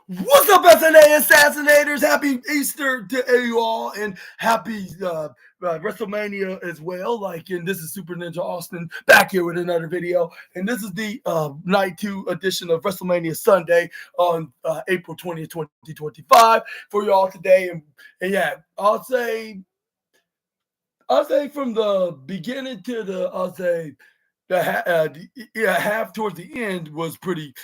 What's up, SNA assassinators? Happy Easter to you all, and happy WrestleMania as well. And this is Super Ninja Austin back here with another video, and this is the night 2 edition of WrestleMania Sunday on April 20th, 2025 for y'all today. And yeah, I'll say from the beginning to the half towards the end was pretty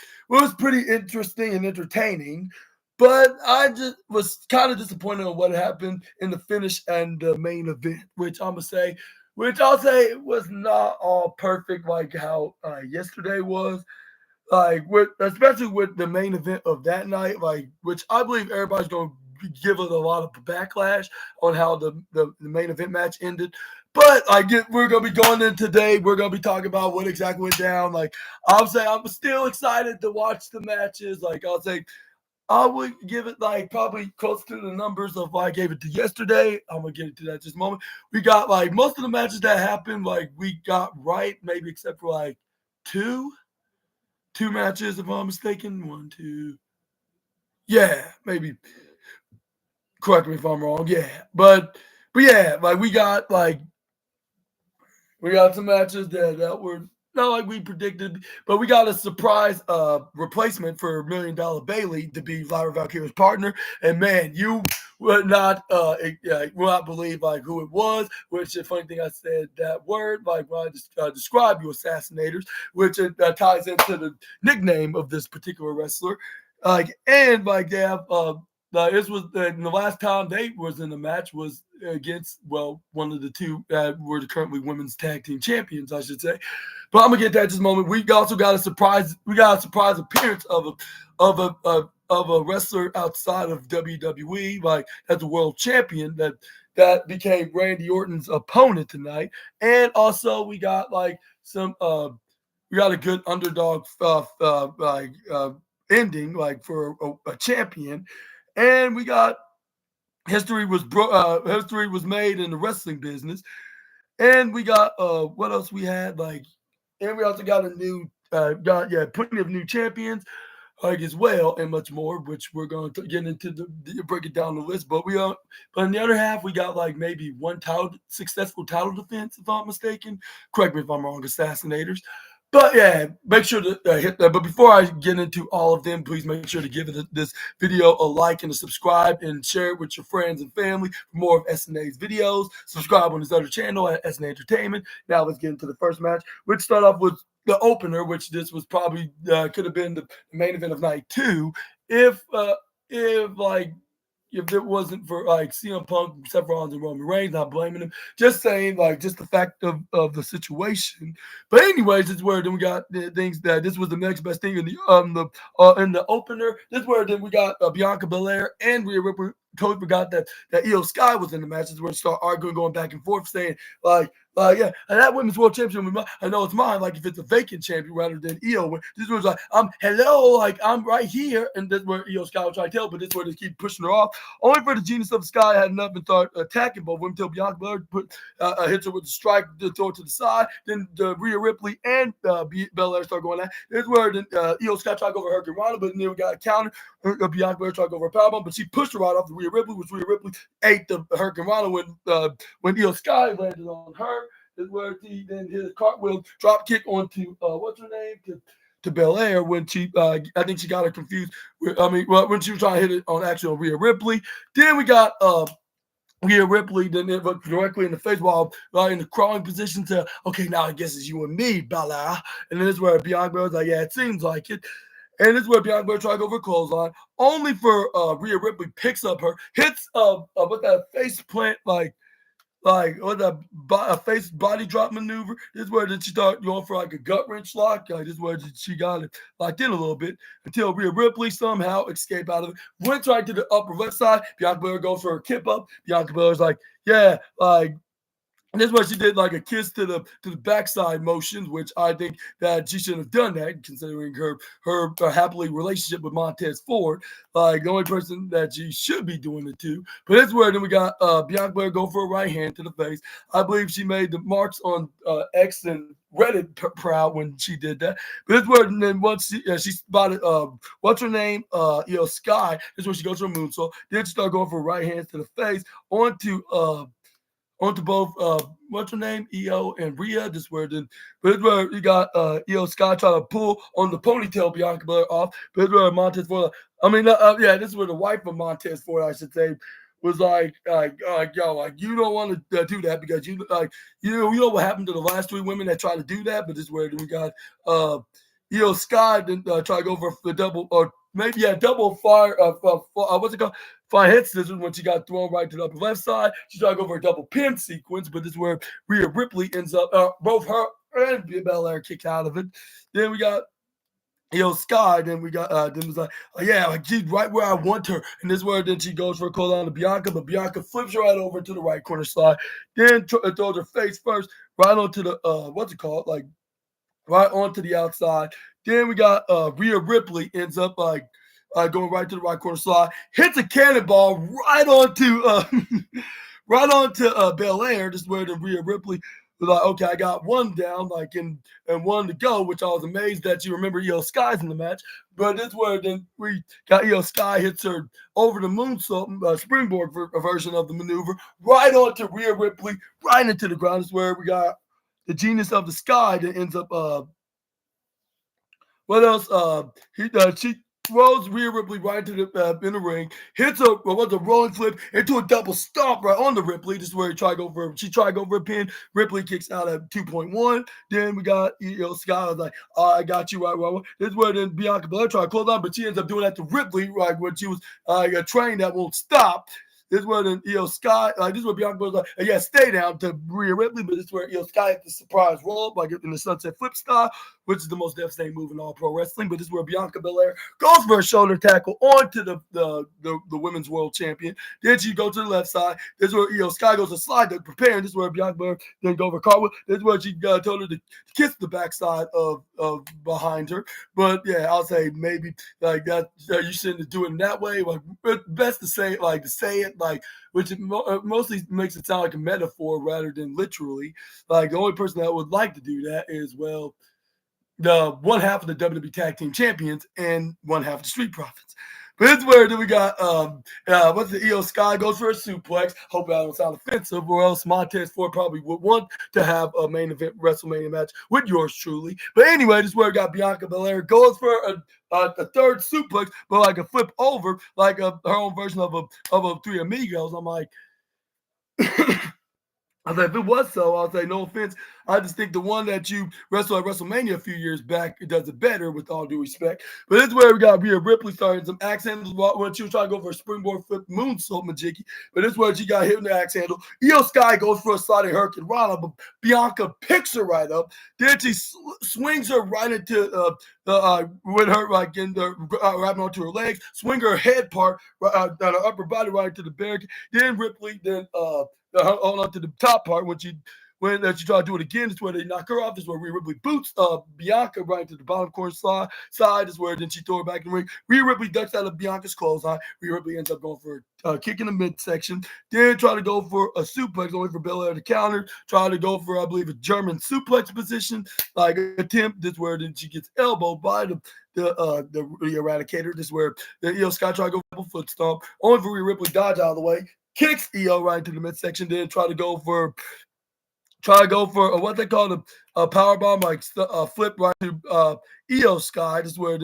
interesting and entertaining, but I just was kind of disappointed on what happened in the finish and the main event, which I'll say was not all perfect like how yesterday was. Especially with the main event of that night, which I believe everybody's going to give it a lot of backlash on how the main event match ended. But we're gonna be going in today. We're gonna be talking about what exactly went down. I'll say I'm still excited to watch the matches. I'll say I would give it probably close to the numbers of I gave it to yesterday. I'm gonna get into that in just a moment. We got most of the matches that happened, we got right, maybe except for two matches, if I'm mistaken. One, two. Yeah, maybe. Correct me if I'm wrong. Yeah, but yeah, we got some matches that were not like we predicted, but we got a surprise replacement for $1 Million Bailey to be Lyra Valkyrie's partner. And man, you would not believe who it was. Which the funny thing, I said that word when I just described you assassinators, which ties into the nickname of this particular wrestler. They have this was the last time they was in the match was against one of the two that were currently women's tag team champions, I should say. But I'm gonna get that in just a moment. We also got a surprise. We got a surprise appearance of a wrestler outside of WWE, as a world champion that became Randy Orton's opponent tonight. And also we got some we got a good underdog ending for a champion. And we got history was made in the wrestling business. And we got what else we had and we also got a new plenty of new champions as well, and much more, which we're going to get into break it down the list. But but in the other half, we got maybe one successful title defense, if I'm mistaken. Correct me if I'm wrong, assassinators. But yeah, make sure to hit that. But before I get into all of them, please make sure to give this video a like and a subscribe and share it with your friends and family for more of SNA's videos. Subscribe on his other channel at SNA Entertainment. Now let's get into the first match, which start off with the opener, which this was probably could have been the main event of night 2 if it wasn't for CM Punk, Seth Rollins, and Roman Reigns. Not blaming him, just saying just the fact of the situation. But anyways, this is where then we got the things that this was the next best thing in the opener. This is where then we got Bianca Belair and Rhea Ripley. Totally forgot that Io Sky was in the match. This is where we start arguing, going back and forth, saying yeah, and that women's world championship, I know it's mine. If it's a vacant champion rather than Io. This was hello, I'm right here, and this is where Io Sky was trying to tell, but this is where they keep pushing her off. Only for the Genius of the Sky had enough and start attacking both women until Bianca Belair hits her with the strike, throw it to the side. Then Rhea Ripley and Belair start going at. This is where Io Sky tried to go over Hurricane Rana, but then we got a counter. Bianca Belair tried to go over a powerbomb, but she pushed her right off the Rhea Ripley, which Rhea Ripley ate the Hurricane Rana when Io Sky landed on her. Is where he then his cartwheel drop kick onto what's her name to Belair when she I think she got her confused. When she was trying to hit it on Rhea Ripley. Then we got Rhea Ripley then directly in the face while in the crawling position to okay, now I guess it's you and me, Belair. And then this is where Bianca Belair's yeah, it seems like it. And this is where Bianca Belair tried to go over a clothesline, only for Rhea Ripley picks up her, hits with that face plant a face body drop maneuver. This is where she started going for a gut wrench lock. This is where she got it locked in a little bit until Rhea Ripley somehow escaped out of it. Went right to the upper left side. Bianca Belair goes for a kip up. Bianca Belair's yeah, And that's why she did like a kiss to the backside motions, which I think that she shouldn't have done that, considering her happily relationship with Montez Ford. Like the only person that she should be doing it to. But that's where then we got Bianca Belair go for a right hand to the face. I believe she made the marks on X and Reddit proud when she did that. But that's where and then once she spotted what's her name, Sky. This is where she goes for a moonsault. Then she started going for right hands to the face onto both what's her name, EO and Rhea. This where then but it's where you got EO Sky trying to pull on the ponytail Bianca Belair off. But it's where Montez Ford, I mean yeah, this is where the wife of Montez Ford, I should say, was like yo, like you don't want to do that because you know what happened to the last three women that tried to do that. But this is where we got Sky then try to go for the double or maybe double fire what's it called, fire head scissors when she got thrown right to the upper left side. She tried to go for a double pin sequence, but this is where Rhea Ripley ends up both her and Belair kicked out of it. Then we got Sky, then we got then was like, yeah, like she's right where I want her. And this is where then she goes for a call down to Bianca, but Bianca flips right over to the right corner slide, then throws her face first right onto the what's it called? Like right onto the outside. Then we got Rhea Ripley ends up like going right to the right corner slide, hits a cannonball right onto right onto Belair. This is where the Rhea Ripley was like, okay, I got one down, like and one to go, which I was amazed that you remember EO Sky's in the match. But this is where then we got EO Sky hits her over the moonsault springboard version of the maneuver, right onto Rhea Ripley, right into the ground. This is where we got the genius of the Sky that ends up what else? She throws Rhea Ripley right into the in the ring, hits a rolling flip into a double stomp right on the Ripley. This is where she tried to go for a pin. Ripley kicks out at 2.1. Then we got Sky was like, I got you right. This is where then Bianca Belair tried to close on, but she ends up doing that to Ripley, right when she was a train that won't stop. This is where then Sky, this is where Bianca was like, yeah, stay down to Rhea Ripley, but this is where Sky hit the surprise roll up, like in the sunset flip style, which is the most devastating move in all pro wrestling. But this is where Bianca Belair goes for a shoulder tackle onto the women's world champion. Then she goes to the left side. This is where Sky goes to slide to prepare. This is where Bianca Belair then go for cartwheel. This is where she told her to kiss the backside of behind her. But yeah, I'll say maybe like that you shouldn't do it in that way. Like best to say it like, which mostly makes it sound like a metaphor rather than literally. Like the only person that would like to do that is the one half of the WWE Tag Team Champions and one half of the Street Profits. But it's where then we got what's the EO Sky goes for a suplex. Hope I don't sound offensive, or else Montez Ford probably would want to have a main event WrestleMania match with yours truly. But anyway, this is where we got Bianca Belair goes for a third suplex, but like a flip over, like her own version of a Three Amigos. I'm like, I said, if it was so, I'll say, no offense. I just think the one that you wrestled at WrestleMania a few years back, it does it better, with all due respect. But this is where we got Rhea Ripley starting some axe handles when she was trying to go for a springboard flip moonsault majiggy. But this is where she got hit in the axe handle. EO Sky goes for a sliding hurricane rana, but Bianca picks her right up. Then she swings her right into with her like in the wrapping onto her legs, swing her head part down her upper body right into the barricade. Then Ripley hold on to the top part when she try to do it again. It's where they knock her off. This is where Rhea Ripley boots Bianca right to the bottom corner side. Is where then she throw her back in the ring. Rhea Ripley ducks out of Bianca's clothesline. Rhea Ripley ends up going for a kick in the midsection. Then try to go for a suplex, only for Belair to counter. Try to go for, I believe, a German suplex position, like attempt. This is where then she gets elbowed by the Eradicator. This is where the EO Sky try to go for a foot stomp, only for Rhea Ripley dodge out of the way. Kicks EO right into the midsection, then try to go for what they call a power bomb, like flip right to EO Sky. This is where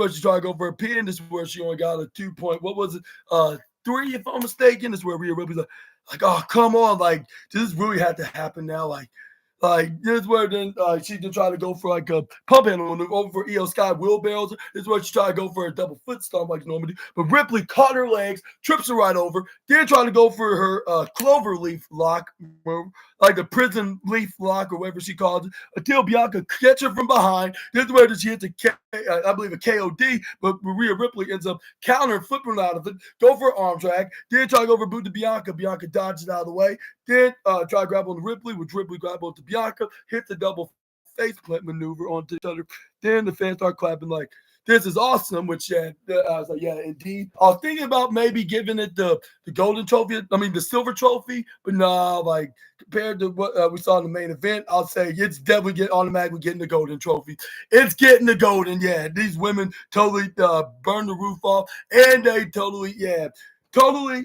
she try to go for a pin. This is where she only got a 3, if I'm mistaken. This is where Rhea Ripley's like, oh, come on, like this really had to happen now, like this is where then she did try to go for like a pump handle maneuver over for EO Sky wheelbarrows. This is where she tried to go for a double foot stomp like normally. But Ripley caught her legs, trips her right over, then trying to go for her clover leaf lock, like the prison leaf lock or whatever she calls it, until Bianca catch her from behind. This is where she hits I believe a KOD, but Rhea Ripley ends up countering, flipping out of it, go for an arm drag, then try to go for a boot to Bianca. Bianca dodges it out of the way, then try to grab on to Ripley, which Ripley grab on to Bianca, hit the double face plant maneuver onto each other. Then the fans start clapping like, this is awesome, which I was like, yeah, indeed. I was thinking about maybe giving it the golden trophy, the silver trophy, but nah, like compared to what we saw in the main event, I'll say it's definitely automatically getting the golden trophy. It's getting the golden, yeah. These women totally burned the roof off, and they totally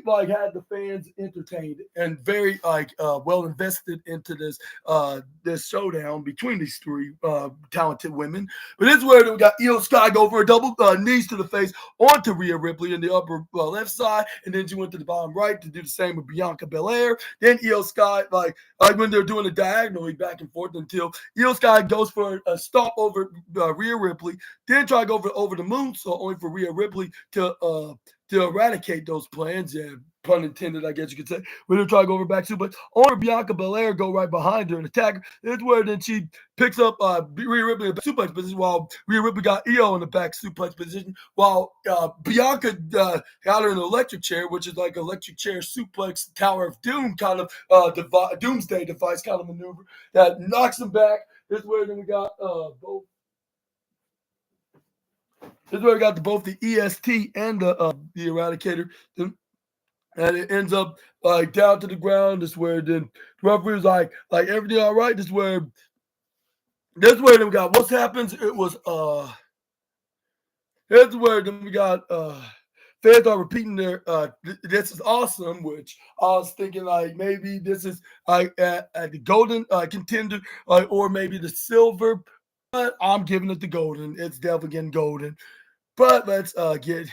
like had the fans entertained and very well invested into this showdown between these three talented women. But this is where we got Io Sky go for a double knees to the face onto Rhea Ripley in the upper left side, and then she went to the bottom right to do the same with Bianca Belair. Then Io Sky like when they're doing it diagonally back and forth until Io Sky goes for a stomp over Rhea Ripley, then try to go over the moonsault only for Rhea Ripley to eradicate those plans. Yeah, pun intended, I guess you could say. When they try to go over back suplex, or Bianca Belair go right behind her and attack her. It's where then she picks up Rhea Ripley in the suplex position while Rhea Ripley got Io in the back suplex position while Bianca got her in an electric chair, which is like electric chair suplex Tower of Doom kind of doomsday device kind of maneuver that knocks them back. This is where then we got both. This is where we got both the EST and the Eradicator. And it ends up down to the ground. This is where then the referee was like everything all right. This is where then we got what happens. It was this is where then we got fans are repeating their this is awesome, which I was thinking like maybe this is like at the golden contender or maybe the silver. But I'm giving it the golden. It's definitely getting golden. But let's get.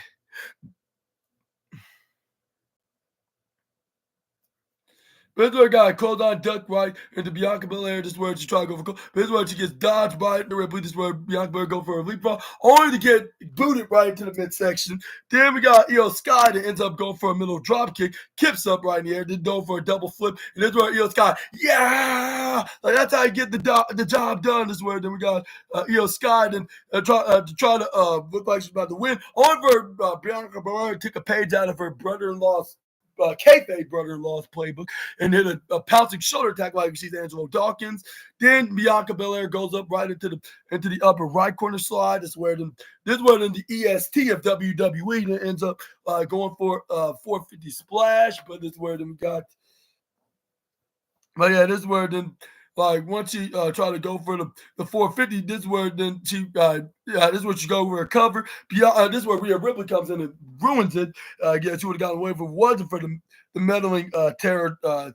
This is where a guy close on duck right into Bianca Belair. This is where she try to go for. This is where she gets dodged by the Ripley. This is where Bianca Belair go for a leapfrog, only to get booted right into the midsection. Then we got Io Sky that ends up going for a middle drop kick, kips up right in the air, then go for a double flip. And this is where Io Sky, yeah, like that's how you get the job done. This is where then we got Io Sky then try to look like she's about to win. Only for Bianca Belair took a page out of her brother-in-law's. Kayfabe brother-in-law's playbook and hit a pouncing shoulder attack like she's Angelo Dawkins. Then Bianca Belair goes up right into the upper right corner slide. This is where the EST of WWE that ends up going for 450 splash. But this is where then we got. But yeah, this is where then. Like once she try to go for the 450, this is where then she this is where she go for a cover. This is where Rhea Ripley comes in and ruins it. Yeah, she would have gotten away if it wasn't for the meddling terror the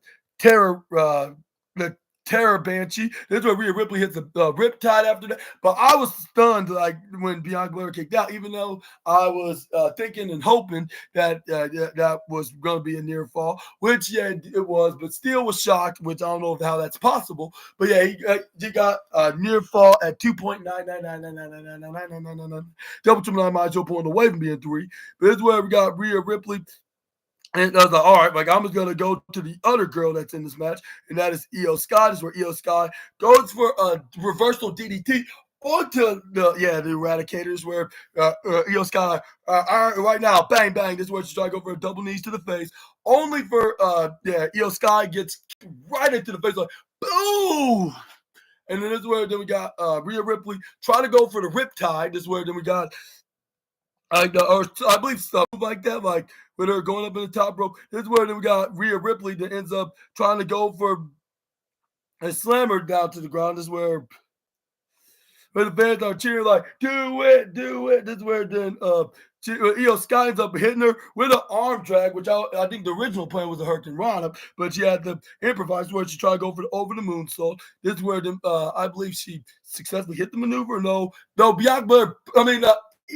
Terror Banshee. This is where Rhea Ripley hits the riptide after that. But I was stunned like when Bianca Belair kicked out, even though I was thinking and hoping that that was going to be a near fall, which yeah it was, but still was shocked. Which I don't know how that's possible. But yeah, he got a near fall at 2.999999999 double triple nine miles 0.1 away from being 3. But this is where we got Rhea Ripley. And I was like, all right, like I'm just gonna go to the other girl that's in this match, and that is Io Sky. This is where Io Sky goes for a reversal DDT onto the Eradicators, where Io Sky right now, bang bang. This is where she tries to go for a double knees to the face, only for Io Sky gets right into the face, like boom. And then this is where then we got Rhea Ripley try to go for the riptide. This is where then we got. Or I believe something like that, like when they're going up in the top rope. This is where we got Rhea Ripley that ends up trying to go for a slammer down to the ground. This is where the fans are cheering like, do it, do it. This is where then Io Sky ends up hitting her with an arm drag, which I think the original plan was a Hurricane Rana, but she had to improvise where she tried to go for the over the moonsault. This is where I believe she successfully hit the maneuver. No, Bianca Belair,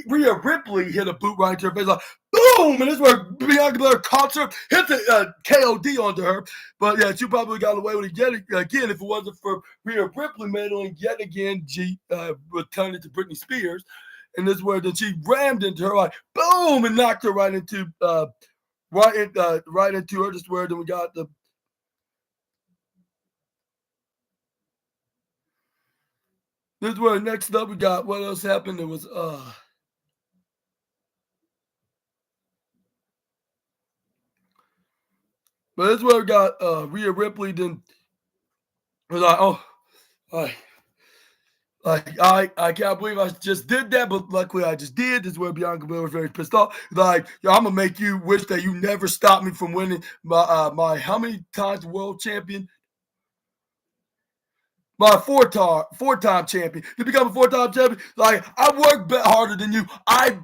Rhea Ripley hit a boot right into her face, like boom, and this is where Bianca Belair caught her, hit the KOD onto her. But yeah, she probably got away with it yet again if it wasn't for Rhea Ripley meddling yet again. She returned it to Britney Spears, and this is where then she rammed into her, like boom, and knocked her right into right into her. This is where then we got the. This is where next up we got what else happened. It was but this is where we got Rhea Ripley. Then it was like, oh, like, I can't believe I just did that, but luckily I just did. This is where Bianca Belair was very pissed off. Like, yo, I'm gonna make you wish that you never stopped me from winning my how many times world champion? My four-time champion. To become a four-time champion, like I work harder than you. I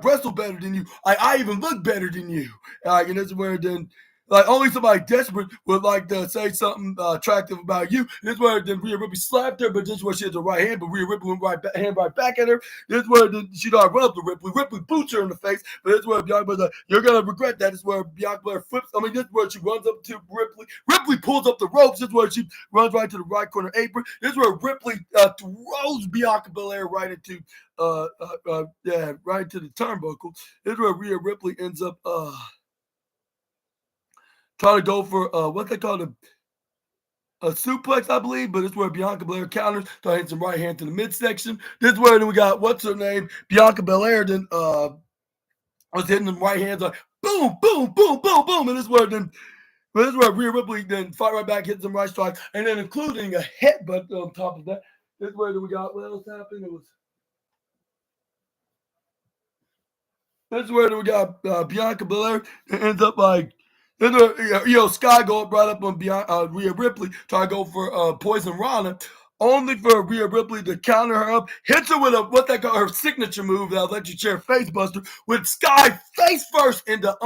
wrestle better than you. I even look better than you. And this is where then like only somebody desperate would like to say something attractive about you. This is where then Rhea Ripley slapped her, but this is where she had the right hand, but Rhea Ripley went hand right back at her. This is where then she got run up to Ripley. Ripley boots her in the face, but this is where Bianca Blair's like, you're gonna regret that. This is where Bianca Blair flips. I mean, this is where she runs up to Ripley. Ripley pulls up the ropes. This is where she runs right to the right corner apron. This is where Ripley throws Bianca Belair right into right into the turnbuckle. This is where Rhea Ripley ends up trying to go for what they call a suplex, I believe, but it's where Bianca Belair counters, trying to hit some right hand to the midsection. This is where then we got what's her name, Bianca Belair. Then was hitting them right hands like boom, boom, boom, boom, boom, and this is where then. But this is where Rhea Ripley then fight right back, hits some right strikes, and then including a headbutt on top of that. This is where we got what else happened. This is where we got Bianca Belair. It ends up like Sky go up right up on Rhea Ripley, try to go for Poison Rana, only for Rhea Ripley to counter her up, hits her with what they call her signature move, that electric chair face buster, with Sky face first in the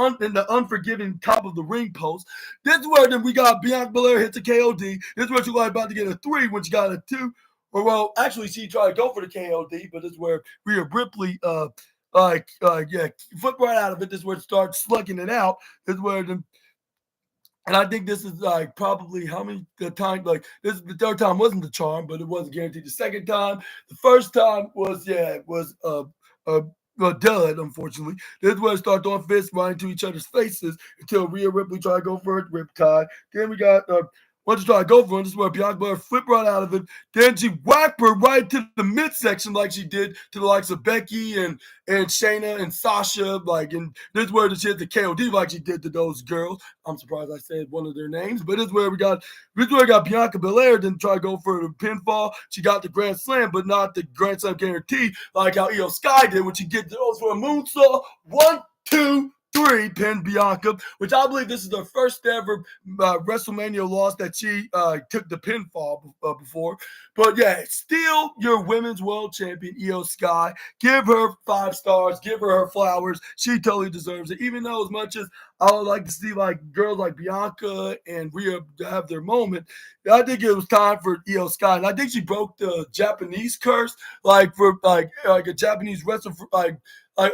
unforgiving top of the ring post. This is where then we got Bianca Belair hits a KOD. This is where she was about to get a 3 when she got a 2. Or well, actually she tried to go for the KOD, but this is where Rhea Ripley flip right out of it. This is where it starts slugging it out. This is where the and I think this is like probably how many the time like this is the third time wasn't the charm, but it wasn't guaranteed. The second time, the first time was a dud, unfortunately. This is where it started throwing fists right into each other's faces until Rhea Ripley tried to go for it, riptide. Then we got once you try to go for it, this is where Bianca Belair flipped right out of it. Then she whacked her right to the midsection like she did to the likes of Becky and Shayna and Sasha. Like, and this is where she hit the KOD like she did to those girls. I'm surprised I said one of their names, but this is where we got Bianca Belair. Then try to go for the pinfall. She got the Grand Slam, but not the Grand Slam guarantee like how Io Sky did when she get those for a moonsault. 1, 2, 3 pin Bianca, which I believe this is the first ever WrestleMania loss that she took the pinfall before. But yeah, still your women's world champion, Io Sky. Give her 5 stars. Give her flowers. She totally deserves it. Even though as much as I would like to see like girls like Bianca and Rhea have their moment, I think it was time for Io Sky. And I think she broke the Japanese curse, like for like a Japanese wrestler for like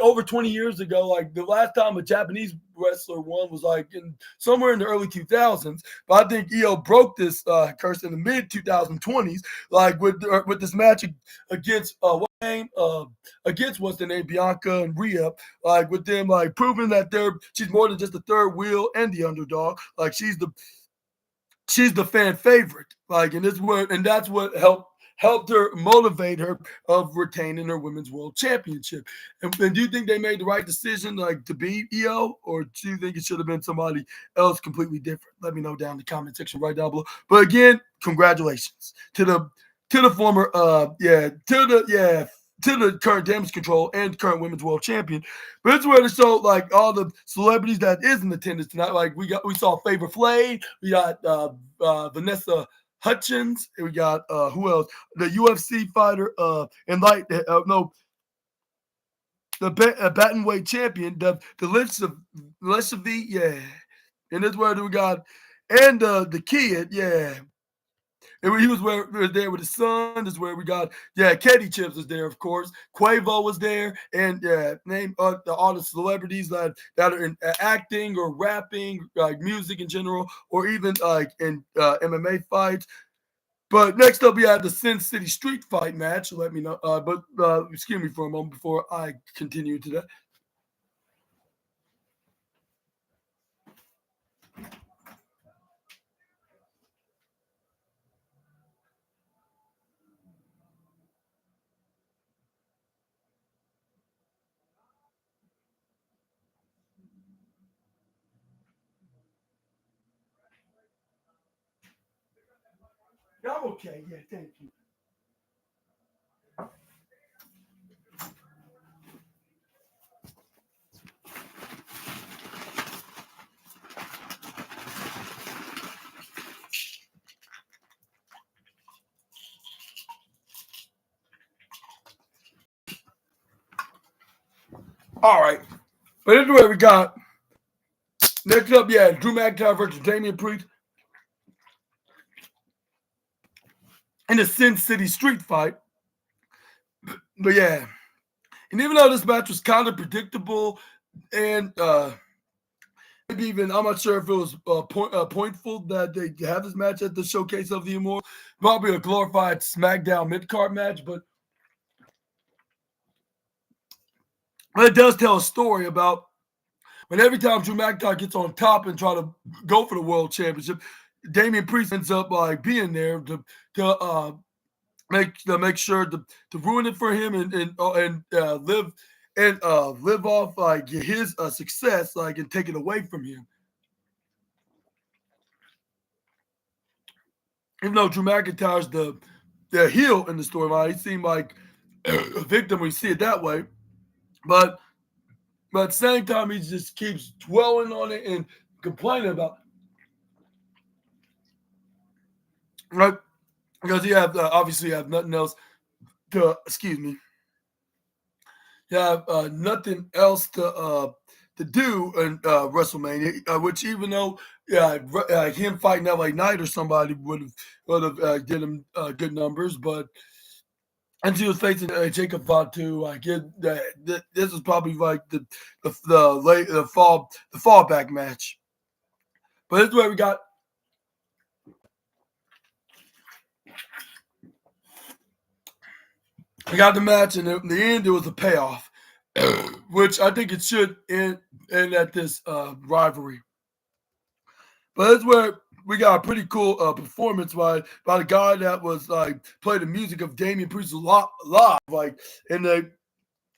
over 20 years ago. Like the last time a Japanese wrestler won was like somewhere in the early 2000s. But I think Io broke this curse in the mid 2020s, like with this match against against what's the name, Bianca and Rhea, like with them like proving that she's more than just the third wheel and the underdog. Like she's the fan favorite. Like and that's what helped her motivate her of retaining her women's world championship. And do you think they made the right decision, like to beat Io, or do you think it should have been somebody else completely different? Let me know down in the comment section right down below. But again, congratulations to the former to the current damage control and current women's world champion. But it's where to show like all the celebrities that is in attendance tonight. Like we saw Favor Flay, we got Vanessa Hutchins, we got who else? The UFC fighter and like no the bantamweight champion, the Lissavi, yeah. And that's where we got and the kid, yeah. And he was there with his son. This is where we got, Katie Chips was there, of course. Quavo was there, and name all the celebrities that are in acting or rapping, like music in general, or even like in MMA fights. But next up, we have the Sin City Street Fight match. Let me know. But excuse me for a moment before I continue to that. Yeah, I'm okay. Yeah, thank you. All right. But anyway, we got next up, yeah, Drew McIntyre versus Damian Priest in the Sin City Street fight. But yeah, and even though this match was kind of predictable and maybe even I'm not sure if it was pointful that they have this match at the Showcase of the Immortal, probably a glorified SmackDown mid card match, but it does tell a story about when every time Drew McIntyre gets on top and try to go for the world championship, Damian Priest ends up like being there to make sure to ruin it for him and live off like his success like and take it away from him. Even though Drew McIntyre's the heel in the storyline, he seemed like a victim when you see it that way. But at the same time, he just keeps dwelling on it and complaining about it. Right? Because you have obviously you have nothing else excuse me, you have nothing else to do in WrestleMania, which even though him fighting LA Knight or somebody would have get him good numbers, but and he was facing Jacob Fatu. Like this is probably like the fallback match. But this is where we got the match, and in the end, it was a payoff, which I think it should end at this rivalry. But that's where we got a pretty cool performance by the guy that was like played the music of Damian Priest live, like in the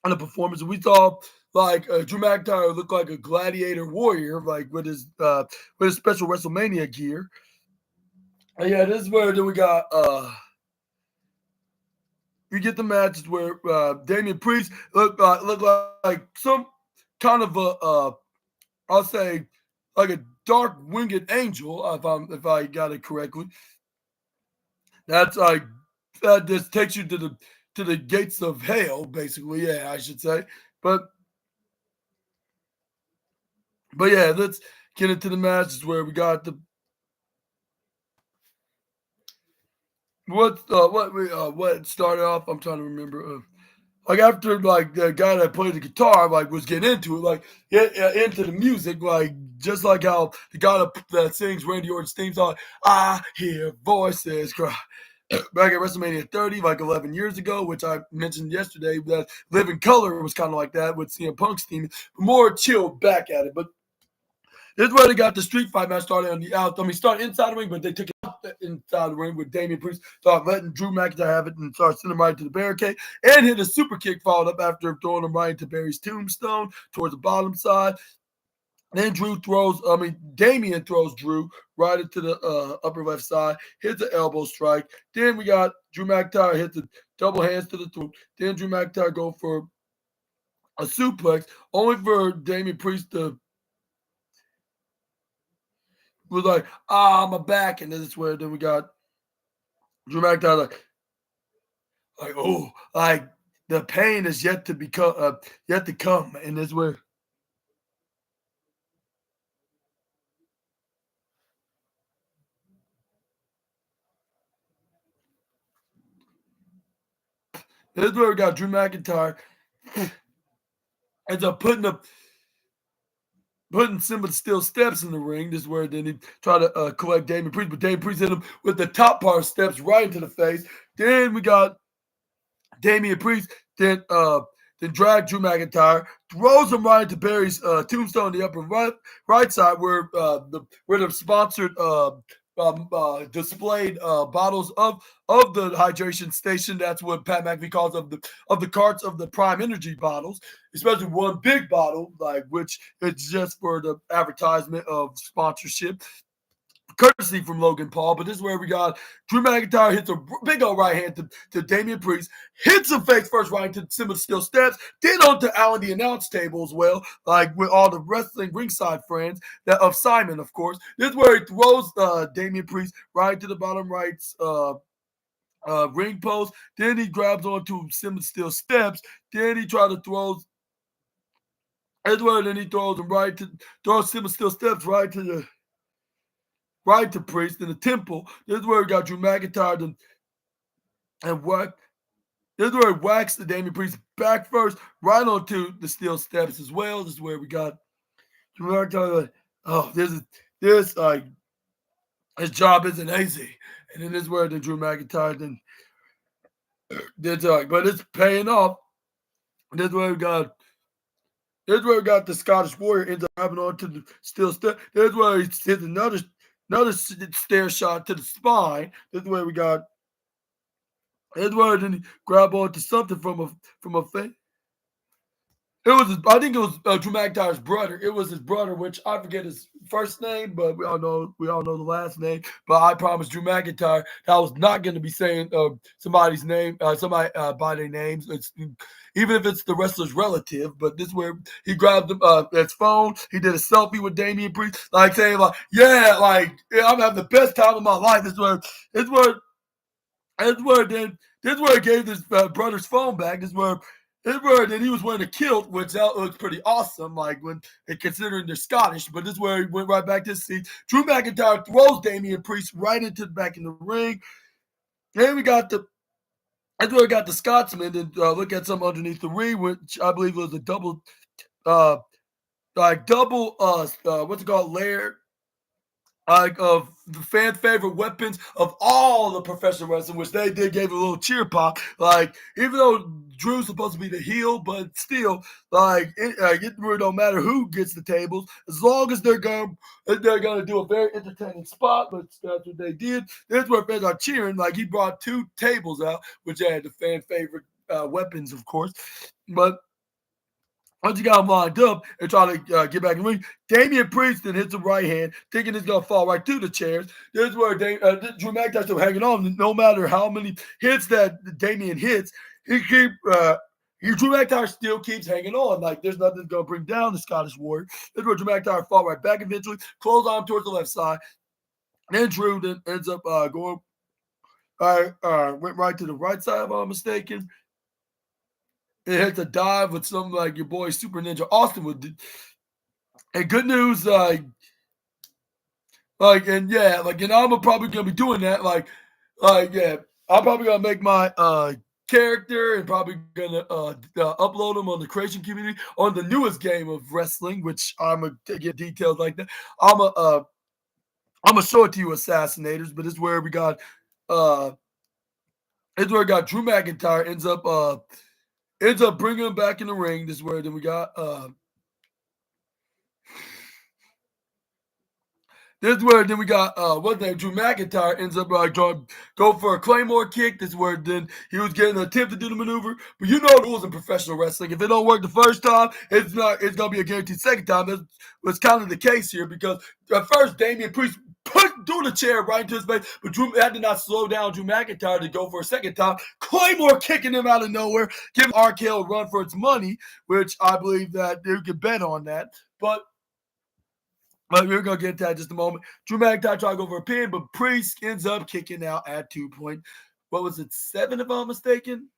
performance. We saw like Drew McIntyre look like a gladiator warrior, like with his special WrestleMania gear. And yeah, this is where then we got you get the matches where Damian Priest look like some kind of a I'll say like a dark winged angel if I got it correctly. That's like that just takes you to the gates of hell, basically. Yeah, I should say. But yeah, let's get into the matches where we got the what started off. I'm trying to remember. Like after like the guy that played the guitar like was getting into it, like get into the music, like just like how the guy that sings Randy Orton's theme song, I hear voices cry. Back at WrestleMania 30, like 11 years ago, which I mentioned yesterday, that Living Color was kind of like that with CM Punk's theme, more chill back at it. But this is where they got the street fight match started on the out. I mean, started inside the ring, but they took it out inside the ring with Damian Priest. Started letting Drew McIntyre have it and started sending him right to the barricade. And hit a super kick followed up after throwing him right into Barry's tombstone towards the bottom side. Then Damian throws Drew right into the upper left side, hits the elbow strike. Then we got Drew McIntyre hit the double hands to the throat. Then Drew McIntyre go for a suplex, only for Damian Priest to was like, my back. And this is where then we got Drew McIntyre oh, like the pain is yet to come. And this is where we got Drew McIntyre ends up putting Simba steel steps in the ring. This is where then he tried to collect Damian Priest, but Damian Priest hit him with the top part of steps right into the face. Then we got Damian Priest then drag Drew McIntyre, throws him right into Barry's tombstone on the upper right side where the sponsored displayed bottles of the hydration station. That's what Pat McAfee calls of the carts of the Prime Energy bottles, especially one big bottle, like which it's just for the advertisement of sponsorship. courtesy from Logan Paul. But this is where we got Drew McIntyre hits a big old right hand to Damian Priest, hits him face first right into Simba Steel Steps, then onto Alan the announce table as well, like with all the wrestling ringside friends of Simon, of course. This is where he throws Damian Priest right to the bottom right ring post. Then he grabs onto Simba Steel Steps. Then he tries to throw Edward, and he throws him throws Simba Steel Steps right to Priest in the temple. This is where we got Drew McIntyre and whack. This is where he whacks the Damian Priest back first, right onto the steel steps as well. This is where we got Drew McIntyre. Oh, this his job isn't easy. And then this is where the Drew McIntyre but it's paying off. This is where we got the Scottish Warrior ends up grabbing onto the steel step. This is where he hits another stair shot to the spine. This is where we got Edward, and he grab onto something from a face. I think it was Drew McIntyre's brother. It was his brother, which I forget his first name, but we all know the last name. But I promised Drew McIntyre that I was not going to be saying somebody's name, by their names. Even if it's the wrestler's relative. But this is where he grabbed his phone. He did a selfie with Damian Priest, like saying I'm having the best time of my life. This is where he gave his brother's phone back. This is where then he was wearing a kilt, which that looks pretty awesome, like considering they're Scottish. But this is where he went right back to his seat. Drew McIntyre throws Damian Priest right into the back in the ring. Then we got that's where we got the Scotsman. And look at some underneath the ring, which I believe was a double, what's it called, layer. Of the fan favorite weapons of all the professional wrestling, which they gave it a little cheer pop. Like, even though Drew's supposed to be the heel, but still, it really don't matter who gets the tables, as long as they're gonna do a very entertaining spot. But that's what they did. That's where fans are cheering. Like, he brought 2 tables out, which had the fan favorite weapons, of course. But once you got him lined up and try to get back in the ring, Damian Priest then hits the right hand, thinking he's going to fall right through the chairs. This is where Drew McIntyre's still hanging on. No matter how many hits that Damian hits, Drew McIntyre still keeps hanging on. Like, there's nothing that's going to bring down the Scottish Warrior. This is where Drew McIntyre fall right back eventually, close on towards the left side. Then Drew then ends up went right to the right side, if I'm mistaken. It hit a dive with something like your boy Super Ninja Austin would do. And good news, and I'm probably gonna be doing that. I'm probably gonna make my character and probably gonna upload them on the creation community on the newest game of wrestling, which I'm gonna get details like that. I'm gonna show it to you, Assassinators. But it's where we got Drew McIntyre ends up bringing him back in the ring. This is where then we got what's name? Drew McIntyre ends up trying to go for a Claymore kick. This is where then he was getting an attempt to do the maneuver. But you know the rules in professional wrestling. If it don't work the first time, it's gonna be a guaranteed second time. That's what's kind of the case here, because at first Damian Priest threw the chair right into his face, but Drew had to not slow down Drew McIntyre to go for a second time. Claymore kicking him out of nowhere, giving RKO a run for its money, which I believe that you could bet on that. But we're going to get to that in just a moment. Drew McIntyre tried to go for a pin, but Priest ends up kicking out at 2.7, if I'm mistaken?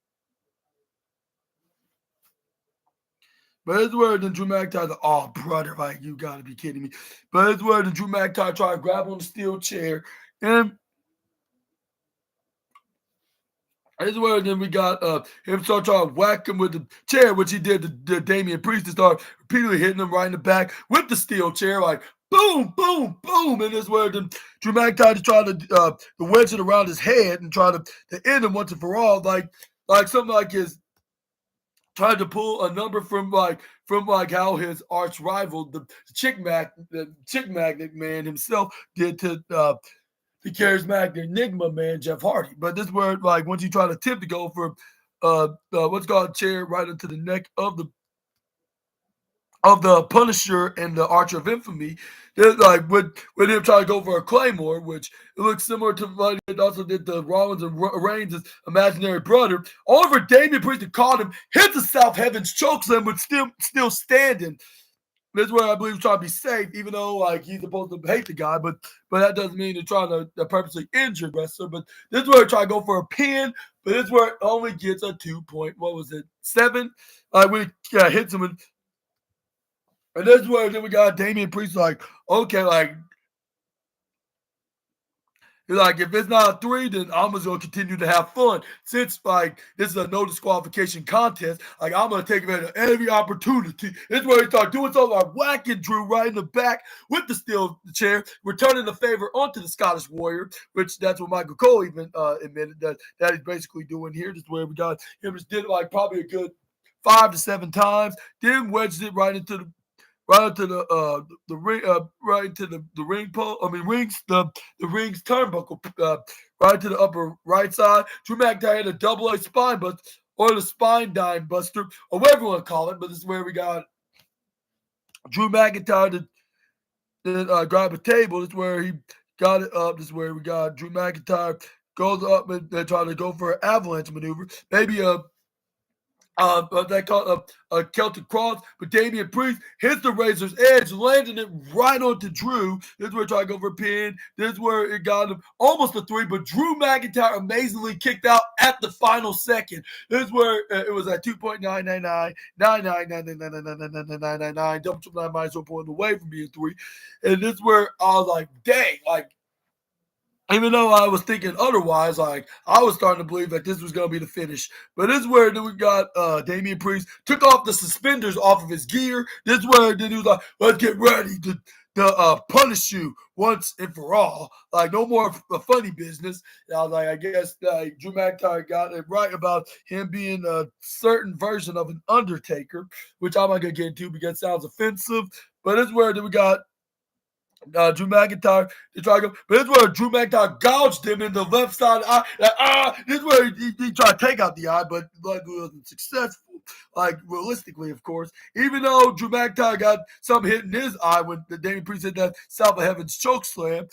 But it's where then Drew McIntyre, brother, like, you got to be kidding me. But it's where then Drew McIntyre tried to grab on the steel chair. And this is where then we got him start trying to whack him with the chair, which he did to Damian Priest, to start repeatedly hitting him right in the back with the steel chair, like boom, boom, boom. And this is where then Drew McIntyre just tried to wedge it around his head and try to end him once and for all, like something like his tried to pull a number from how his arch rival, the chick magnet man himself, did to the charismatic enigma man Jeff Hardy. But this is where, like, once you try to attempt to go for what's called a chair right into the neck of of the Punisher and the Archer of Infamy. They're like with him trying to go for a Claymore, which it looks similar to what it also did to Rollins and Reigns' imaginary brother. However, Damian Priest caught him, hit the South Heavens, chokes him, but still standing. This is where I believe he's trying to be safe, even though like he's supposed to hate the guy, but that doesn't mean they're trying to purposely injure the wrestler. But this is where they try to go for a pin, but this is where it only gets a 2 point. What was it? 7. When he hits him, and this is where then we got Damian Priest like, okay, like he's like, if it's not a 3, then I'm just gonna continue to have fun. Since like this is a no disqualification contest, like I'm gonna take advantage of every opportunity. This is where he start doing something like whacking Drew right in the back with the steel chair, returning the favor onto the Scottish Warrior, which that's what Michael Cole even admitted that he's basically doing here. This is where we got him just did it like probably a good 5 to 7 times, then wedged it right into the ring, right into the ring pole. I mean rings, the rings turnbuckle, right to the upper right side. Drew McIntyre had a double A spine buster or the spine dime buster, or whatever you want to call it. But this is where we got Drew McIntyre to grab a table. This is where he got it up. This is where we got Drew McIntyre goes up and they try to go for an avalanche maneuver, maybe a they call it a Celtic Cross, but Damian Priest hits the Razor's Edge, landing it right onto Drew. This is where he tried to go for a pin. This is where it got him almost a 3, but Drew McIntyre amazingly kicked out at the final second. This is where it was at 2.999, 999999999, double triple nine minus 1 point away from being 3. And this is where I was like, dang, like, even though I was thinking otherwise, like I was starting to believe that this was going to be the finish. But this is where then we got Damian Priest took off the suspenders off of his gear. This is where then he was like, "Let's get ready to punish you once and for all. Like no more funny business." And I was like, I guess Drew McIntyre got it right about him being a certain version of an Undertaker, which I'm not going to get into because it sounds offensive. But this is where then we got Drew McIntyre to try to go. But this is where Drew McIntyre gouged him in the left side of the eye. This is where he tried to take out the eye, but luckily wasn't successful. Like, realistically, of course. Even though Drew McIntyre got something hit in his eye when the Damian Priest hit that South of Heaven's choke slam.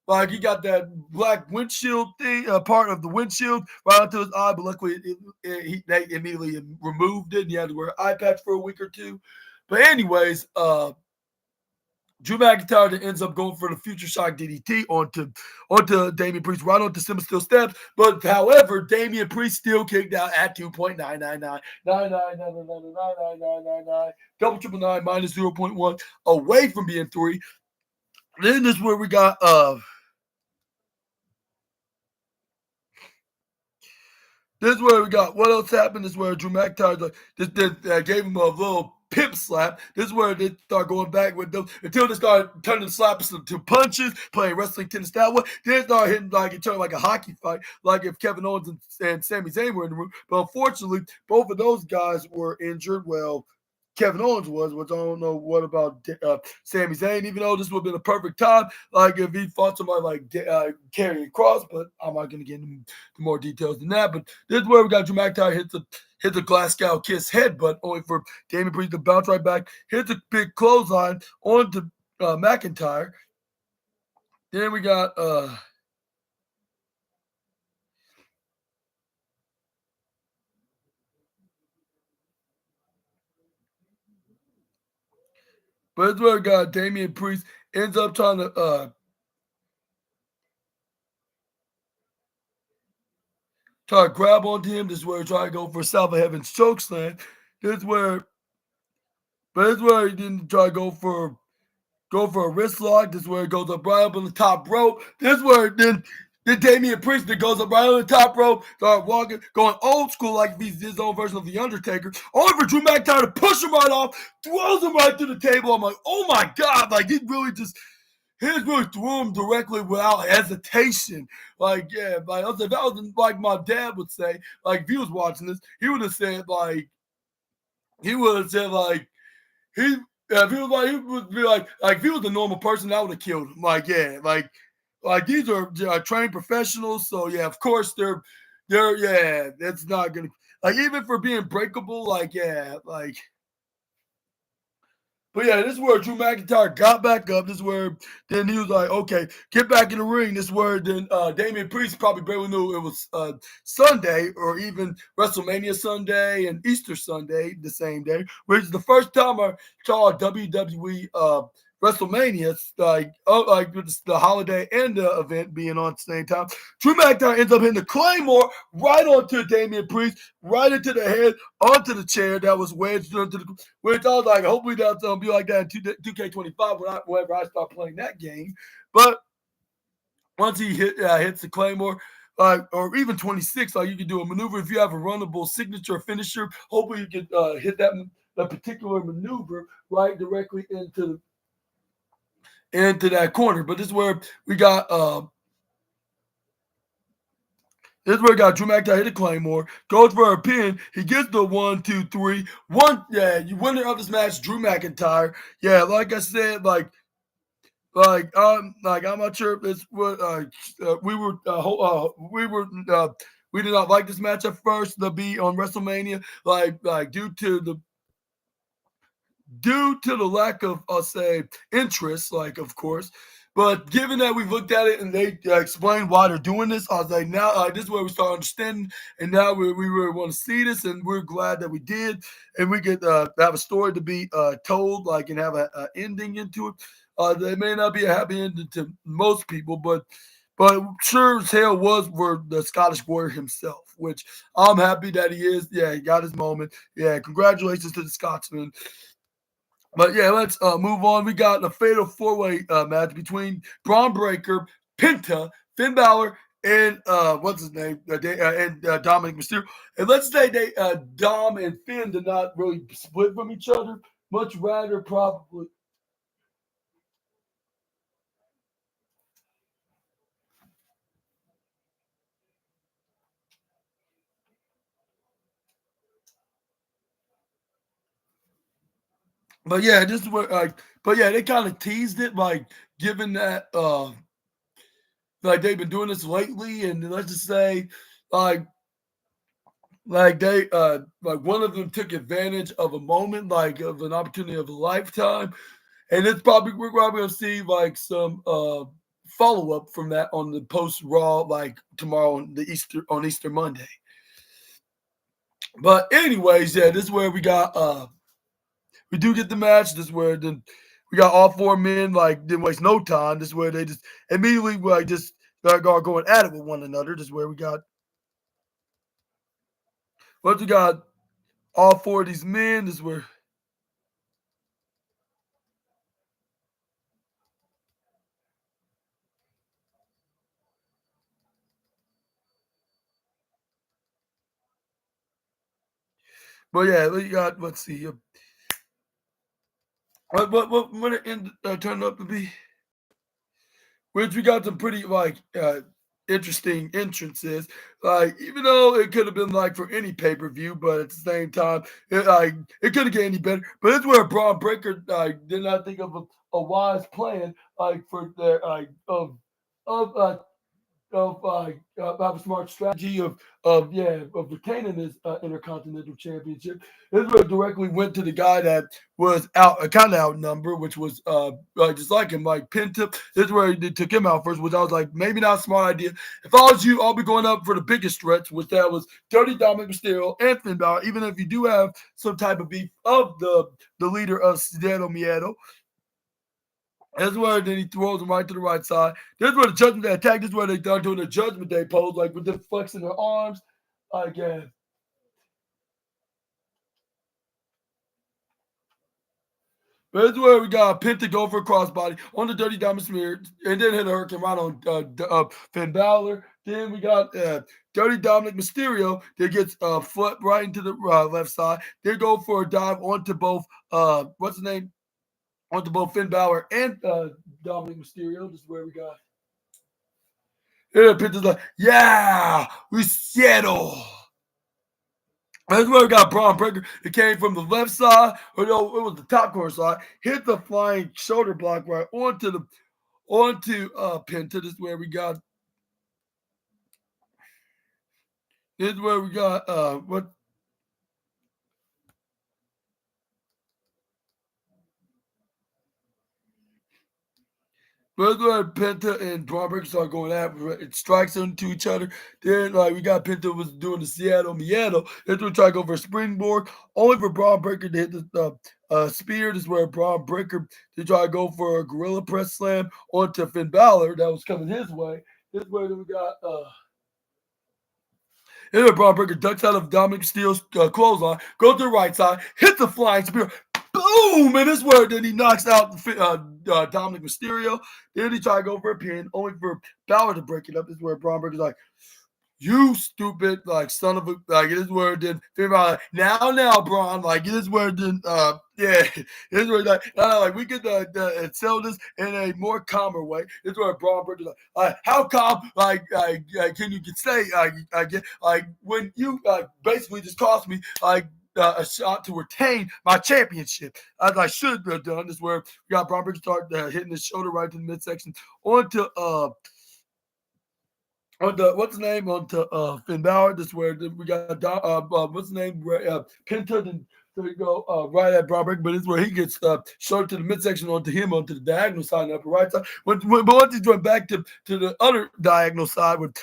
Like, he got that black windshield thing, part of the windshield right onto his eye, but luckily they immediately removed it, and he had to wear an eye patch for a week or two. But anyways, Drew McIntyre then ends up going for the Future Shock DDT onto Damian Priest, right onto Simba Steel steps. But however, Damian Priest still kicked out at 2.999, 999999999, double triple nine minus 0.1 away from being 3. Then this is where we got what else happened. This is where Drew McIntyre gave him a little pimp slap. This is where they start going back with them until they start turning slaps to punches, playing wrestling tennis that way. Then start hitting like it turned like a hockey fight, like if Kevin Owens and Sami Zayn were in the room. But unfortunately, both of those guys were injured. Well, Kevin Owens was, which I don't know what about Sami Zayn, even though this would have been a perfect time, like if he fought somebody like Karrion Kross, but I'm not going to get into more details than that. But this is where we got Drew McIntyre hit the Glasgow Kiss headbutt, only for Damian Priest to bounce right back, hit the big clothesline onto McIntyre. Then we got but it's where we got Damian Priest ends up trying to try to grab onto him. This is where he tried to go for South of Heaven's chokeslam. This is where, but this is where he didn't try to go for a wrist lock. This is where it goes up right up on the top rope. This is where then Damian Priest that goes up right on the top rope, start walking, going old school like if he's his own version of the Undertaker. Only for Drew McIntyre to push him right off, throws him right through the table. I'm like, oh my God, like he really threw him directly without hesitation. Like, yeah, like I was like, that was like my dad would say, like if he was watching this, he would have said like he if he was like, he would be like if he was a normal person, I would have killed him. Like, yeah, like these are trained professionals, so yeah, of course yeah, that's not gonna like even for being breakable, like yeah, like But yeah, this is where Drew McIntyre got back up. This is where then he was like, okay, get back in the ring. This is where then Damian Priest probably barely knew it was Sunday or even WrestleMania Sunday and Easter Sunday the same day, which is the first time I saw WWE WrestleMania, like the holiday and the event being on at the same time. Drew McIntyre ends up hitting the Claymore right onto Damian Priest, right into the head, onto the chair that was wedged into the. Which I was like, hopefully that's gonna be like that in 2K25 whenever I start playing that game. But once he hits the Claymore, or even 26, like you can do a maneuver if you have a runnable signature finisher. Hopefully you can hit that particular maneuver right directly into that corner. But this is where we got Drew McIntyre hit a Claymore, goes for a pin. He gets the 1, 2, 3. You winner of this match, Drew McIntyre. Yeah, like I said, like I'm not sure if it's what we did not like this match at first to be on WrestleMania, like due to the lack of, I'll say, interest, like, of course. But given that we've looked at it and they explained why they're doing this, I was like, now this is where we start understanding. And now we really want to see this, and we're glad that we did. And we get have a story to be told, like, and have an ending into it. They may not be a happy ending to most people, but sure as hell was for the Scottish Warrior himself, which I'm happy that he is. Yeah, he got his moment. Yeah, congratulations to the Scotsman. But yeah, let's move on. We got a fatal four-way match between Braun Breaker, Penta, Finn Balor, and what's his name, and Dominic Mysterio. And let's say Dom and Finn did not really split from each other. Much rather probably. But yeah, this is what but yeah, they kind of teased it, like given that like they've been doing this lately, and let's just say like they like one of them took advantage of a moment, like of an opportunity of a lifetime, and we're probably gonna see like some follow up from that on the post Raw, like tomorrow on Easter Monday. But anyways, yeah, this is where we do get the match. This is where then we got all four men like didn't waste no time. This is where they just immediately like just start going at it with one another. This is where we got all four of these men. This is where. But yeah, we got let's see. What it turned up to be? Which we got some pretty like interesting entrances. Like even though it could have been like for any pay per view, but at the same time, it couldn't get any better. But it's where Braun Breaker did not think of a wise plan like for their of have a smart strategy of retaining this Intercontinental Championship. Israel directly went to the guy that was out kind of outnumbered, which was just like him, like Penta. This is where they took him out first, which I was like, maybe not a smart idea. If I was you, I'll be going up for the biggest threats, which that was Dirty Dominic Mysterio and Finn Balor. Even if you do have some type of beef of the leader of Cedero Miedo. That's where then he throws him right to the right side. This is where the Judgment Day attack. This is where they start doing the Judgment Day pose, like with them flexing their arms. Again. But this is where we got Penta go for a crossbody on the Dirty Diamond Smear, and then hit a hurricane right on Finn Balor. Then we got Dirty Dominic Mysterio that gets foot right into the left side. They go for a dive onto both, what's the name? Onto both Finn Balor and Dominic Mysterio. This is where we got. Yeah, Penta's like, yeah, we settle. That's where we got Braun Breaker. It came from the left side, or no, it was the top corner side. Hit the flying shoulder block right onto Penta. This is where we got. This is where we got uh, what. Let's go ahead, Penta and Braun Breaker start going at it, strikes into each other. Then we got Penta was doing the Seattle Miedo. Then we try to go for a springboard, only for Braun Breaker to hit the spear. This is where Braun Breaker to try to go for a gorilla press slam onto Finn Balor that was coming his way. This is where we got and Braun Breaker ducks out of Dominic Steele's clothesline, goes to the right side, hits the flying spear, boom! And this is where then he knocks out Dominic Mysterio. Then he try to go for a pin, only for Balor to break it up. This is where Braun Breaker's like, you stupid, like, son of a, like, it is where it did, like, now, Braun, like, it is where it did, yeah, it is where, like, we could sell this in a more calmer way. It's where Braun Breaker's like, how calm, can you say, like, when you, basically just cost me, a shot to retain my championship, as I should have done. This is where we got Braun Breaker start hitting his shoulder right to the midsection onto, on the what's the name onto Finn Balor. This is where we got what's the name Penta and there you go right at Braun Breaker, but this is where he gets short to the midsection onto him onto the diagonal side and upper right side. But once he went back to the other diagonal side with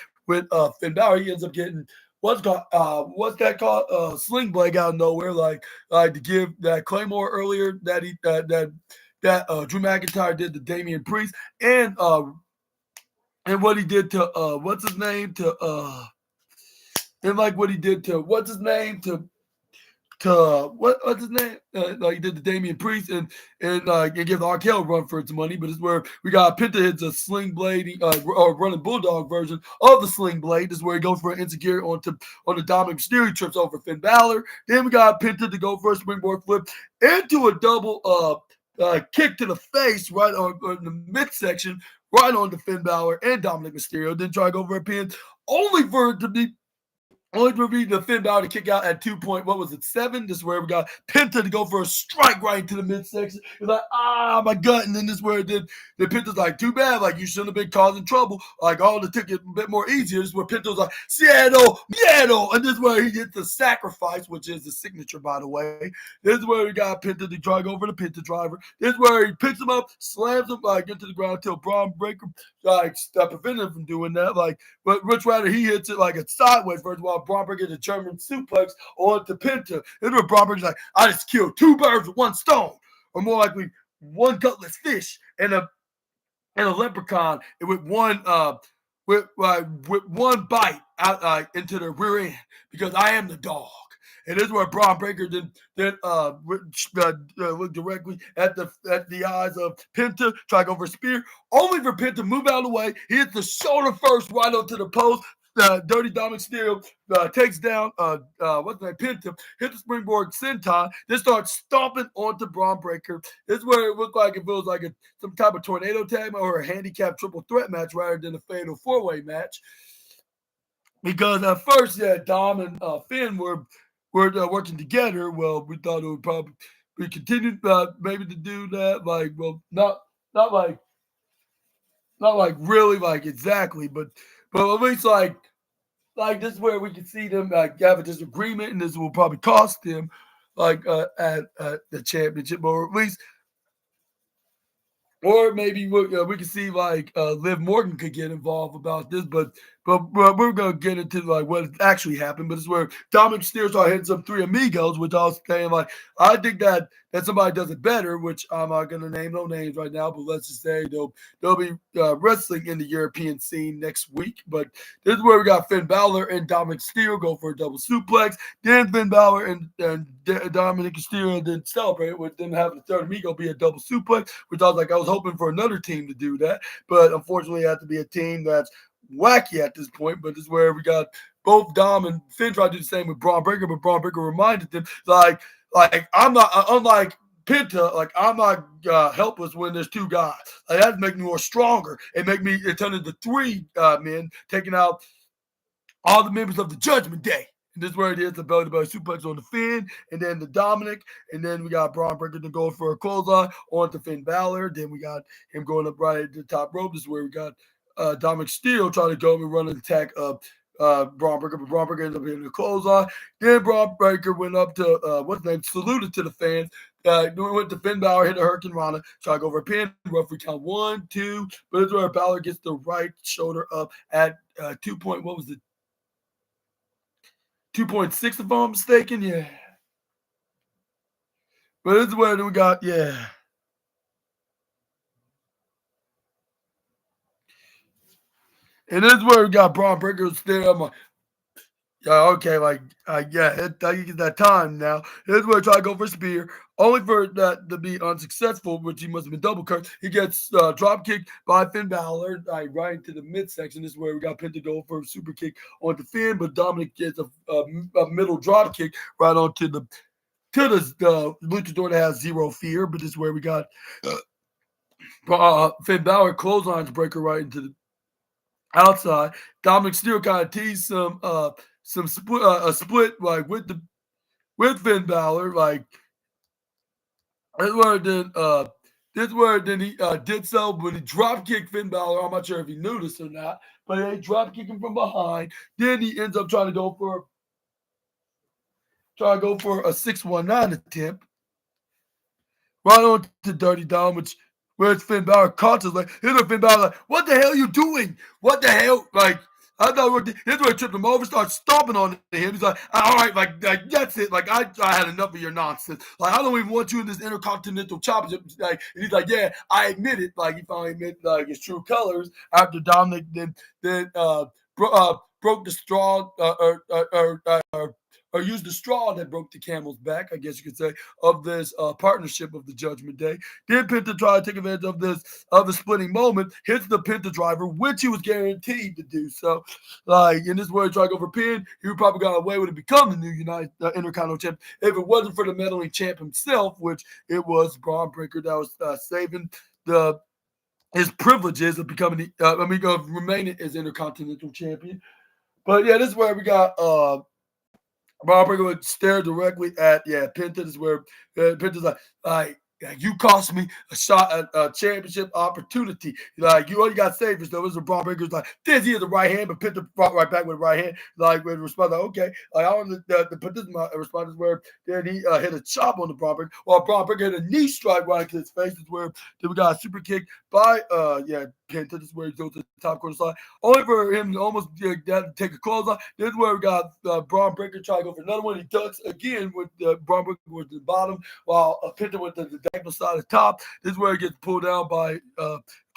Finn Balor, he ends up getting what's that called sling blade out of nowhere, like to give that Claymore earlier that he that Drew McIntyre did to Damian Priest and what he did to what's his name to and like what he did to what's his name to what's his name like he did to Damian Priest and give the RKO a run for its money. But it's where we got Penta hits a sling blade or running bulldog version of the sling blade. This is where he goes for an insecure on the Dominic Mysterio, trips over Finn Balor. Then we got Penta to go for a springboard flip into a double kick to the face right on the midsection, right on to Finn Balor and Dominic Mysterio. Then try to go for a pin, only for it to be the Finn Balor to kick out at 2.7. This is where we got Penta to go for a strike right into the midsection. He's like, my gut. And then this is where the Penta's like, too bad. Like, you shouldn't have been causing trouble. Like, all the took it a bit more easier. This is where Penta's like, Seattle, Miedo. And this is where he gets the sacrifice, which is the signature, by the way. This is where we got Penta to try to go for the Penta driver. This is where he picks him up, slams him, into the ground until Braun Breaker, preventing him from doing that. But Rich Rider, he hits it like a sideways first while Braun Breaker gets a German suplex onto Penta. And then Braun Breaker's like, I just killed two birds with one stone, or more likely one gutless fish and a leprechaun with one bite out into the rear end because I am the dog. And this is where Braun Breaker then looked directly at the eyes of Penta, try to go for a spear, only for Penta to move out of the way. He hits the shoulder first right onto the post. Dirty Dominic Steele takes down Penta, hits the springboard senton, then starts stomping onto Braun Breaker. This is where it looked like it feels like some type of tornado tag or a handicap triple threat match rather than a fatal four-way match. Because at first, Dom and Finn were working together. Well, we thought it would probably we continued maybe to do that. Not like really like exactly, but at least like this is where we can see them have a disagreement, and this will probably cost them at the championship, or at least. Or maybe we can see Liv Morgan could get involved about this, but we're gonna get into what actually happened. But it's where Dominic Mysterio started hitting some Three Amigos, which I was saying I think that somebody does it better, which I'm not gonna name no names right now, but let's just say they'll be wrestling in the European scene next week. But this is where we got Finn Balor and Dominic Mysterio go for a double suplex. Then Finn Balor and Dominic Mysterio then celebrate with them having the third amigo be a double suplex, which I was hoping for another team to do that, but unfortunately it had to be a team that's wacky at this point. But this is where we got both Dom and Finn try to do the same with Braun Breaker, but Braun Breaker reminded them I'm not unlike Penta, I'm not helpless when there's two guys. That make me more stronger and make me turn into three men, taking out all the members of the Judgment Day. And this is where it is, the belly-to-belly suplex on the Finn, and then the Dominic, and then we got Braun Breaker to go for a clothesline onto Finn Balor. Then we got him going up right at the top rope. This is where we got Dominic Steele trying to go and run an attack of Braun Breaker, but Braun Breaker ended up hitting the clothesline. Then Braun Breaker went up to saluted to the fans. We went to Finn Balor, hit a Hurricane Rana, try to go for a pin, roughly count 1, 2, but it's where Balor gets the right shoulder up at 2.6 if I'm mistaken, yeah. But this is where we got, yeah. And this is where we got Braun Breaker there. I'm like, yeah, okay, yeah, I get that time now. Here's where I try to go for a spear, only for that to be unsuccessful, which he must have been double cursed. He gets drop kicked by Finn Balor, right into the midsection. This is where we got pinned to go for a super kick onto Finn, but Dominic gets a middle drop kick right onto the luchador that has zero fear. But this is where we got Finn Balor clotheslines breaker right into the outside. Dominic still kind of teased some split a split like with Finn Balor, like this where then he did so when he drop kicked Finn Balor. I'm not sure if he knew this or not, but he drop kicked him from behind. Then he ends up trying to go for a 619 attempt right on to Dirty Dom, where Finn Balor caught us like, here's Finn Balor like, what the hell are you doing? What the hell? Like, I thought here's where he tripped him over, started stomping on him. He's like, all right, like that's it. Like, I had enough of your nonsense. Like, I don't even want you in this Intercontinental Championship. Like, and he's like, yeah, I admit it. Like, he finally admitted like his true colors after Dominic then broke the straw or used the straw that broke the camel's back, I guess you could say, of this partnership of the Judgment Day. Then Penta tried to take advantage of the splitting moment, hits the Penta driver, which he was guaranteed to do. So, and this is where he tried to go for pin. He would probably got away with it, become the new Intercontinental champ if it wasn't for the meddling champ himself, which it was Braun Breaker that was saving his privileges of becoming of remaining as Intercontinental champion. But yeah, this is where we got Braun Breaker would stare directly at Penta. This is where Penta's like, you cost me a shot at a championship opportunity. Like, you only got savers. Though. This is Braun Breaker's like, this is the right hand, but Penta fought right back with the right hand. Like, with the response, like, okay. Like, I want to put this in my response is where then he hit a chop on the Braun Breaker, while Braun Breaker hit a knee strike right into his face. This is where then we got a super kick by Penta. This is where he goes to the top corner side, only for him to almost take a close on. This is where we got Braun Breaker try to go for another one. He ducks again with Braun Breaker with the bottom, while Penta went to the diagonal side of the top. This is where he gets pulled down by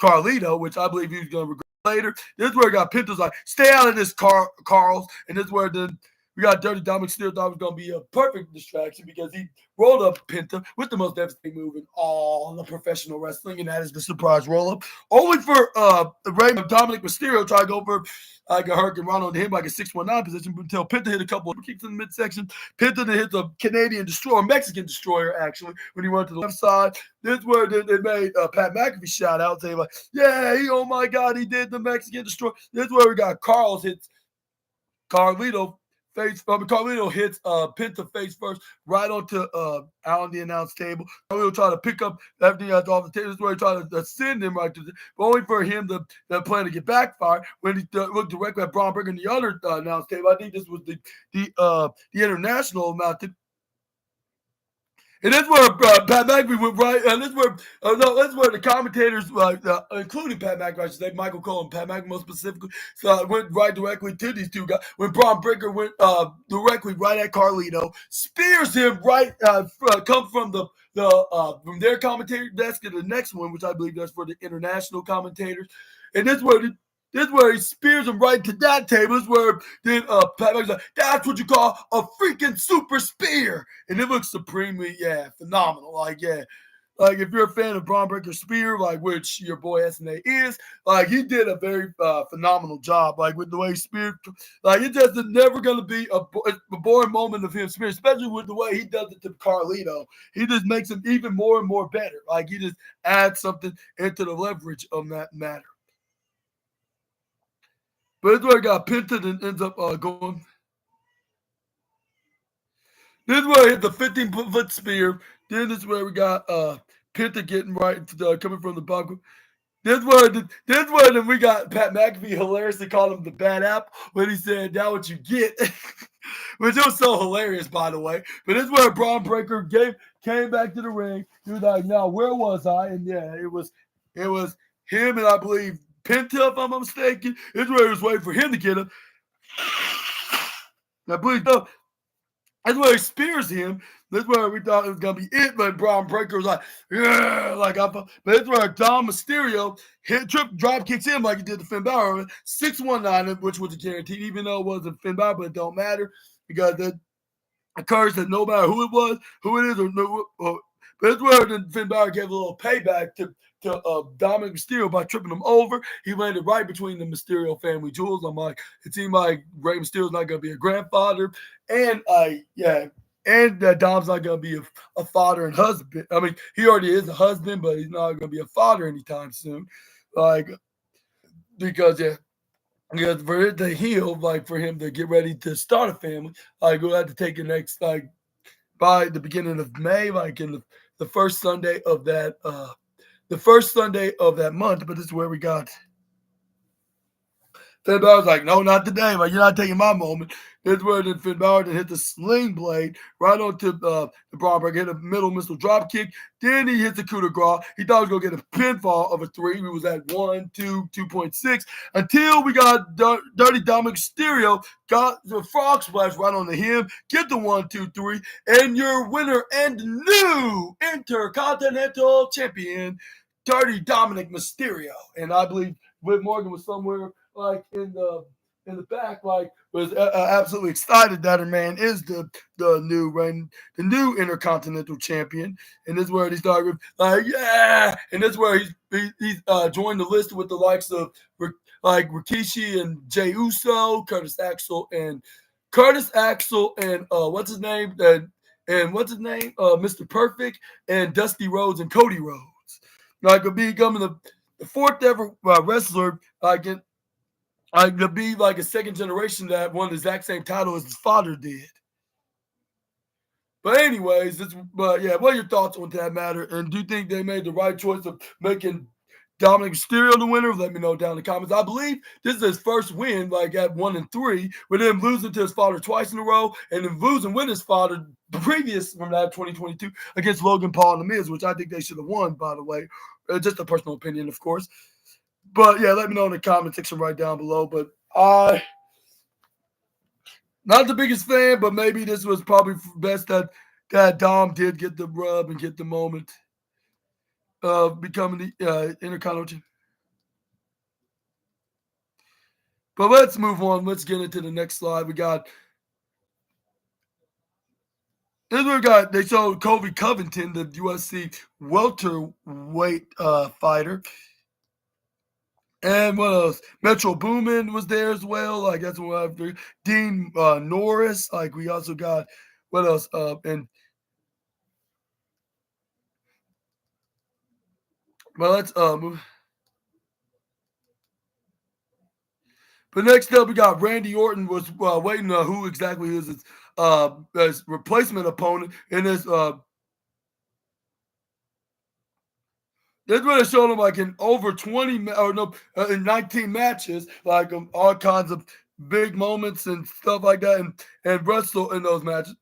Carlito, which I believe he's going to regret later. This is where he got Penta's like, stay out of this, Carls. And this is where then we got Dirty Dominic still thought it was going to be a perfect distraction because he rolled up Penta with the most devastating move in all the professional wrestling, and that is the surprise roll-up. Only for Dominic Mysterio try to go for like a Hurricane Rana on him like a 619 position until Penta hit a couple of kicks in the midsection. Penta then hit the Canadian Destroyer, Mexican Destroyer actually, when he went to the left side. This is where they made Pat McAfee shout out saying like, yeah, oh my God, he did the Mexican Destroyer. This is where we got Carl's hits Carlito hits Penta face first right onto out on the announce table. Carlito try to pick up everything that's off the table. This is where he tried to send him right to but only for him to plan to get backfire when he looked directly at Braun Breaker and the other announce table. I think this was the international amount. And that's where Pat McAfee went right, and that's where the commentators, including Pat McAfee, I should say, Michael Cole and Pat McAfee most specifically, went right directly to these two guys. When Braun Breaker went directly right at Carlito, spears him right, come from from their commentator desk to the next one, which I believe that's for the international commentators. And this is where he spears him right to that table. This is where then Pat McAfee's like, that's what you call a freaking super spear. And it looks supremely, phenomenal. Like, if you're a fan of Braun Breaker's spear, like which your boy SNA is, like he did a very phenomenal job. Like with the way he speared, like it just is never going to be a boring moment of him spearing, especially with the way he does it to Carlito. He just makes him even more and more better. Like he just adds something into the leverage of that matter. But this is where he got Penta and ends up going. This is where he hit the 15-foot spear. Then this is where we got Penta getting right coming from the bottom. This is where we got Pat McAfee hilariously called him the bad apple when he said, "That's what you get." which was so hilarious, by the way. But this is where Braun Breaker came back to the ring. He was like, "Now where was I?" And yeah, it was him and I believe Penta, if I'm not mistaken. This is where he was waiting for him to get him. I believe that's where he spears him. That's where we thought it was gonna be it, but Braun Breaker was like, yeah, like I thought. But that's where Dom Mysterio drop kicks him like he did to Finn Balor, 619, which was a guaranteed, even though it wasn't Finn Balor, but it don't matter because that occurs that no matter who it was, who it is, but that's where then Finn Balor gave a little payback to Dominic Mysterio by tripping him over. He landed right between the Mysterio family jewels. I'm like, it seemed like Rey Mysterio's not going to be a grandfather. And Dom's not going to be a father and husband. I mean, he already is a husband, but he's not going to be a father anytime soon. Like, because for it to heal, like for him to get ready to start a family, like we'll have to take it next, like by the beginning of May, like in the first Sunday of that month. But this is where we got Finn Balor's like, no, not today. Like, you're not taking my moment. This is where then Finn Balor hit the sling blade right onto the Braun Breaker, hit a middle missile drop kick. Then he hits the coup de grace. He thought he was going to get a pinfall of a 3. He was at 1, 2, 2.6 until we got Dirty Dominic Mysterio, got the frog splash right onto him, get the 1, 2, 3, and your winner and new Intercontinental Champion, Dirty Dominic Mysterio. And I believe Liv Morgan was somewhere like in the back, like was absolutely excited that her man is the new Intercontinental Champion, and this is where he started like yeah, and this is where he's joined the list with the likes of like Rikishi and Jey Uso, Curtis Axel and what's his name Mr. Perfect and Dusty Rhodes and Cody Rhodes, like becoming the fourth ever wrestler to be like a second generation that won the exact same title as his father did. But anyways, what are your thoughts on that matter? And do you think they made the right choice of making Dominic Mysterio the winner? Let me know down in the comments. I believe this is his first win, like at 1-3, with him losing to his father twice in a row, and then losing with his father previous from that 2022 against Logan Paul and The Miz, which I think they should have won, by the way. Just a personal opinion, of course. But yeah, let me know in the comment section right down below. But I, not the biggest fan, but maybe this was probably best that Dom did get the rub and get the moment of becoming the Intercontinental. But let's move on. Let's get into the next slide. They showed Kobe Covington, the UFC welterweight fighter. And what else? Metro Boomin was there as well. Like that's what after Dean Norris. Like we also got what else? And well, let's move. But next up, we got Randy Orton was waiting on who exactly is his replacement opponent in this. This would have shown him like in over 20 or no, in 19 matches, like all kinds of big moments and stuff like that, and wrestle in those matches.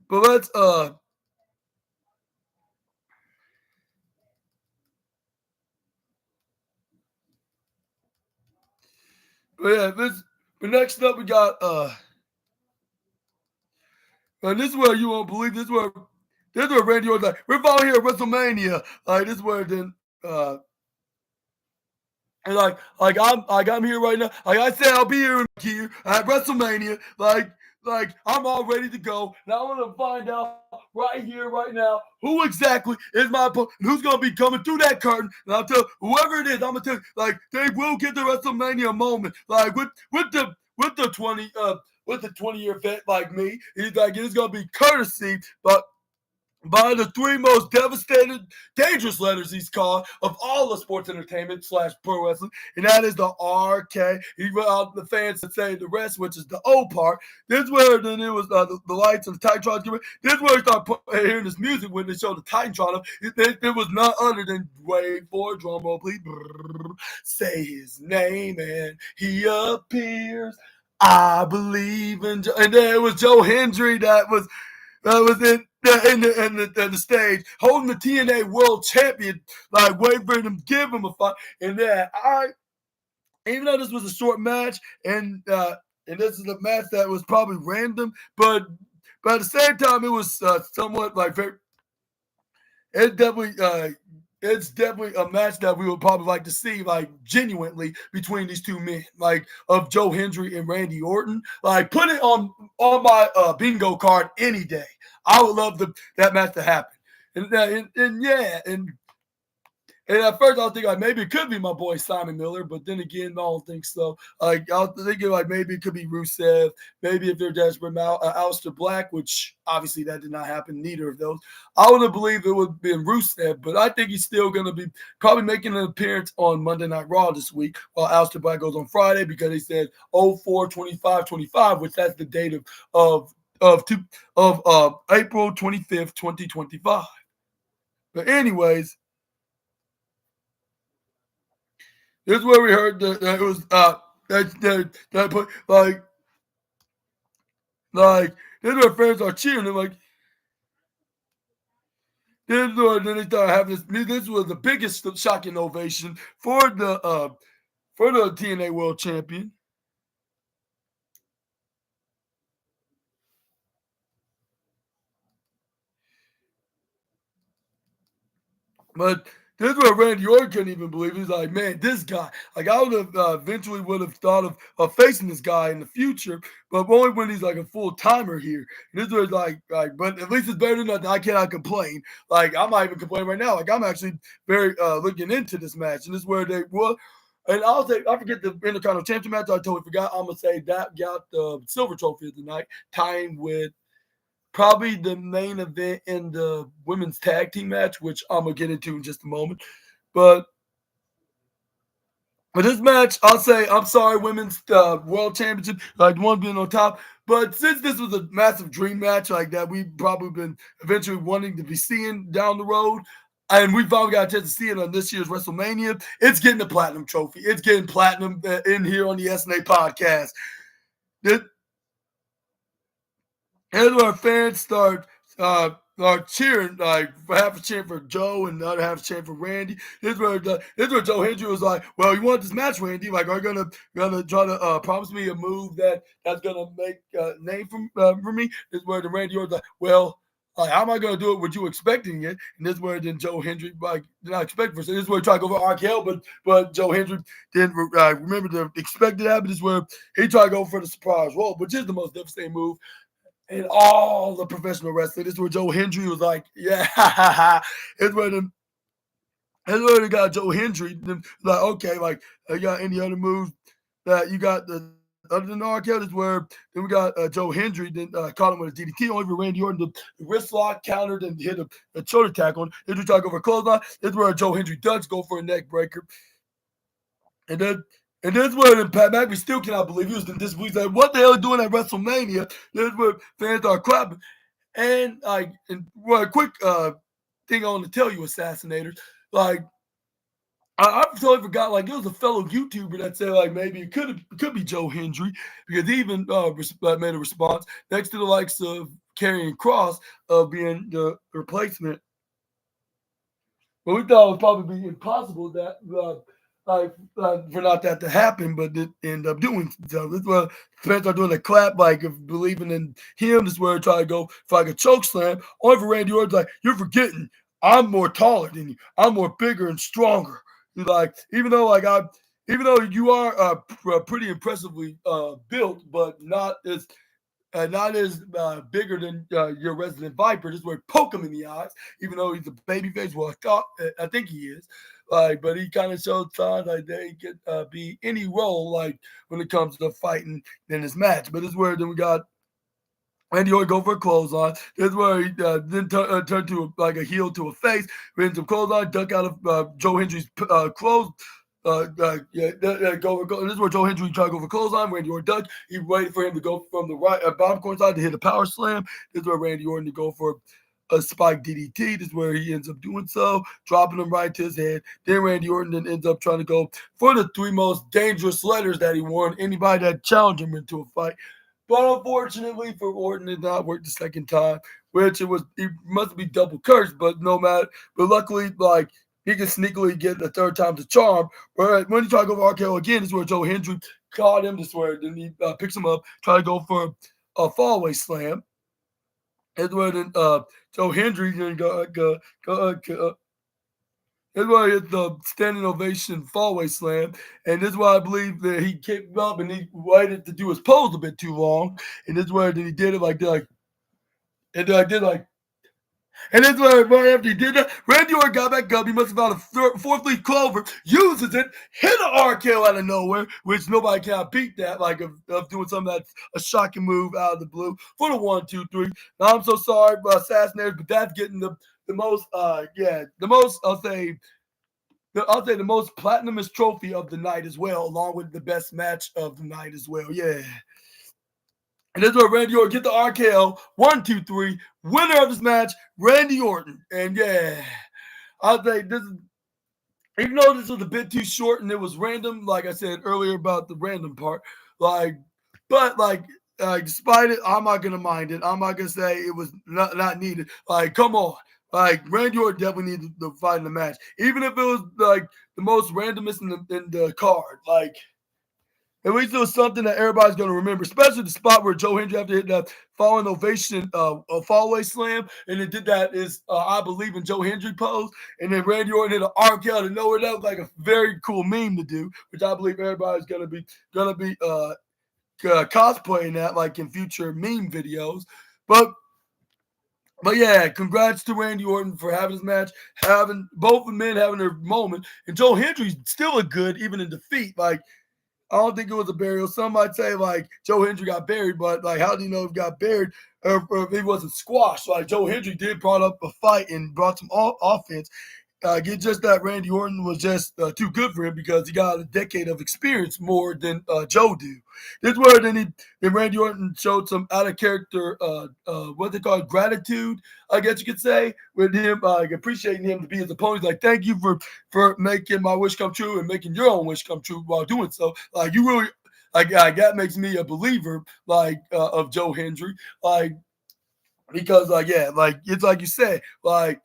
But let's but but next up we got and this is where you won't believe this is where Randy Orton's like, we're finally here at WrestleMania. Like this is where then and I'm here right now. Like I said, I'll be here at WrestleMania. Like I'm all ready to go. Now I want to find out right here, right now, who exactly is my opponent, who's gonna be coming through that curtain. And I'll tell whoever it is, I'm gonna tell you, like they will get the WrestleMania moment. Like with the 20-year vet like me, he's like it's gonna be courtesy, but by the three most devastated, dangerous letters he's called of all the sports entertainment / pro wrestling, and that is the RK. He out the fans that say the rest, which is the O part. This is where then it was the lights and the Titantron. This is where he started hearing this music when they showed the Titantron. It was none other than wait for drum roll, please. Brrr, say his name and he appears. I believe in Joe. And then it was Joe Hendry that was in the stage, holding the TNA World Champion, like waiting for him to give him a fight. And then even though this was a short match, and this is a match that was probably random, but at the same time, it was somewhat like very. It definitely. It's definitely a match that we would probably like to see, like genuinely between these two men, like of Joe Hendry and Randy Orton. Like put it on my bingo card any day. I would love that match to happen. And at first I was thinking like maybe it could be my boy Simon Miller, but then again I don't think so. Like I was thinking like maybe it could be Rusev, maybe if they're desperate, Aleister Black, which obviously that did not happen. Neither of those. I would have believed it would have been Rusev, but I think he's still going to be probably making an appearance on Monday Night Raw this week, while Aleister Black goes on Friday because he said 04/25/25, which that's the date of April 25th, 2025. But anyways. This is where we heard that it was that put like this is where fans are cheering. They're like this is where then they started having this. This was the biggest shocking ovation for the TNA World Champion. But this is where Randy Orton couldn't even believe it. He's like, man, this guy. Like, I would have eventually would have thought of facing this guy in the future, but only when he's like a full timer here. And this was like, but at least it's better than nothing. I cannot complain. Like, I'm not even complaining right now. Like, I'm actually very looking into this match, and this is where they were. And I'll say, I forget the Intercontinental Championship match. I totally forgot. I'm gonna say that got the silver trophy of the night, tying with probably the main event in the women's tag team match, which I'm gonna get into in just a moment. But this match, I'll say, I'm sorry, women's world championship, like the one being on top. But since this was a massive dream match, like that, we've probably been eventually wanting to be seeing down the road, and we finally got a chance to see it on this year's WrestleMania. It's getting the platinum trophy. It's getting platinum in here on the SNA podcast. And our fans start cheering, like half a cheering for Joe and the other half cheering for Randy. This is where Joe Hendry was like, "Well, you want this match, Randy? Like, are you gonna try to promise me a move that's gonna make a name for me?" This is where the Randy was like, "Well, like, how am I gonna do it? Were you expecting it?" And this is where then Joe Hendry like did not expect for. So this is where he tried to go for RKO, but Joe Hendry didn't remember the expected happen. This is where he tried to go for the surprise roll, which is the most devastating move in all the professional wrestling. This is where Joe Hendry was like, yeah. It's where they got Joe Hendry. Like, okay, like, you got any other moves that you got other than RKO? This is where then we got Joe Hendry, then caught him with a DDT, only for Randy Orton. The wrist lock countered and hit a shoulder tackle. Then we try to go for a clothesline. This is where Joe Hendry does go for a neck breaker. And this is where Pat McAfee still cannot believe he was in this week. Like, what the hell are you doing at WrestleMania? This is where fans are clapping. And a quick thing I want to tell you, assassinators. Like, I totally forgot. Like, it was a fellow YouTuber that said like maybe it could be Joe Hendry because he even made a response next to the likes of Karrion Kross of being the replacement. But we thought it would probably be impossible that for not that to happen, but it ended up doing so. This is where fans are doing a clap, like of believing in him. This is where they try to go for like a choke slam. Only for Randy Orton's like, you're forgetting I'm more taller than you. I'm more bigger and stronger. He's like, even though you are pretty impressively built, but not as bigger than your resident Viper. This is where he poke him in the eyes, even though he's a babyface. Well, I think he is. Like, but he kind of showed signs like they could be any role, like when it comes to fighting in this match. But this is where then we got Randy Orton go for a clothesline. This is where he then turned to like a heel to a face. Ends up clothesline, duck out of Joe Hendry's clothes. Go. This is where Joe Hendry tried to go for clothesline. Randy Orton ducked. He waited for him to go from the right bottom corner side to hit a power slam. This is where Randy Orton to go for a spike DDT. This is where he ends up doing so, dropping him right to his head. Then Randy Orton then ends up trying to go for the 3 most dangerous letters that he won. Anybody that challenged him into a fight. But unfortunately for Orton, it did not work the second time, which he must be double cursed, but no matter. But luckily, like, he can sneakily get the third time's a charm. But when he tried to go for RKO again, this is where Joe Hendry caught him. This is where then he picks him up, try to go for a fallaway slam. This is where then Joe Hendry then this is why it's the standing ovation fallaway slam, and this is why I believe that he came up and he waited to do his pose a bit too long, and this is where he did it like, and then I did like, and this is where right after he did that, Randy Orton got back up. He must have found a fourth leaf clover, uses it, hit an RKO out of nowhere, which nobody can beat that, like of doing something that's a shocking move out of the blue for the 1, 2, 3. Now I'm so sorry, assassinators, but that's getting the most, I'll say the most platinumous trophy of the night as well, along with the best match of the night as well. Yeah. And this is where Randy Orton get the RKO. 1, 2, 3. Winner of this match, Randy Orton. And yeah, I'll say this is, even though this was a bit too short and it was random, like I said earlier about the random part, despite it, I'm not gonna mind it. I'm not gonna say it was not needed. Like, come on. Like, Randy Orton definitely needed to fight in the match. Even if it was like the most randomest in the card. Like, at least it was something that everybody's going to remember, especially the spot where Joe Hendry after hit that falling ovation, a fallaway slam, and it did that is, I believe, in Joe Hendry pose, and then Randy Orton hit an RKO out of nowhere. That was like a very cool meme to do, which I believe everybody's going to be cosplaying that, like in future meme videos. But yeah, congrats to Randy Orton for having his match, having both the men having their moment, and Joe Hendry still looked good even in defeat. Like, I don't think it was a burial. Some might say, like, Joe Hendry got buried, but, like, how do you know if he got buried or if he wasn't squashed? Like, Joe Hendry did brought up a fight and brought some offense. Get just that Randy Orton was just too good for him because he got a decade of experience more than Joe do. This is where then Randy Orton showed some out of character, what they call gratitude, I guess you could say, with him appreciating him to be his opponent. Like, thank you for making my wish come true and making your own wish come true while doing so. Like, you really, like, that makes me a believer, like, of Joe Hendry, like, because, like, yeah, like, it's like you said, like,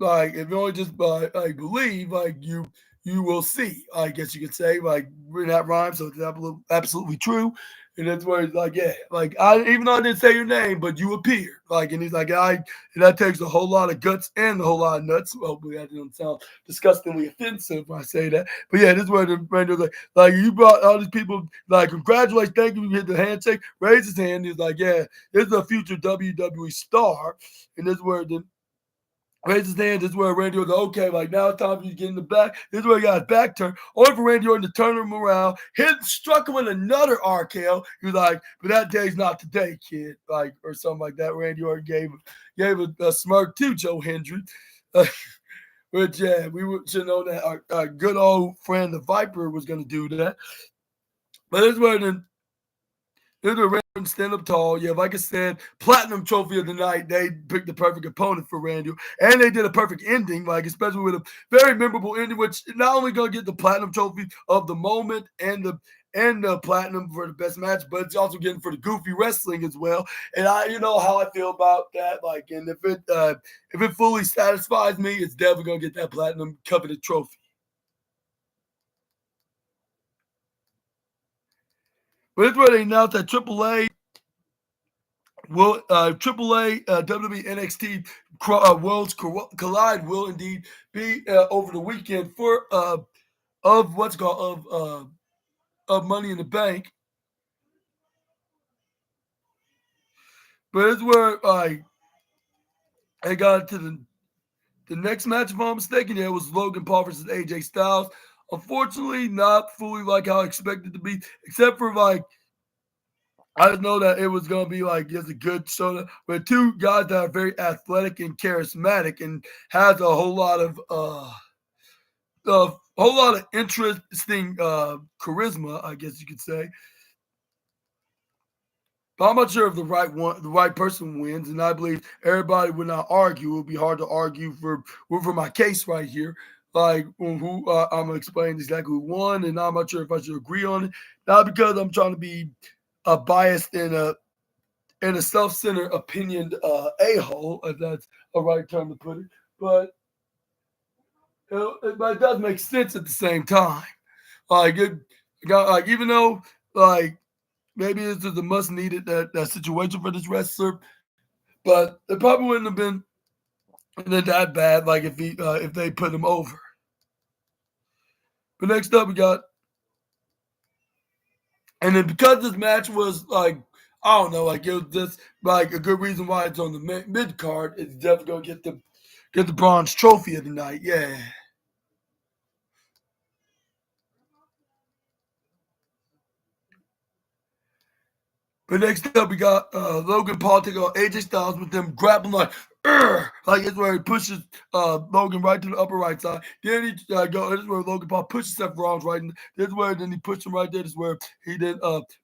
if you only just believe, like, you will see, I guess you could say, like, that rhyme, so it's absolutely true. And that's where it's like, yeah, like, even though I didn't say your name, but you appeared. Like, and he's like, and that takes a whole lot of guts and a whole lot of nuts. Hopefully that doesn't sound disgustingly offensive when I say that. But yeah, this is where the friend was like, you brought all these people, like, congratulations, thank you. He hit the handshake, raised his hand. He's like, yeah, this is a future WWE star. And this is where the raised his hand. This is where Randy Orton, okay, like, now it's time for you to get in the back. This is where he got his back turned. Only for Randy Orton to turn him around, struck him with another RKO. He was like, but that day's not today, kid. Like, or something like that. Randy Orton gave a smirk to Joe Hendry. Which, yeah, should know that our good old friend, the Viper, was going to do that. But this is where then stand up tall. Yeah, like I said, platinum trophy of the night. They picked the perfect opponent for Randy, and they did a perfect ending, like, especially with a very memorable ending, which not only gonna get the platinum trophy of the moment and the platinum for the best match, but it's also getting for the goofy wrestling as well. And you know how I feel about that. Like, and if it fully satisfies me, it's definitely gonna get that platinum coveted trophy. But it's where they announced that AAA WWE NXT Worlds Collide will indeed be over the weekend for of what's called of Money in the Bank. But it's where I got to the next match, if I'm mistaken. Yeah, it was Logan Paul versus AJ Styles. Unfortunately, not fully like how I expected it to be, except for, like, I just know that it was gonna be like just a good show with two guys that are very athletic and charismatic and has a whole lot of interesting charisma, I guess you could say. But I'm not sure if the right person wins, and I believe everybody would not argue. It would be hard to argue for my case right here. Like who I'm gonna explain exactly who won, and I'm not sure if I should agree on it. Not because I'm trying to be a biased and a self-centered opinioned a-hole, if that's a right term to put it, but but it does make sense at the same time. Like it, like even though like maybe this is a must needed that situation for this wrestler, but it probably wouldn't have been that bad. Like if they put him over. But next up we got, and then because this match was like I don't know, like it was just like a good reason why it's on the mid card. It's definitely gonna get the bronze trophy of the night. Yeah. But next up, we got Logan Paul taking on AJ Styles with them grappling like, "Urgh!" Like it's where he pushes Logan right to the upper right side. Then he go. This is where Logan Paul pushes Seth Rollins right. This is where then he pushes him right there. This is where he then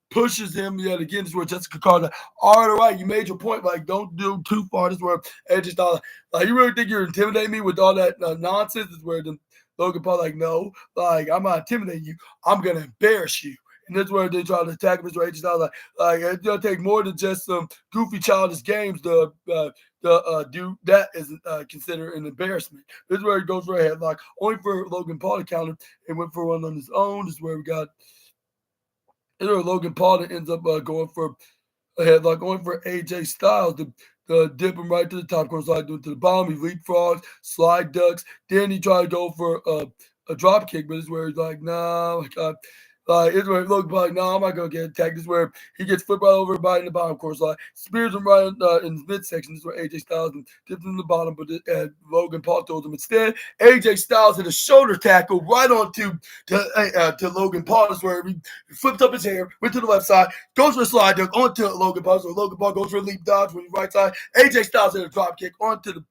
pushes him yet again. This is where Jessica Carter. All right, you made your point. Like don't do too far. This is where AJ Styles. Like you really think you're intimidating me with all that nonsense? This is where then Logan Paul like no. Like I'm not intimidating you. I'm gonna embarrass you. And that's where they try to attack Mr. H. Like it's gonna take more than just some goofy childish games to do that is considered an embarrassment. This is where he goes for a headlock, only for Logan Paul to counter and went for one on his own. This is where we got. This is where Logan Paul that ends up going for a headlock, going for AJ Styles to dip him right to the top corner slide, do it to the bottom. He leapfrogs, slide ducks. Then he tried to go for a drop kick, but this is where he's like, nah, it's where Logan Paul like, no, I'm not gonna get attacked. This is where he gets flipped right over by in the bottom course line, spears him right in his midsection. This is where AJ Styles tips him in the bottom, but Logan Paul throws him instead. AJ Styles hit a shoulder tackle right onto to Logan Paul. This is where he flipped up his hair, went to the left side, goes for a slide dunk onto Logan Paul. So Logan Paul goes for a leap dodge with the right side. AJ Styles hit a drop kick onto the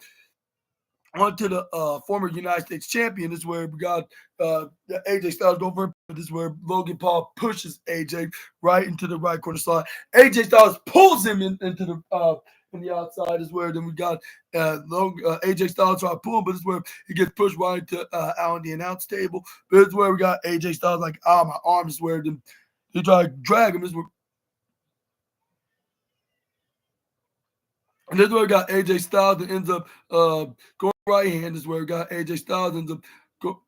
former United States champion. This is where we got AJ Styles go for it. This is where Logan Paul pushes AJ right into the right corner slot. AJ Styles pulls him into the in the outside. Is where then we got AJ Styles trying to pull him, but this is where he gets pushed right into out on the announce table. But this is where we got AJ Styles like, my arm is where then he try to drag him. And this is where we got AJ Styles that ends up going right hand. This is where we got AJ Styles ends up go.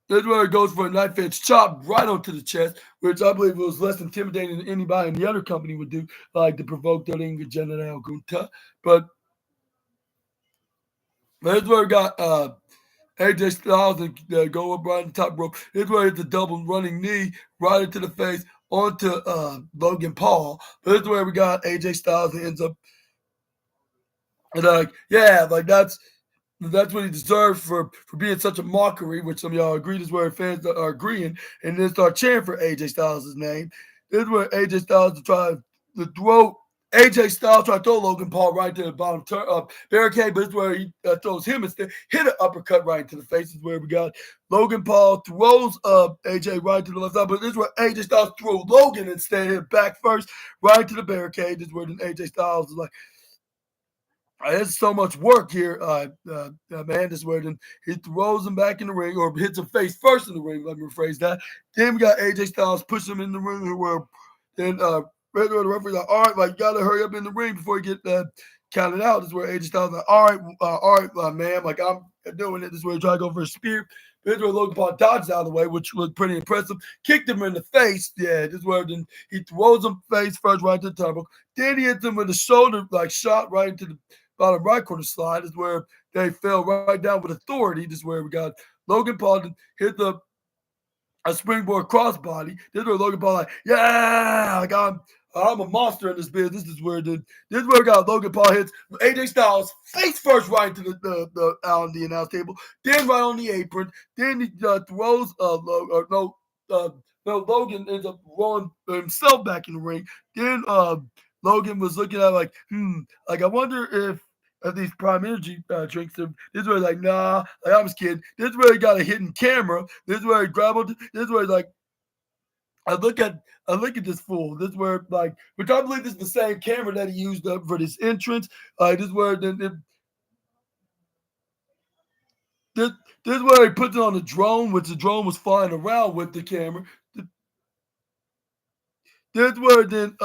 This is where it goes for a knife edge chop right onto the chest, which I believe was less intimidating than anybody in the other company would do, like to provoke the ring general Gunta. But this is where we got AJ Styles and go up right on the top rope. This is where it's a double running knee right into the face onto Logan Paul. But this is where we got AJ Styles that ends up and like, yeah, like that's what he deserves for being such a mockery, which some of y'all agree. This is where fans are agreeing, and then start cheering for AJ Styles' name. This is where AJ Styles try to throw AJ Styles try to throw Logan Paul right to the bottom barricade, but this is where he throws him instead. Hit an uppercut right into the face. This is where we got Logan Paul throws AJ right to the left side, but this is where AJ Styles throws Logan instead. Hit back first right to the barricade. This is where then AJ Styles is like, there's so much work here, man. This where then he throws him back in the ring or hits him face first in the ring. Let me rephrase that. Then we got AJ Styles push him in the ring where then the referee's like, all right, like you gotta hurry up in the ring before you get counted out. This is where AJ Styles like, all right, man, like I'm doing it. This is where he try to go for a spear. This is where Logan Paul dodges out of the way, which was pretty impressive. Kicked him in the face. Yeah, this is where then he throws him face first right to the turnbuckle. Then he hits him with a shoulder like shot right into the bottom right corner slide. Is where they fell right down with authority. This is where we got Logan Paul hit a springboard crossbody. This is where Logan Paul like, yeah, like I'm a monster in this business. This is where we got Logan Paul hits AJ Styles face first right into the on the announce table, then right on the apron. Then he throws no, Logan ends up rolling himself back in the ring. Then Logan was looking at like, like I wonder if these Prime Energy drinks. This is where he's like, nah, like, I was kidding. This is where he got a hidden camera. This is where he grabbed. This is where he's like, I look at this fool. This is where like, which I believe this is the same camera that he used up for this entrance. This is where this, this is where he puts it on the drone, which the drone was flying around with the camera. That's where then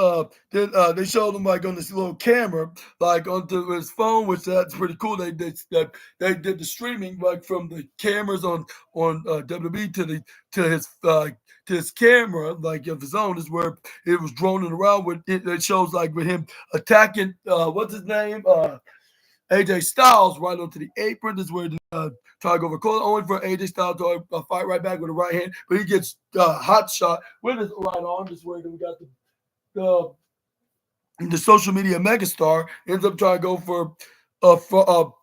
they showed him like on this little camera, like onto his phone, which that's pretty cool. They did the streaming like from the cameras on WWE to his camera like of his own is where it was droning around with it. It shows like with him attacking what's his name AJ Styles right onto the apron. This is where try to go for close, only for AJ Styles to fight right back with the right hand, but he gets hot shot with his right arm. This is where we got the social media megastar ends up trying to go for a Paul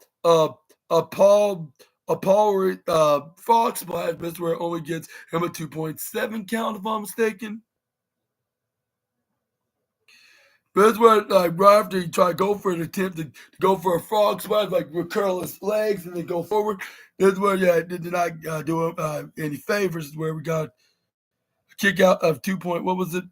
Fox splash, but this where it only gets him a 2.7 count if I'm mistaken. But that's where, like, right after he tried to go for an attempt to go for a frog splash, like with curl his legs and then go forward. That's where, yeah, it did not do him any favors. Is where we got a kick out of 2 point, what was it?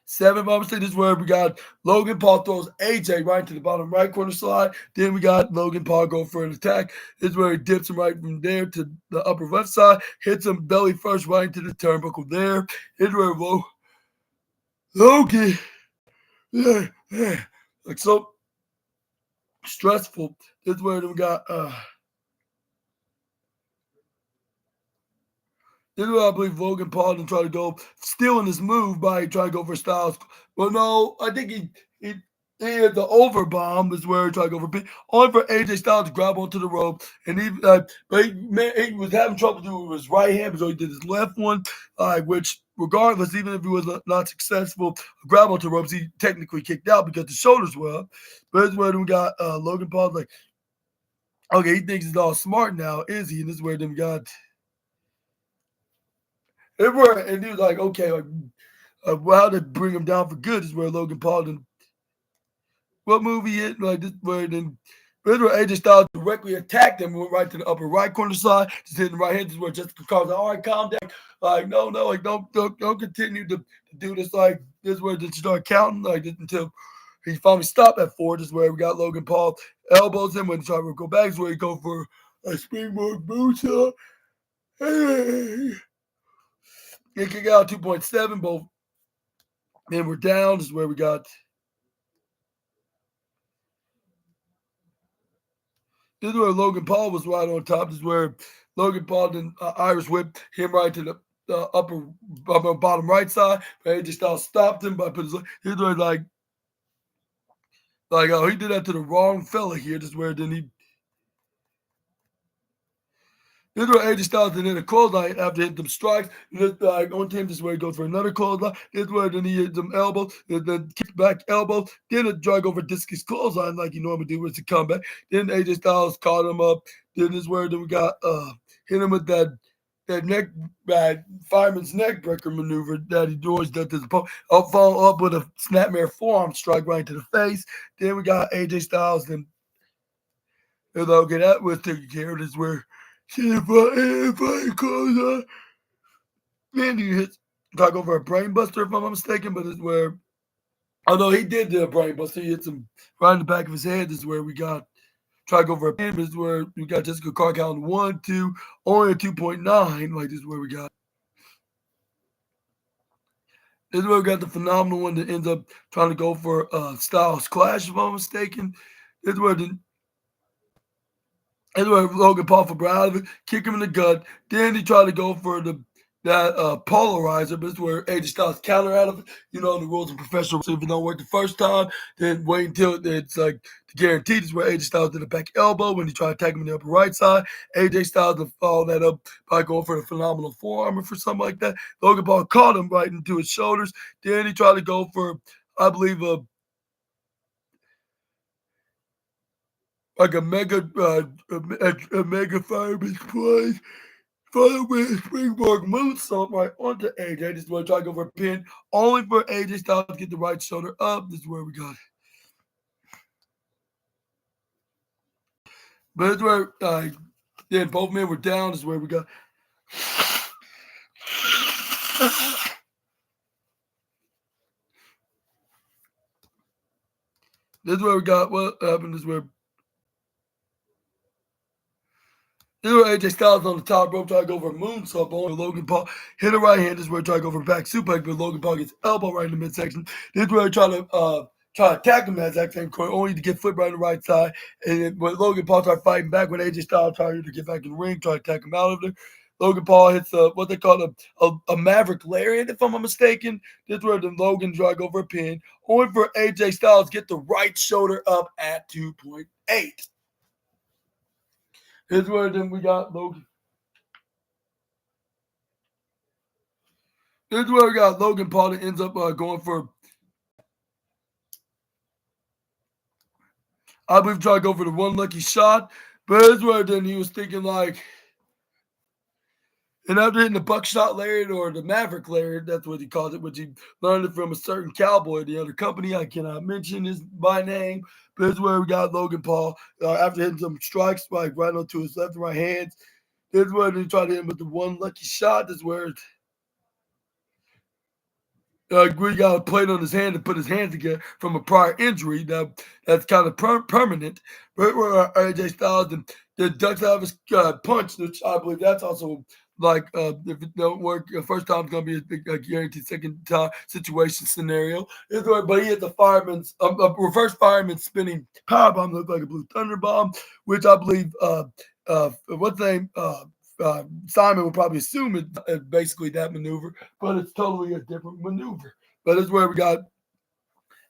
7, obviously. This is where we got Logan Paul throws AJ right to the bottom right corner slide. Then we got Logan Paul go for an attack. This is where he dips him right from there to the upper left side, hits him belly first right into the turnbuckle there. This is where Logan, like so stressful. This is where we got this is where I believe Logan Paul didn't try to go stealing his move by trying to go for Styles. Well, no, I think he had the overbomb is where he tried to go for pin. Only for AJ Styles to grab onto the rope, and but he was having trouble doing his right hand, so he did his left one, which regardless, even if he was not successful, grab onto the ropes, he technically kicked out because the shoulders were up. But this is where we got Logan Paul like, okay, he thinks he's all smart now, is he? And this is where we got. And he was like, okay, like, how to bring him down for good is where Logan Paul did. What movie hit like this? Where then AJ Styles directly attacked him, went right to the upper right corner side, just hitting the right hand. This is where Jessica Carl's like, all right, calm down. Like, no, like don't continue to do this. Like, this is where they start counting like this until he finally stopped at 4. This is where we got Logan Paul elbows him when he tried to go back. This is where he go for a springboard moonsault. He kick out 2.7. Both men were down. This is where we got. This is where Logan Paul was right on top. This is where Logan Paul then Irish whipped him right to the upper bottom right side. But AJ Styles stopped him by putting his. This is where oh, he did that to the wrong fella here. This is where then he. This is where AJ Styles did a clothesline after hitting them strikes. And this, on to him, this is where he goes for another clothesline. This is where then he hits them elbows, then kick back elbow. Then a drag over discus clothesline like you normally do with the comeback. Then AJ Styles caught him up. Then this is where then we got hit him with that neck fireman's neck breaker maneuver that he always does to the opponent. Follow up with a snapmare forearm strike right to the face. Then we got AJ Styles. Then okay, that was taken care of. This is where. If I close on, man, you hit talk over a brain buster if I'm not mistaken, but it's where although he did do a brain buster, he hits him right in the back of his head. This is where we got try to go for a pin. This is where we got Jessica Carr count 1, 2, only a 2.9. Like this is where we got. This is where we got the phenomenal one that ends up trying to go for Styles Clash if I'm not mistaken. This is where Logan Paul for Bradley, kick him in the gut. Then he tried to go for that polarizer, but it's where AJ Styles counter out of it. You know the rules of professional. So if it don't work the first time, then wait until it's like guaranteed. Is where AJ Styles did a back elbow when he tried to attack him in the upper right side. AJ Styles to follow that up by going for the phenomenal forearm or for something like that. Logan Paul caught him right into his shoulders. Then he tried to go for, I believe, like a mega fireman's play Follow with springboard moonsault right onto AJ. This is where I try to go for a pin, only for AJ Styles to get the right shoulder up. This is where we got it. But this is where then both men were down. This is where we got. This is where we got what happened. This is where AJ Styles on the top rope, try to go for a moonsault on Logan Paul. Hit a right hand. This is where he try to go for a back suplex, but Logan Paul gets elbow right in the midsection. This is where he try to attack him at that exact same corner, only to get flipped right on the right side. And then when Logan Paul started fighting back, when AJ Styles tried to get back in the ring, try to attack him out of there. Logan Paul hits what they call a Maverick Lariat, if I'm not mistaken. This is where then Logan try to go for a pin, only for AJ Styles to get the right shoulder up at 2.8. Here's where then we got Logan. Here's where we got Logan Paul that ends up going for, I believe, try to go for the one lucky shot. But here's where then he was thinking like, and after hitting the buckshot lariat or the Maverick lariat, that's what he calls it, which he learned it from a certain cowboy, the other company. I cannot mention his by name, but this is where we got Logan Paul after hitting some strikes like right onto his left and right hands. This is where he tried to hit him with the one lucky shot. This is where we got a plate on his hand to put his hands together from a prior injury that's kind of permanent. Right where AJ Styles the ducks out of his punch, which I believe that's also like if it don't work, first time it's gonna be a guaranteed second time situation scenario. But he hit the fireman's a reverse fireman spinning powerbomb, looked like a blue thunder bomb, which I believe what's the name Simon would probably assume it's basically that maneuver, but it's totally a different maneuver. But that's where we got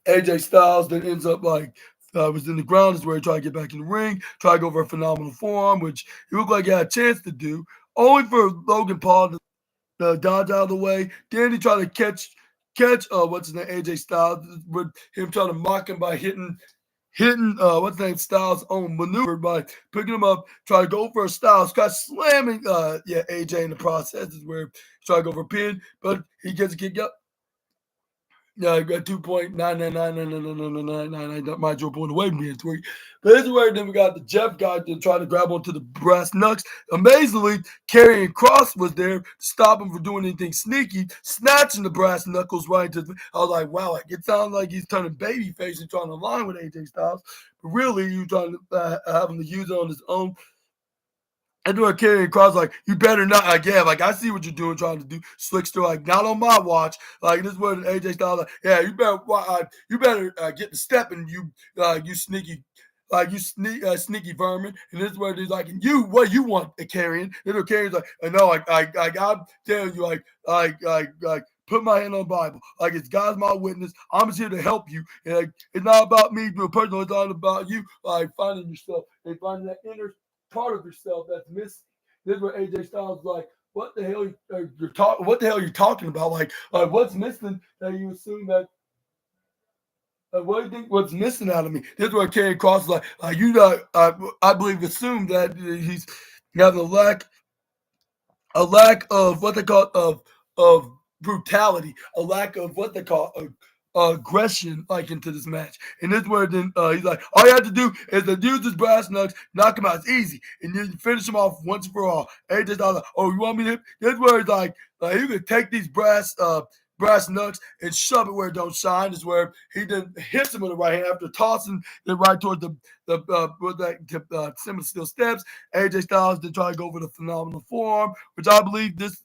AJ Styles that ends up like was in the ground. Is where he tried to get back in the ring, try to go for a phenomenal forearm, which he looked like he had a chance to do, only for Logan Paul to dodge out of the way. Then he tried to catch what's his name, AJ Styles, with him trying to mock him by hitting what's his name, Styles' own maneuver by picking him up, try to go for a Styles, got slamming AJ in the process. Is where he try to go for a pin, but he gets a kick up. Yeah, I got 2.9999999. Mind you, point away from the three. But this is where then we got the Jeff guy to try to grab onto the brass knucks. Amazingly, Karrion Kross was there to stop him from doing anything sneaky, snatching the brass knuckles right into. I was like, wow, it sounds like he's turning babyface and trying to align with AJ Styles, but really, you trying to have him to use it on his own. And doing Karrion Kross like, you better not, like, yeah, like, I see what you're doing, trying to do, Slickster, like, not on my watch. Like, this is what AJ Styles, like, yeah, you better get the step, and you sneaky, sneaky vermin. And this is where he's like, and you, what you want, Karrion? And Karrion's like, no, I'm telling you, put my hand on the Bible. Like, it's God's my witness. I'm just here to help you. And like, it's not about me doing personal. It's all about you, like, finding yourself and finding that inner part of yourself that's missing. This is where AJ Styles is like, what the hell what the hell are you talking about? Like what's missing that you assume that what do you think what's missing out of me? This is where Karrion Kross is like you know, I believe assumed that he's having a lack of what they call of brutality, a lack of what they call aggression like into this match. And this is where then he's like, all you have to do is to use his brass knucks, knock him out. It's easy. And then you finish him off once and for all. And just like, oh, you want me to? This is where he's like you can take these brass knucks and shove it where it don't shine. This is where he then hits him with the right hand after tossing it right towards the Simmons steel steps. AJ Styles did try to go for the phenomenal forearm, which I believe this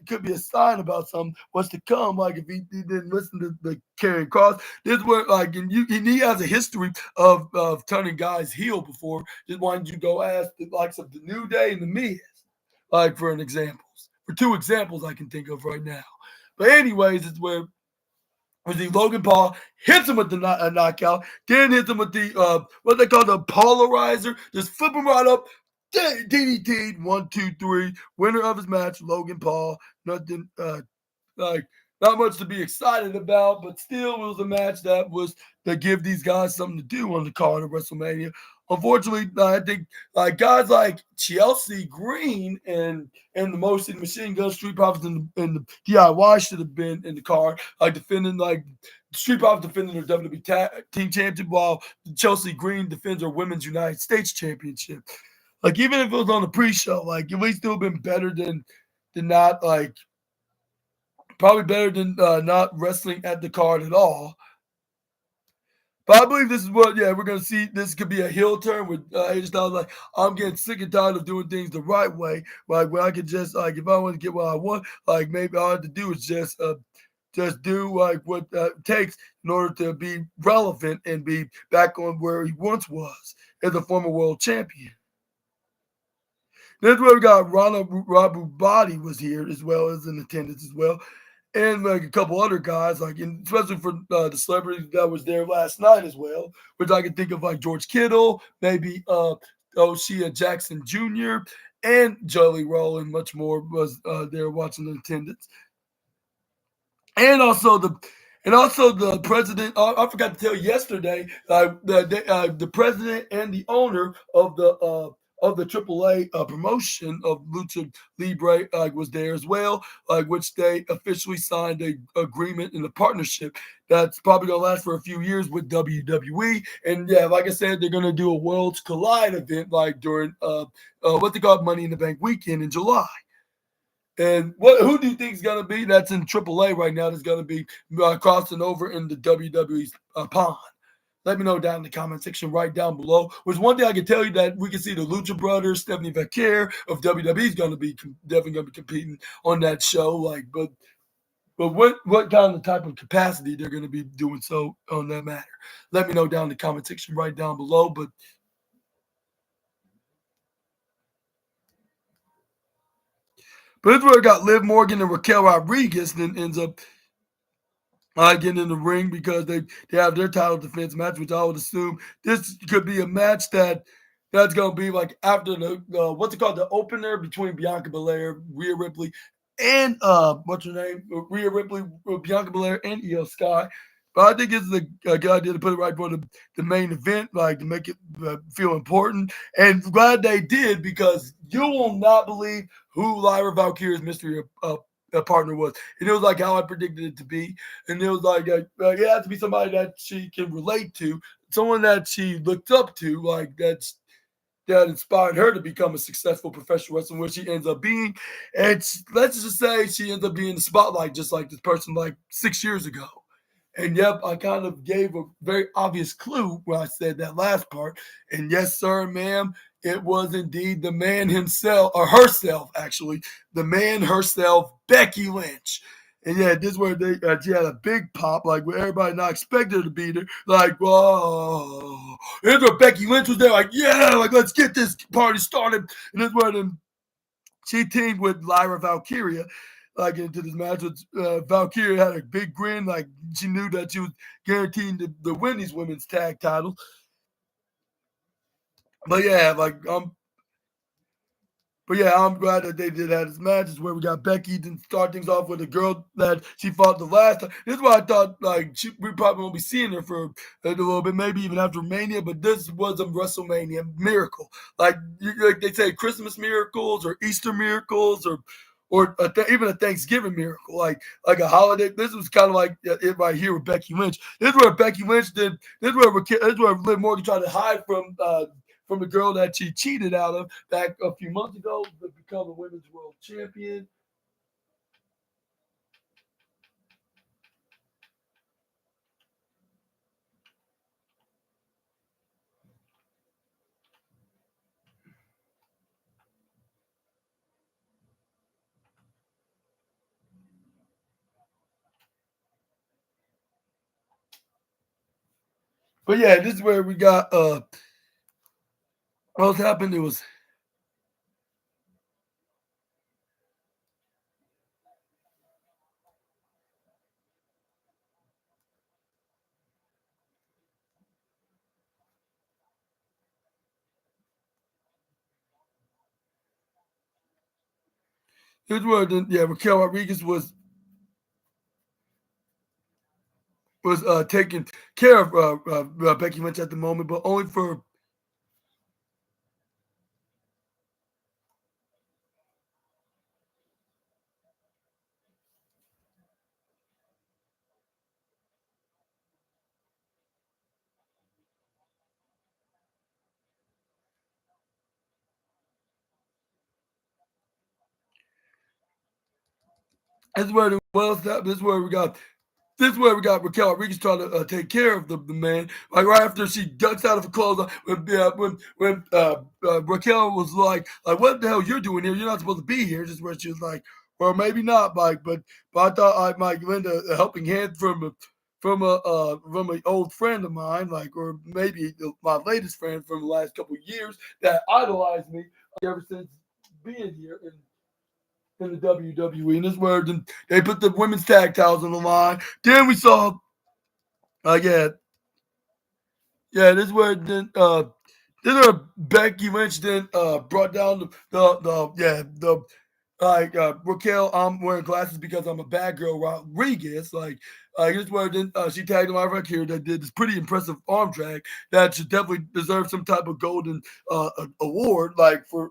could be a sign about something what's to come. Like if he didn't listen to the Karrion Kross, this is where like and he has a history of turning guys heel before. Just wanted you to go ask the likes of the New Day and the Miz, like for two examples I can think of right now. But anyways, it's where Logan Paul hits him with the knockout, then hits him with the what they call the polarizer, just flip him right up, DDT, 1, 2, 3, winner of his match, Logan Paul. Nothing like not much to be excited about, but still, it was a match that give these guys something to do on the card of WrestleMania. Unfortunately, I think guys like Chelsea Green and the Motion Machine Gun Street Profits and the DIY should have been in the card, defending Street Profits defending their WWE Team Championship while Chelsea Green defends her Women's United States Championship. Even if it was on the pre-show, at least it would have been better than not probably better than not wrestling at the card at all. But I believe this is what, yeah, we're gonna see. This could be a heel turn with AJ Styles. I'm getting sick and tired of doing things the right way. When I could just if I want to get what I want, maybe all I have to do is just do what it takes in order to be relevant and be back on where he once was as a former world champion. That's where we got Rabu Body was here as well as in attendance as well. And a couple other guys, especially for the celebrities that was there last night as well, which I can think of George Kittle, maybe O'Shea Jackson Jr., and Jelly Roll and much more was there watching the attendance. And also the president. I forgot to tell you yesterday. The president and the owner of the AAA promotion of Lucha Libre was there as well, which they officially signed a agreement and a partnership that's probably gonna last for a few years with WWE. And yeah, like I said, they're gonna do a Worlds Collide event during what they call Money in the Bank weekend in July. And who do you think is going to be that's in AAA right now that's going to be crossing over in the WWE's pond? Let me know down in the comment section right down below. Which one thing I can tell you that we can see the Lucha Brothers, Stephanie Vaquer of WWE is going to be definitely going to be competing on that show. But what kind of type of capacity they're going to be doing so on that matter? Let me know down in the comment section right down below. But it's where I got Liv Morgan and Raquel Rodriguez, then ends up getting in the ring because they have their title defense match, which I would assume this could be a match that's going to be after the what's it called, the opener between Bianca Belair, Rhea Ripley, and what's her name, Rhea Ripley, Bianca Belair, and Io Sky. But I think it's a good idea to put it right for the main event, to make it feel important. And glad they did because you will not believe who Lyra Valkyrie's mystery partner was. And it was how I predicted it to be. And it was it had to be somebody that she can relate to, someone that she looked up to, that inspired her to become a successful professional wrestler, where she ends up being. And let's just say she ends up being in the spotlight just like this person 6 years ago. And yep, I kind of gave a very obvious clue when I said that last part. And yes, sir, ma'am, it was indeed the man himself, or herself, actually, the man herself, Becky Lynch. And yeah, this is where she had a big pop, where everybody not expected her to be there. Whoa. Here's where Becky Lynch was there, yeah, let's get this party started. And this is where she teamed with Lyra Valkyria into this match. Valkyria had a big grin, she knew that she was guaranteed to win these women's tag titles. But yeah, I'm glad that they did have this match. It's where we got Becky to start things off with a girl that she fought the last time. This is why I thought we probably won't be seeing her for a little bit, maybe even after Mania. But this was a WrestleMania miracle. They say Christmas miracles or Easter miracles or even a Thanksgiving miracle, like a holiday. This was kind of like it right here with Becky Lynch. This is where Becky Lynch did. This is where Liv Morgan tried to hide from the girl that she cheated out of back a few months ago to become a women's world champion. But yeah, this is where we got what happened. It was Raquel Rodriguez was was taking care of Becky Lynch at the moment, but only for this is where the well established. This is where we got Raquel Rodriguez trying to take care of the man. Like right after she ducks out of her clothes, when Raquel was like, what the hell you're doing here? You're not supposed to be here. Just where she was like, well, maybe not, Mike, but I thought I might lend a helping hand from an old friend of mine, like, or maybe my latest friend from the last couple of years that idolized me ever since being here in the WWE. And this where they put the women's tag titles on the line. Then we saw, yeah, yeah, this is where then Becky Lynch then brought down the like Raquel, I'm wearing glasses because I'm a bad girl. Rodriguez, here's where then she tagged my right here that did this pretty impressive arm drag that should definitely deserve some type of golden award, like for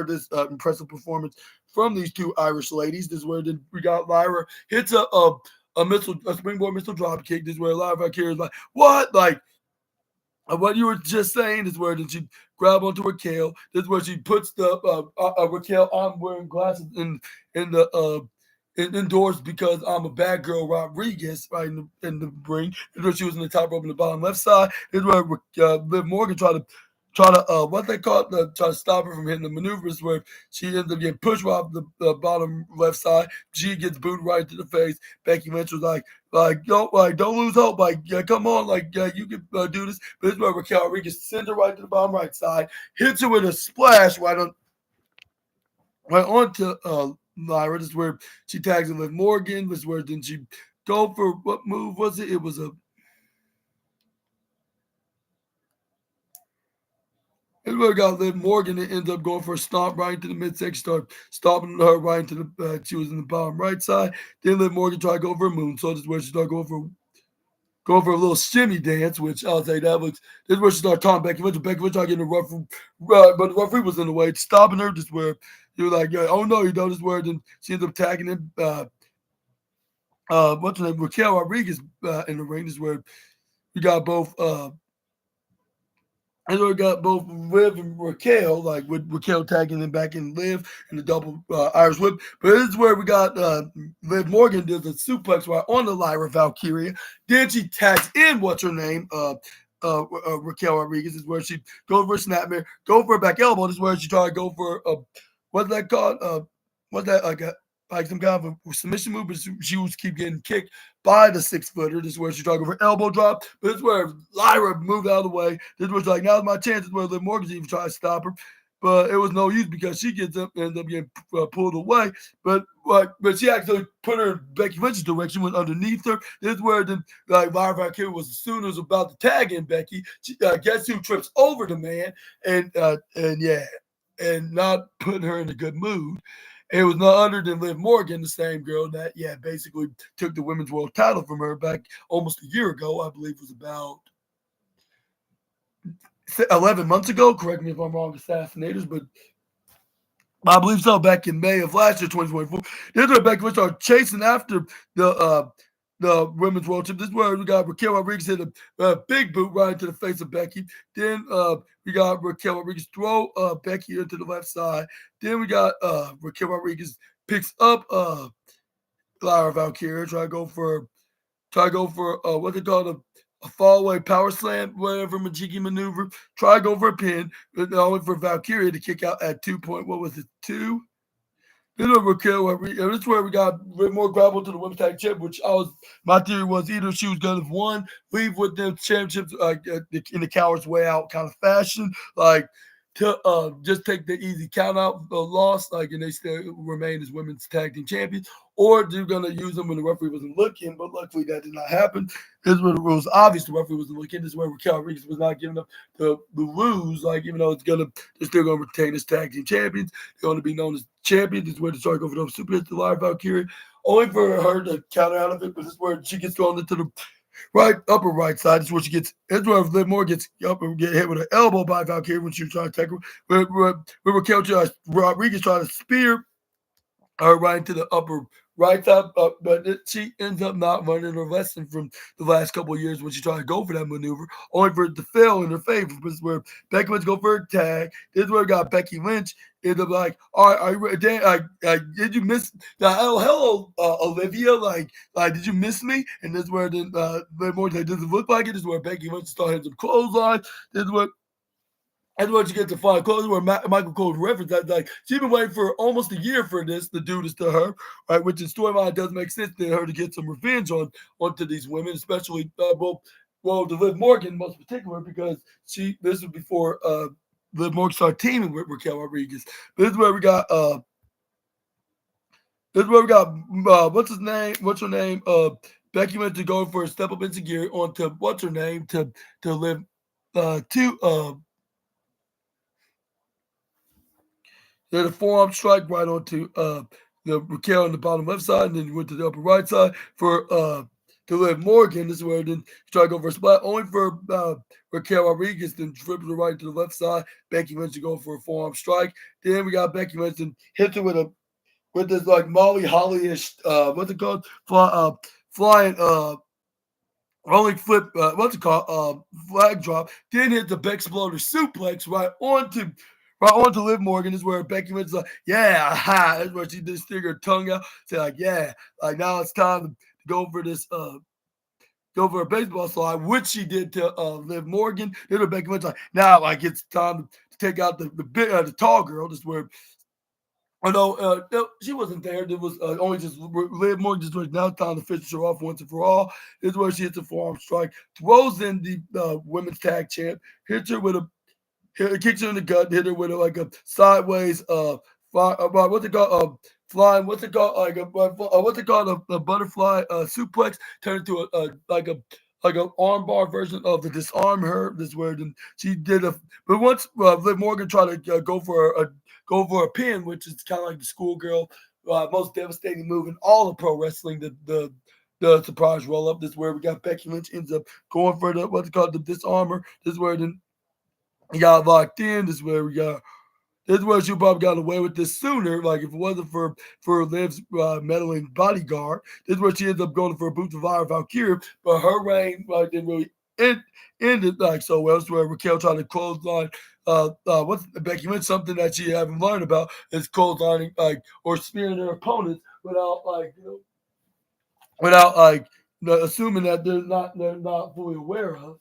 this impressive performance from these two Irish ladies. This is where then we got Lyra hits a springboard missile drop kick. This is where Lyra right here is like, what, like. What you were just saying is where did she grab onto Raquel? This is where she puts the Raquel. I'm wearing glasses in the indoors because I'm a bad girl. Rodriguez right in the ring. This is where she was in the top rope in the bottom left side. This is where Liv Morgan try to what they call it, try to stop her from hitting the maneuvers where she ends up getting pushed off the bottom left side. She gets booed right to the face. Becky Lynch was don't lose hope, come on, you can do this. But this is where Raquel Rodriguez sends her right to the bottom right side, hits her with a splash right onto Lyra. This is where she tags in Liv Morgan. This is where then she go for what move was it? It was a And we got Liv Morgan that ends up going for a stomp right into the midsection, start stomping her right into the. She was in the bottom right side. Then Liv Morgan tried to go for a moonsault. This is where she started going for a little shimmy dance, which I'll say this is where she started taunting Becky Lynch. Becky Lynch tried getting a rough, but the referee was in the way, stopping her. Just where you were like, yeah, oh no, you don't. This is where then she ends up tagging him. What's her name? Raquel Rodriguez in the ring. This is where you got both. And so we got both Liv and Raquel, like with Raquel tagging them back in Liv in the double Irish whip. But this is where we got Liv Morgan does a suplex right on the Lyra Valkyria. Then she tags in what's her name, Raquel Rodriguez. This is where she goes for a snapmare, go for a back elbow. This is where she try to go for what's that called? What's that like some kind of a submission move, but she was keep getting kicked by the 6-footer. This is where she's talking for elbow drop. But this is where Lyra moved out of the way. This was like, now's my chance. This is where Liv Morgan even tried to stop her. But it was no use because she ends up getting pulled away. But she actually put her in Becky Lynch's direction, went underneath her. This is where Lyra Valkyria was as soon as about to tag in Becky. Guess who trips over the man and not putting her in a good mood. It was none other than Liv Morgan, the same girl that, basically took the women's world title from her back almost a year ago. I believe it was about 11 months ago. Correct me if I'm wrong, assassinators, but I believe so. Back in May of last year, 2024. This is where Becky Lynch are chasing after the women's world chip. This is where we got Raquel Rodriguez hit a big boot right into the face of Becky. Then we got Raquel Rodriguez throw Becky into the left side. Then we got Raquel Rodriguez picks up Lyra Valkyria, try to go for what they call a fallaway power slam, whatever Majiki maneuver. Try to go for a pin, but only for Valkyria to kick out at 2. Then Raquel, this is where we got more grapple to the women's tag champ, which my theory was either she was gonna leave with them championships in the coward's way out kind of fashion, like to just take the easy count out loss, and they still remain as women's tag team champions, or they're gonna use them when the referee wasn't looking. But luckily that did not happen. This is where the rules obvious the referee wasn't looking. This is where Raquel Rodriguez was not giving up the lose, even though they're still gonna retain as tag team champions. They're gonna be known as champions. This is where they start going for those super hits to Lyra Valkyria, only for her to counter out of it. But this is where she gets thrown into right upper right side. This is where she gets. That's where Liv Morgan gets up and get hit with an elbow by Valkyrie when she was trying to take her. Raquel Rodriguez trying to spear right into the upper right side, but she ends up not running her lesson from the last couple of years when she tried to go for that maneuver, only for it to fail in her favor. This is where Becky Lynch go for a tag. This is where we got Becky Lynch end up like, all right, are you ready? Did you miss? Hello, Olivia. Did you miss me? And this is where then more like, doesn't look like it. This is where Becky Lynch started some clothesline. This is what that's what you get to find. Close where Michael Cole's reference that like she's been waiting for almost a year for this to do this to her, right? Which in storyline does make sense to her to get some revenge onto these women, especially to Liv Morgan most particular because this was before Liv Morgan started teaming with Raquel Rodriguez. This is where we got what's his name? What's her name? Becky went to go for a step up into gear onto what's her name to Liv to There's a forearm strike right onto the Raquel on the bottom left side, and then went to the upper right side for to Liv Morgan. This is where then try to go for a splat, only for Raquel Rodriguez, then dribbles her right to the left side. Becky Lynch to go for a forearm strike. Then we got Becky Lynch and hits her with this like Molly Holly-ish what's it called? Flying rolling flip, what's it called? Flag drop. Then hit the Beck Exploder suplex right onto Liv Morgan. Is where Becky Lynch is like, yeah, aha. That's where she just stick her tongue out. Say like, yeah, like now it's time to go for this, go for a baseball slide, which she did to Liv Morgan. Then Becky Lynch like, now like it's time to take out the tall girl. This is where no, she wasn't there. There was only just Liv Morgan. Just was now time to finish her off once and for all. This is where she hits a forearm strike, throws in the women's tag champ, hits her with kicks her in the gut, hit her with like a sideways what's it called? Flying, what's it called? Like what's it called? A butterfly suplex turned into like an armbar version of the disarm her. This is where then she did but once Liv Morgan tried to go for a pin, which is kind of like the schoolgirl most devastating move in all of pro wrestling. The surprise roll up. This is where we got Becky Lynch ends up going for the what's it called the disarmer. This is where then he got locked in. This is where she probably got away with this sooner. Like if it wasn't for Liv's meddling bodyguard, this is where she ends up going for a boot to Valkyrie. But her reign didn't really ended like so well. It's where Raquel tried to clothesline. What's Becky Lynch? Something that she haven't learned about is clotheslining or spearing their opponents without assuming that they're not fully aware of.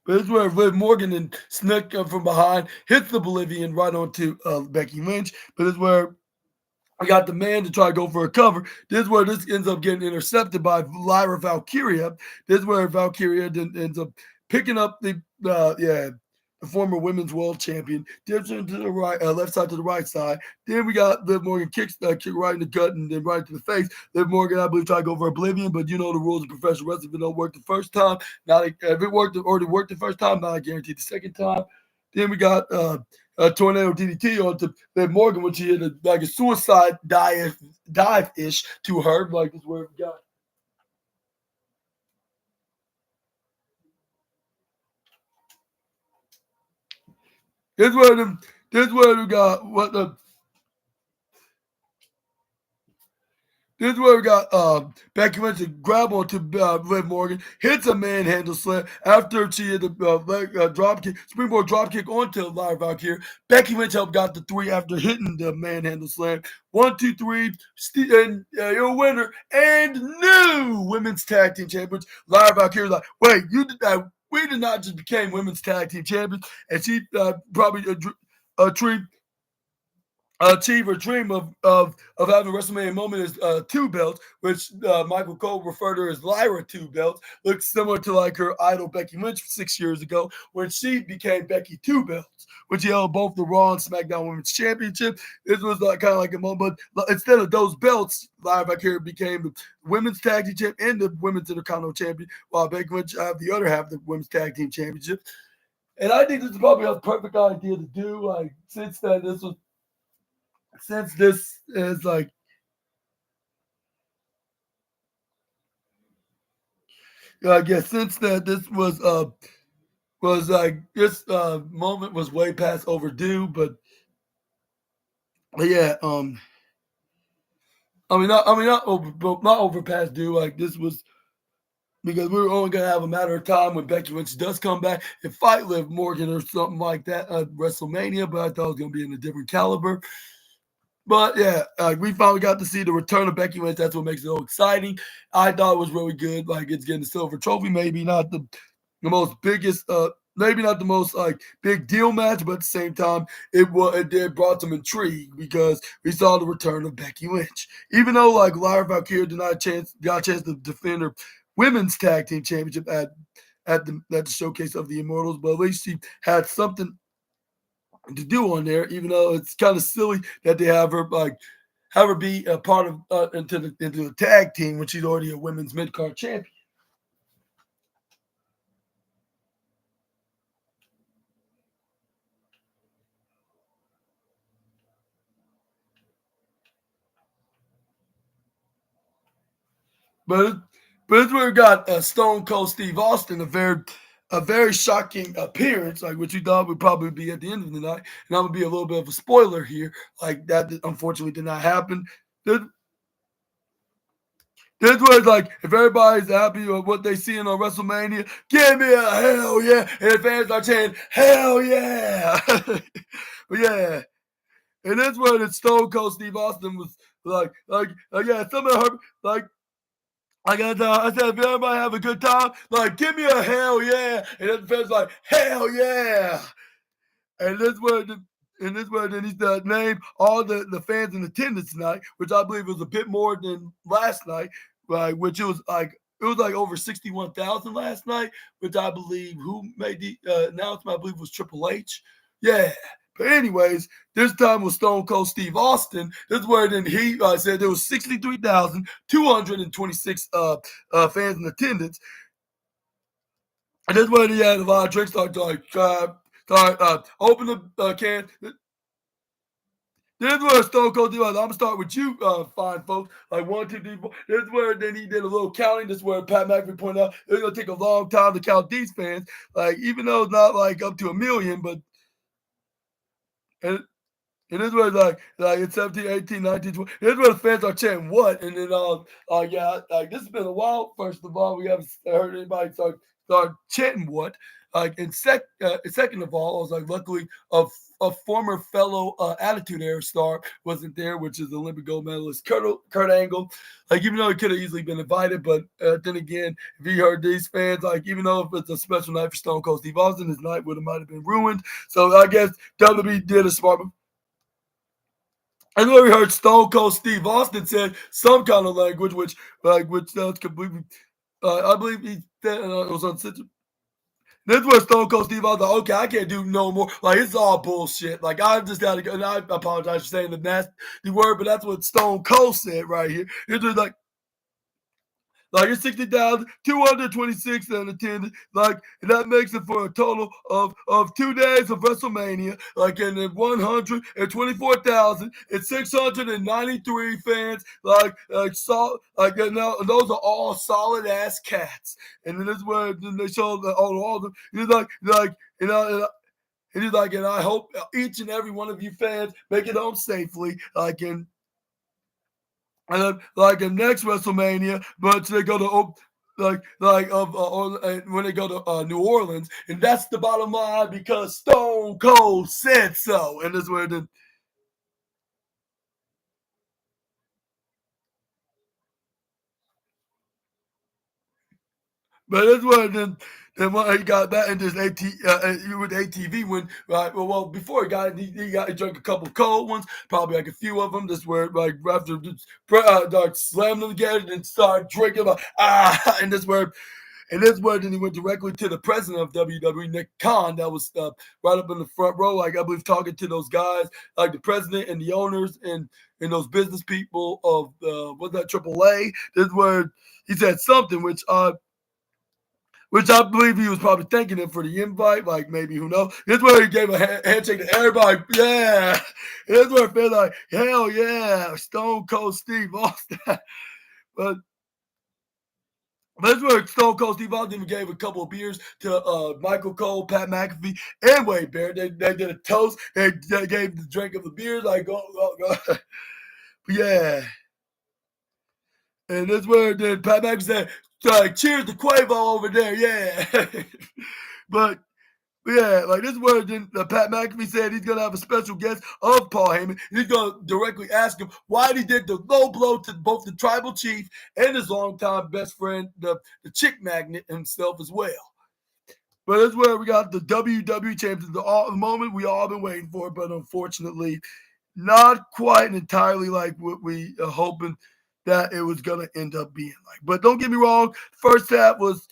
But this is where Liv Morgan and snuck from behind, hits the Bolivian right onto Becky Lynch. But this is where I got the man to try to go for a cover. This is where this ends up getting intercepted by Lyra Valkyria. This is where Valkyria then ends up picking up the former women's world champion, dips into the right, left side to the right side. Then we got Liv Morgan kick right in the gut and then right to the face. Liv Morgan, I believe, tried to go for Oblivion, but you know the rules of professional wrestling. If it don't work the first time, if it already worked the first time, not guaranteed the second time. Then we got a tornado DDT onto Liv Morgan, which he hit a suicide dive-ish to her. Like this where we got. This is where we got what the. This is where we got Becky Lynch to grab onto Liv Morgan, hits a manhandle slam after she hit the drop kick, springboard drop kick onto Lyra Valkyrie. Becky Lynch helped got the 3 after hitting the manhandle slam. 1, 2, 3, and your winner and new women's tag team champions. Lyra Valkyrie like, wait, you did that? We did not just became women's tag team champions, and she probably achieve her dream of having a WrestleMania moment is 2 belts, which Michael Cole referred to as Lyra 2 belts. Looks similar to like her idol Becky Lynch 6 years ago when she became Becky 2 belts, when she held both the Raw and SmackDown Women's Championship. This was kind of like a moment, but instead of those belts, Lyra Valkyrie became the Women's Tag Team Champion and the Women's Intercontinental Champion, while Becky Lynch have the other half of the Women's Tag Team Championship. And I think this is probably a perfect idea to do. Like since this is yeah, since that this was like this moment was way past overdue, but yeah, not over past due. Like this was because we were only gonna have a matter of time when Becky Lynch does come back and fight Liv Morgan or something like that at WrestleMania. But I thought it was gonna be in a different caliber. But yeah, we finally got to see the return of Becky Lynch. That's what makes it so exciting. I thought it was really good. Like it's getting the silver trophy, maybe not the most biggest, maybe not the most like big deal match, but at the same time, it did brought some intrigue because we saw the return of Becky Lynch. Even though like Lyra Valkyria got a chance to defend her women's tag team championship at the showcase of the Immortals, but at least she had something to do on there, even though it's kind of silly that they have her be a part of into the tag team when she's already a women's mid card champion. But but it's where we got Stone Cold Steve Austin, a very shocking appearance, like what you thought would probably be at the end of the night. And I'm gonna be a little bit of a spoiler here, like that unfortunately did not happen. This, this was like if everybody's happy with what they seeing on WrestleMania, give me a hell yeah, and the fans are chanting hell yeah, but yeah. And that's where the Stone Cold Steve Austin was like yeah, some of her I said, if everybody have a good time, like, give me a hell yeah. And then the fans like, hell yeah. And this where then he started name all the fans in attendance tonight, which I believe was a bit more than last night, right? Which it was like over 61,000 last night, which I believe who made the announcement, I believe was Triple H. Yeah. But anyways, this time with Stone Cold Steve Austin. This is where then he said there was 63,226 fans in attendance. And this is where he had a lot of drinks open the can. This is where Stone Cold Steve Austin, I'm gonna start with you, fine folks. Like 1, 2, 3, 4. This is where then he did a little counting. This is where Pat McAfee pointed out it's gonna take a long time to count these fans. Like even though it's not like up to a million, but and and this was like in 17, 18, 19, 20. This is where the fans are chanting what? And then yeah, like this has been a while. First of all, we haven't heard anybody start chanting what. Like second of all, I was like luckily a former fellow Attitude Era star wasn't there, which is Olympic gold medalist Kurt Angle. Like even though he could have easily been invited, but then again, if he heard these fans, like even though if it's a special night for Stone Cold Steve Austin, his night might have been ruined. So I guess WWE did a smart. And then we heard Stone Cold Steve Austin said some kind of language, which sounds completely. I believe he said it was on. This was Stone Cold Steve Austin. Okay, I can't do no more. Like it's all bullshit. Like I just gotta go. And I apologize for saying the nasty word, but that's what Stone Cold said right here. It's just like it's 60,226 in attendance. Like and that makes it for a total of 2 days of WrestleMania. Like and then 124,693 fans. And those are all solid ass cats. And then this is where then they show all the and he's like, and I hope each and every one of you fans make it home safely. And then, like in next WrestleMania, but they go to when they go to New Orleans, and that's the bottom line because Stone Cold said so, and that's where the but that's where then when he got that in this with ATV when right well before he got it he drank a couple cold ones probably like a few of them this where like after like slammed them together and started drinking like and this where then he went directly to the president of WWE, Nick Khan, that was right up in the front row, like I believe talking to those guys, like the president and the owners and those business people of what's that AAA. This is where he said something which which I believe he was probably thanking him for the invite. Like maybe who knows? This is where he gave a handshake to everybody. Yeah, this is where it felt like hell yeah, Stone Cold Steve Austin. but That's where Stone Cold Steve Austin even gave a couple of beers to Michael Cole, Pat McAfee, and Wade Barrett. They did a toast. They gave the drink of the beers. Like, go. Yeah. And that's where then Pat McAfee said, cheers to Quavo over there. Yeah. but yeah, like this is where then Pat McAfee said he's gonna have a special guest of Paul Heyman. He's gonna directly ask him why he did the low blow to both the tribal chief and his longtime best friend, the chick magnet himself as well. But that's where we got the WWE champions, the moment we all been waiting for, but unfortunately, not quite entirely like what we hoping that it was gonna end up being like. But don't get me wrong, first half was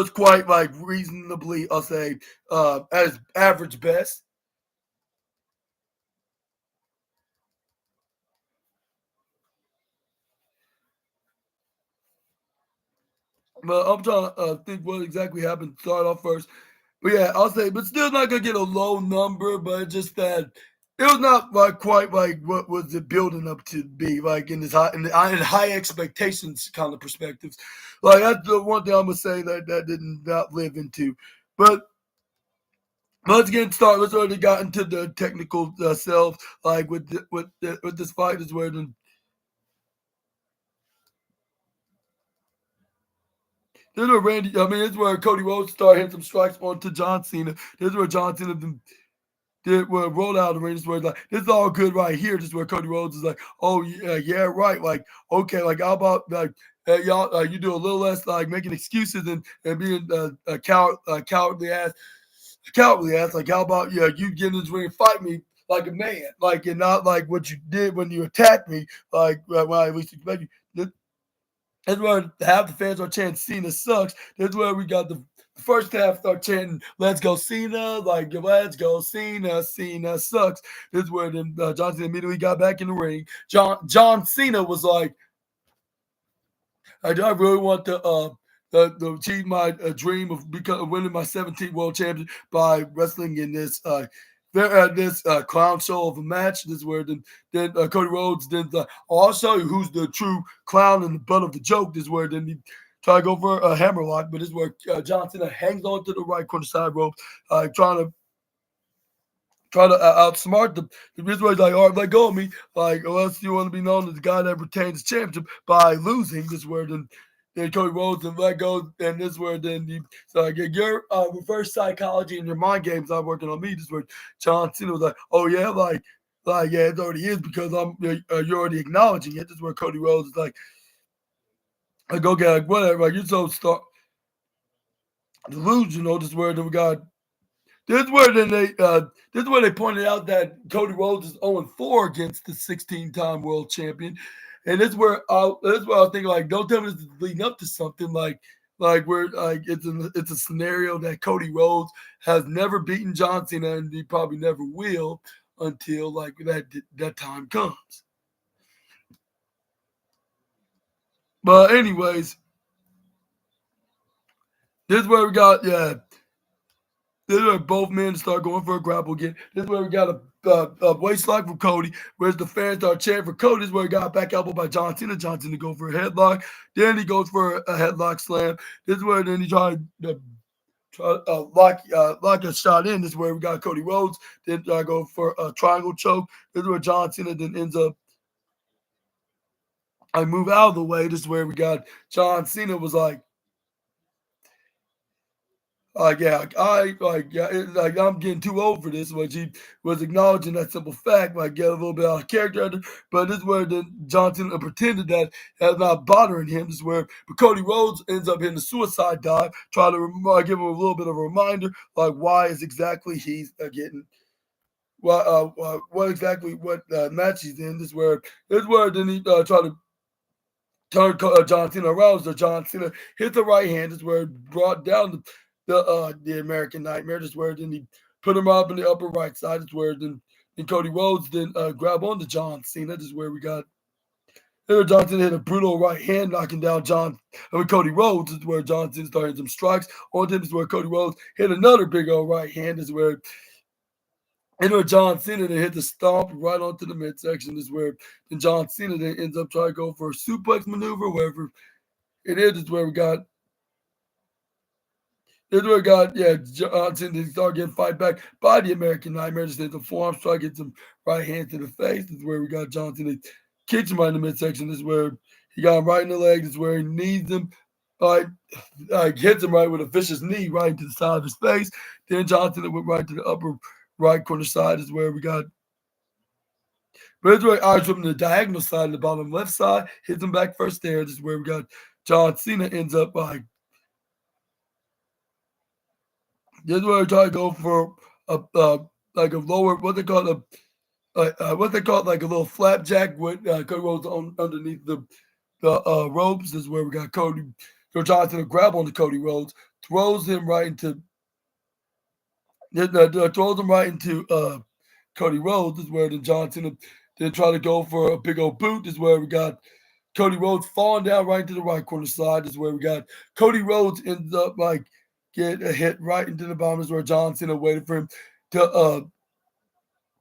quite like reasonably, I'll say, at its average best. But I'm trying to think what exactly happened. Start off first, but yeah, I'll say, but still not gonna get a low number, but just that it was not like quite like what was it building up to be like in this in high expectations kind of perspectives. Like that's the one thing I'm gonna say that did not live into, but. Let's get started. Let's already got into the technical self, like with this fight is where this is where Randy. I mean, this is where Cody Rhodes started hitting some strikes onto John Cena. This is where John Cena did roll out of the ring. This is where it's like this is all good right here. This is where Cody Rhodes is like, oh yeah, right. Like okay, like how about like y'all you do a little less like making excuses and being a cowardly ass. Cowardly ass, like how about you get in this ring and fight me like a man, like and not like what you did when you attacked me, like when I at least expect you. That's where half the fans are chanting Cena sucks. That's where we got the first half start chanting "Let's go Cena," like "Let's go Cena, Cena sucks." This is where then John Cena immediately got back in the ring. John Cena was like, I really want to achieve my dream of winning my 17th world championship by wrestling in this clown show of a match. This is where then Cody Rhodes then I'll show you who's the true clown and the butt of the joke. This is where then he try to go for a hammerlock, but this is where John Cena hangs on to the right corner side rope, trying to outsmart the this way like, all right, let go of me. Like, unless you want to be known as the guy that retains the championship by losing. This is where then Cody Rhodes and let go, and this is where then so like your reverse psychology and your mind games not working on me. This is where John Cena was like, oh yeah, like yeah, it already is because you're already acknowledging it. This is where Cody Rhodes is like go get like whatever, like you're so delusional. This is where then we got this is where they pointed out that Cody Rhodes is 0-4 against the 16-time world champion. And this is where I was thinking, like, don't tell me this is leading up to something like where like it's a scenario that Cody Rhodes has never beaten John Cena and he probably never will until like that time comes. But anyways, this is where we got this is where both men start going for a grapple again. This is where we got a waist lock from Cody. Whereas the fans start chanting for Cody. This is where he got back elbow by John Cena. John Cena go for a headlock. Then he goes for a headlock slam. This is where then he tried to lock a shot in. This is where we got Cody Rhodes. Then go for a triangle choke. This is where John Cena then ends up. I move out of the way. This is where we got John Cena was like, I'm getting too old for this. Which he was acknowledging that simple fact, like get a little bit out of character. But this is where then Johnson pretended that that's not bothering him. This is where but Cody Rhodes ends up hitting a suicide dive, trying to give him a little bit of a reminder, like why is exactly he's getting. What exactly what match he's in? This is where then he tried to turn John Cena around. So John Cena hit the right hand. This is where it brought down the American Nightmare. This is where then he put him up in the upper right side. This is where then Cody Rhodes then grab on to John Cena. This is where we got Then John Cena hit a brutal right hand, knocking down Cody Rhodes. This is where John Cena started some strikes on him. This is where Cody Rhodes hit another big old right hand. This is where John Cena then hit the stomp right onto the midsection. This is where then John Cena then ends up trying to go for a suplex maneuver, wherever it is. This is where we got. This is where we got, yeah, John Cena start getting fight back by the American Nightmare. Just hit the forearm strike, gets some right hand to the face. This is where we got John Cena kicks him right in the midsection. This is where he got him right in the leg. This is where he knees him. Like hits him right with a vicious knee right into the side of his face. Then John Cena went right to the upper right corner side. Is where we got. But it's where eyes from the diagonal side, the bottom left side, hits him back first there. This is where we got John Cena ends up like. This is where we try to go for a like a lower, what they call like a little flapjack with Cody Rhodes underneath the ropes. This is where we got Cody. So John Cena grab onto Cody Rhodes, throws him right into Cody Rhodes. This is where then John Cena then try to go for a big old boot. This is where we got Cody Rhodes falling down right to the right corner side. This is where we got Cody Rhodes ends up like get a hit right into the bottom. This is where John Cena waited for him to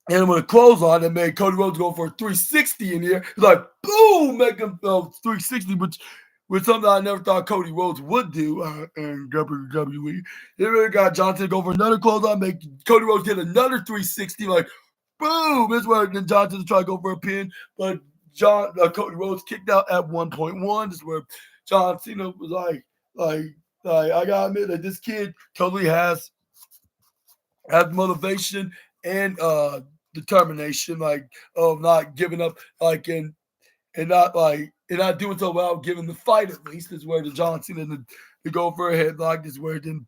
hit him with a clothesline that made Cody Rhodes go for a 360 in here. It's like boom, make him 360, which something I never thought Cody Rhodes would do in WWE. They really got John Cena go for another clothesline, make Cody Rhodes get another 360, like boom. This is where then John Cena try to go for a pin, but Cody Rhodes kicked out at 1.1. This is where John Cena was like I gotta admit that this kid totally has motivation and determination, like of not giving up, like and not doing so well, giving the fight at least. Is where the John Cena to go for a headlock. This is where then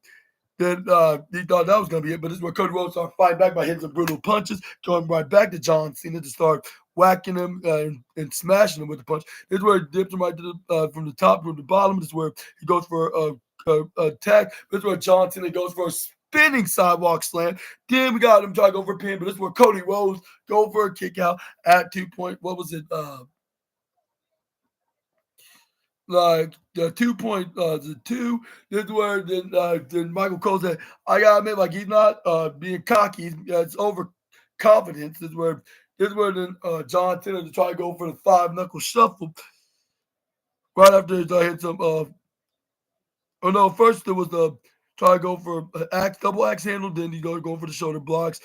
he thought that was gonna be it, but this is where Cody Rhodes started fighting back by hitting some brutal punches, going right back to John Cena to start whacking him and smashing him with the punch. This is where he dips him right to the from the top to the bottom. This is where he goes for a attack. This is where John Cena goes for a spinning sidewalk slam. Then we got him try to go for a pin, but this is where Cody Rhodes go for a kick out at 2 point. What was it? Like the 2 point, the two. This is where then Michael Cole said, "I gotta admit, like he's not being cocky. It's overconfidence." This is where then John Cena to try to go for the 5-knuckle shuffle right after he hit some. Oh no! First there was the try to go for an double axe handle. Then he go for the shoulder blocks.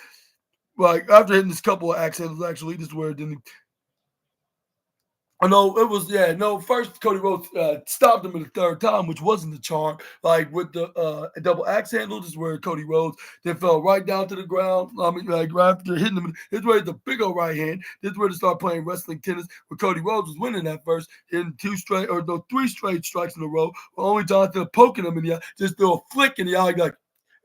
Like after hitting this couple of axe handles, actually, this is where then no, it was first Cody Rhodes stopped him in the third time, which wasn't the charm. Like with the double axe handle, this is where Cody Rhodes then fell right down to the ground. I mean, like right after hitting him, this is where the big old right hand. This is where they start playing wrestling tennis. Where Cody Rhodes was winning at first, hitting 3 straight strikes in a row. With only John Cena poking him in the eye, just do a flick in the eye, like.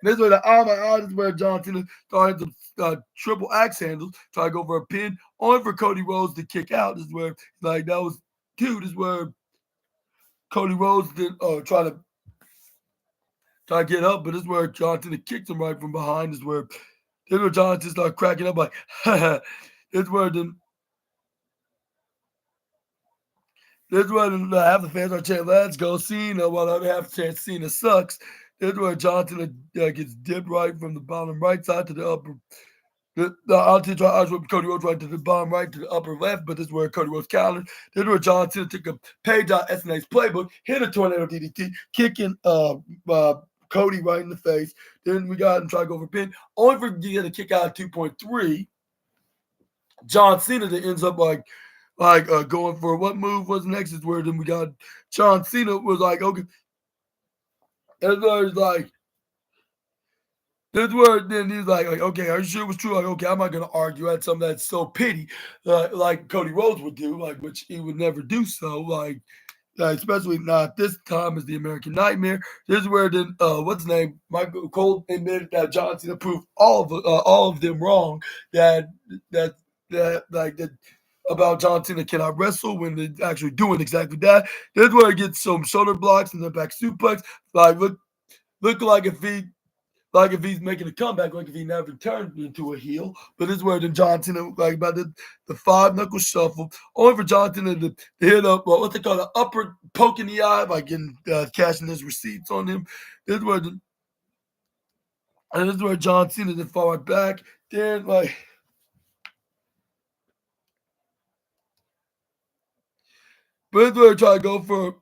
And this is where the eye my eye is where John Cena started the triple axe handles, try to go for a pin, only for Cody Rhodes to kick out. This is where like that was 2. This is where Cody Rhodes did try to get up, but this is where John Cena kicked him right from behind. This is where John Cena started cracking up like this is where then half the fans are chanting, "Let's go Cena," while the other half chant, "Cena sucks." This is where John Cena gets dipped right from the bottom right side to the upper. I was with Cody Rhodes right to the bottom right to the upper left, but this is where Cody Rhodes countered. This is where John Cena took a page out of SNA's playbook, hit a tornado DDT, kicking Cody right in the face. Then we got him try to go for pin, only for to get a kick out of 2.3. John Cena that ends up like going for what move was next is where then we got John Cena was like, okay. And then like, this where then he's like, okay, are you sure it was true? Like, okay, I'm not gonna argue at something that's so petty, like Cody Rhodes would do, like which he would never do so, like especially not this time as the American Nightmare. This is where then what's his name? Michael Cole admitted that John Cena proved all of them wrong. That about John Cena cannot wrestle when they're actually doing exactly that. This is where he gets some shoulder blocks and then back suplex. Like look like if he like if he's making a comeback, like if he never turned into a heel. But this is where then John Cena, like about the five knuckle shuffle, only for John Cena to hit up what they call an upper poke in the eye, like getting cashing his receipts on him. This is where and this is where John Cena then fall right back. Then but this is where he try to go for.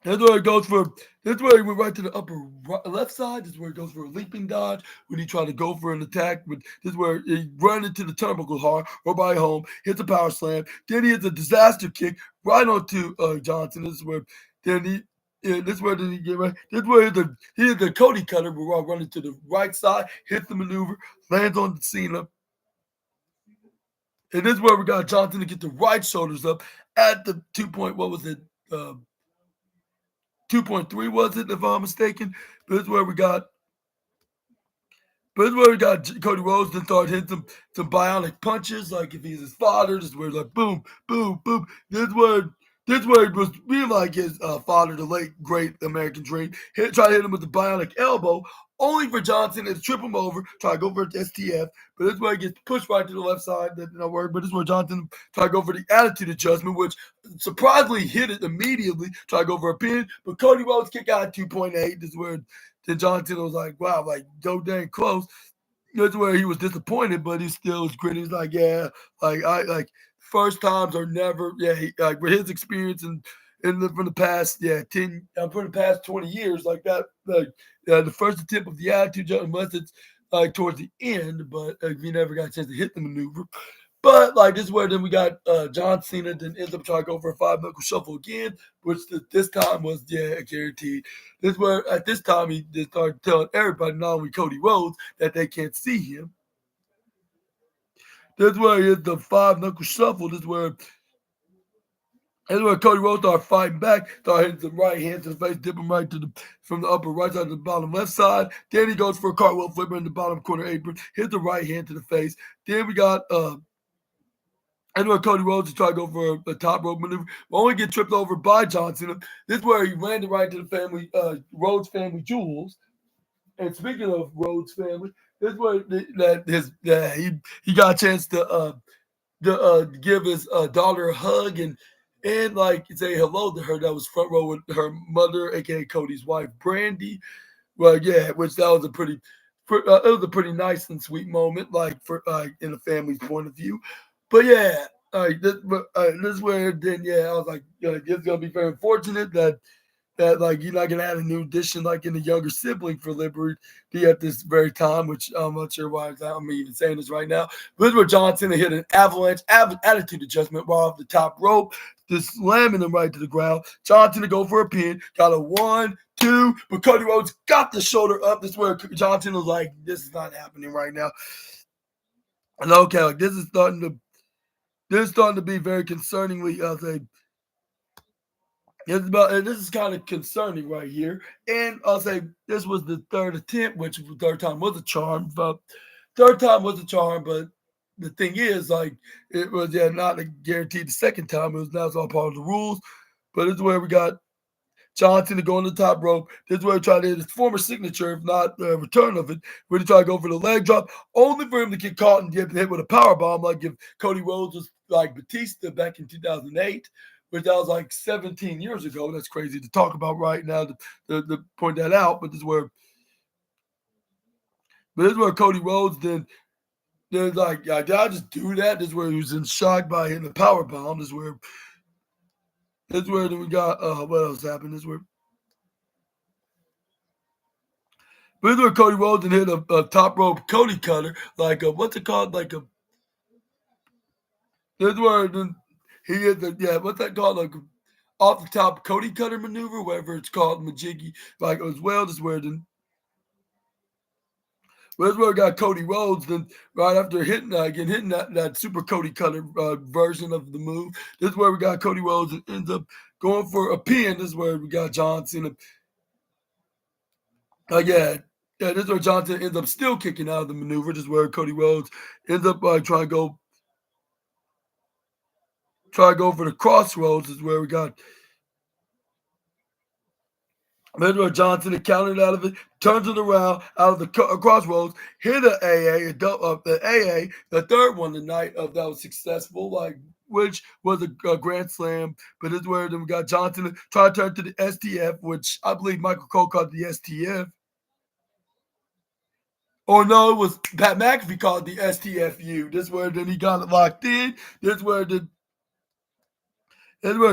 That's where it goes for. That's where he went right to the upper left side. This is where it goes for a leaping dodge when he tried to go for an attack. But this is where he run into the turnbuckle hard, or by home, hits a power slam. Then he hits a disaster kick right onto Johnson. This is where then he. Yeah, this is where did he get right? This is where he hit the Cody cutter, but while running to the right side, hits the maneuver, lands on the Cena. And this is where we got Johnson to get the right shoulders up at the 2 point. What was it? 2.3 was it, if I'm mistaken? But this is where we got. But this is where we got Cody Rhodes to start hitting some bionic punches, like if he's his father. This is where it's like boom, boom, boom. This is where it was being like his father, the late great American Dream. Try to hit him with the bionic elbow, only for Johnson to trip him over, try to go for the STF. But this is where he gets pushed right to the left side. That's no word. But this is where Johnson try to go for the attitude adjustment, which surprisingly hit it immediately. Try to go for a pin, but Cody Rhodes kick out at 2.8. This is where then Johnson was like, wow, like so dang close. That's where he was disappointed, but he still was grinning. He's like, yeah, like first times are never, yeah, like with his experience and from the past, yeah, from the past 20 years, like that, like the first attempt of the attitude, unless it's like towards the end, but he never got a chance to hit the maneuver. But like this is where then we got John Cena then ends up trying to go for a five knuckle shuffle again, which this time was guaranteed. This is where at this time he just started telling everybody, not only Cody Rhodes, that they can't see him. This is where he hit the five knuckle shuffle. This is where Cody Rhodes started fighting back, started hitting some right hand to the face, dipping right to the from the upper right side to the bottom left side. Then he goes for a cartwheel flipper in the bottom corner apron, hit the right hand to the face. Then we got I know Cody Rhodes to try to go for a top rope maneuver, but only get tripped over by John Cena. This is where he landed right to the family, Rhodes family jewels. And speaking of Rhodes family, this is where he got a chance to give his daughter a hug and like say hello to her. That was front row with her mother, aka Cody's wife, Brandy. Well, yeah, which that was it was a pretty nice and sweet moment, like for in the family's point of view. But yeah, this is where then I was like, it's gonna be very unfortunate that like you're not gonna add a new addition like in the younger sibling for Liberty at this very time, which I'm not sure why I'm even saying this right now. But this is where Johnson hit an avalanche attitude adjustment while off the top rope, just slamming him right to the ground. Johnson to go for a pin, got a 1, 2, but Cody Rhodes got the shoulder up. This is where Johnson was like, this is not happening right now. And okay, like this is starting to be very concerningly, I'll say. And this is kind of concerning right here. And I'll say this was the third attempt, which the third time was a charm. But the thing is, like, it was not a guaranteed the second time. It was now it's all part of the rules. But this is where we got Johnson to go on the top rope. This is where he tried to hit his former signature, if not return of it, where he tried to go for the leg drop, only for him to get caught and get hit with a power bomb, like if Cody Rhodes was like Batista back in 2008, which that was like 17 years ago. That's crazy to talk about right now to point that out. But this is where Cody Rhodes then there's like, did I just do that? This is where he was in shock by hitting the power bomb. This is where then we got what else happened? This is where Cody Rhodes and hit a top rope Cody cutter, like what's it called? Like a this is where then he hit what's that called? Like off the top Cody cutter maneuver, whatever it's called, Majiggy, like as well. This is where then this is where we got Cody Rhodes. Then right after hitting that super Cody cutter version of the move, this is where we got Cody Rhodes and ends up going for a pin. This is where we got John Cena. This is where Johnson ends up still kicking out of the maneuver. This is where Cody Rhodes ends up trying to go for the crossroads. Is where we got Edward Johnson counted out of it, turns it around out of the crossroads, hit a AA, the AA, the third one tonight that was successful, like which was a grand slam. But this is where then we got Johnson trying to turn to the STF, which I believe Michael Cole called the STF. Or no, it was Pat McAfee called the STFU. This is where then he got it locked in. This is where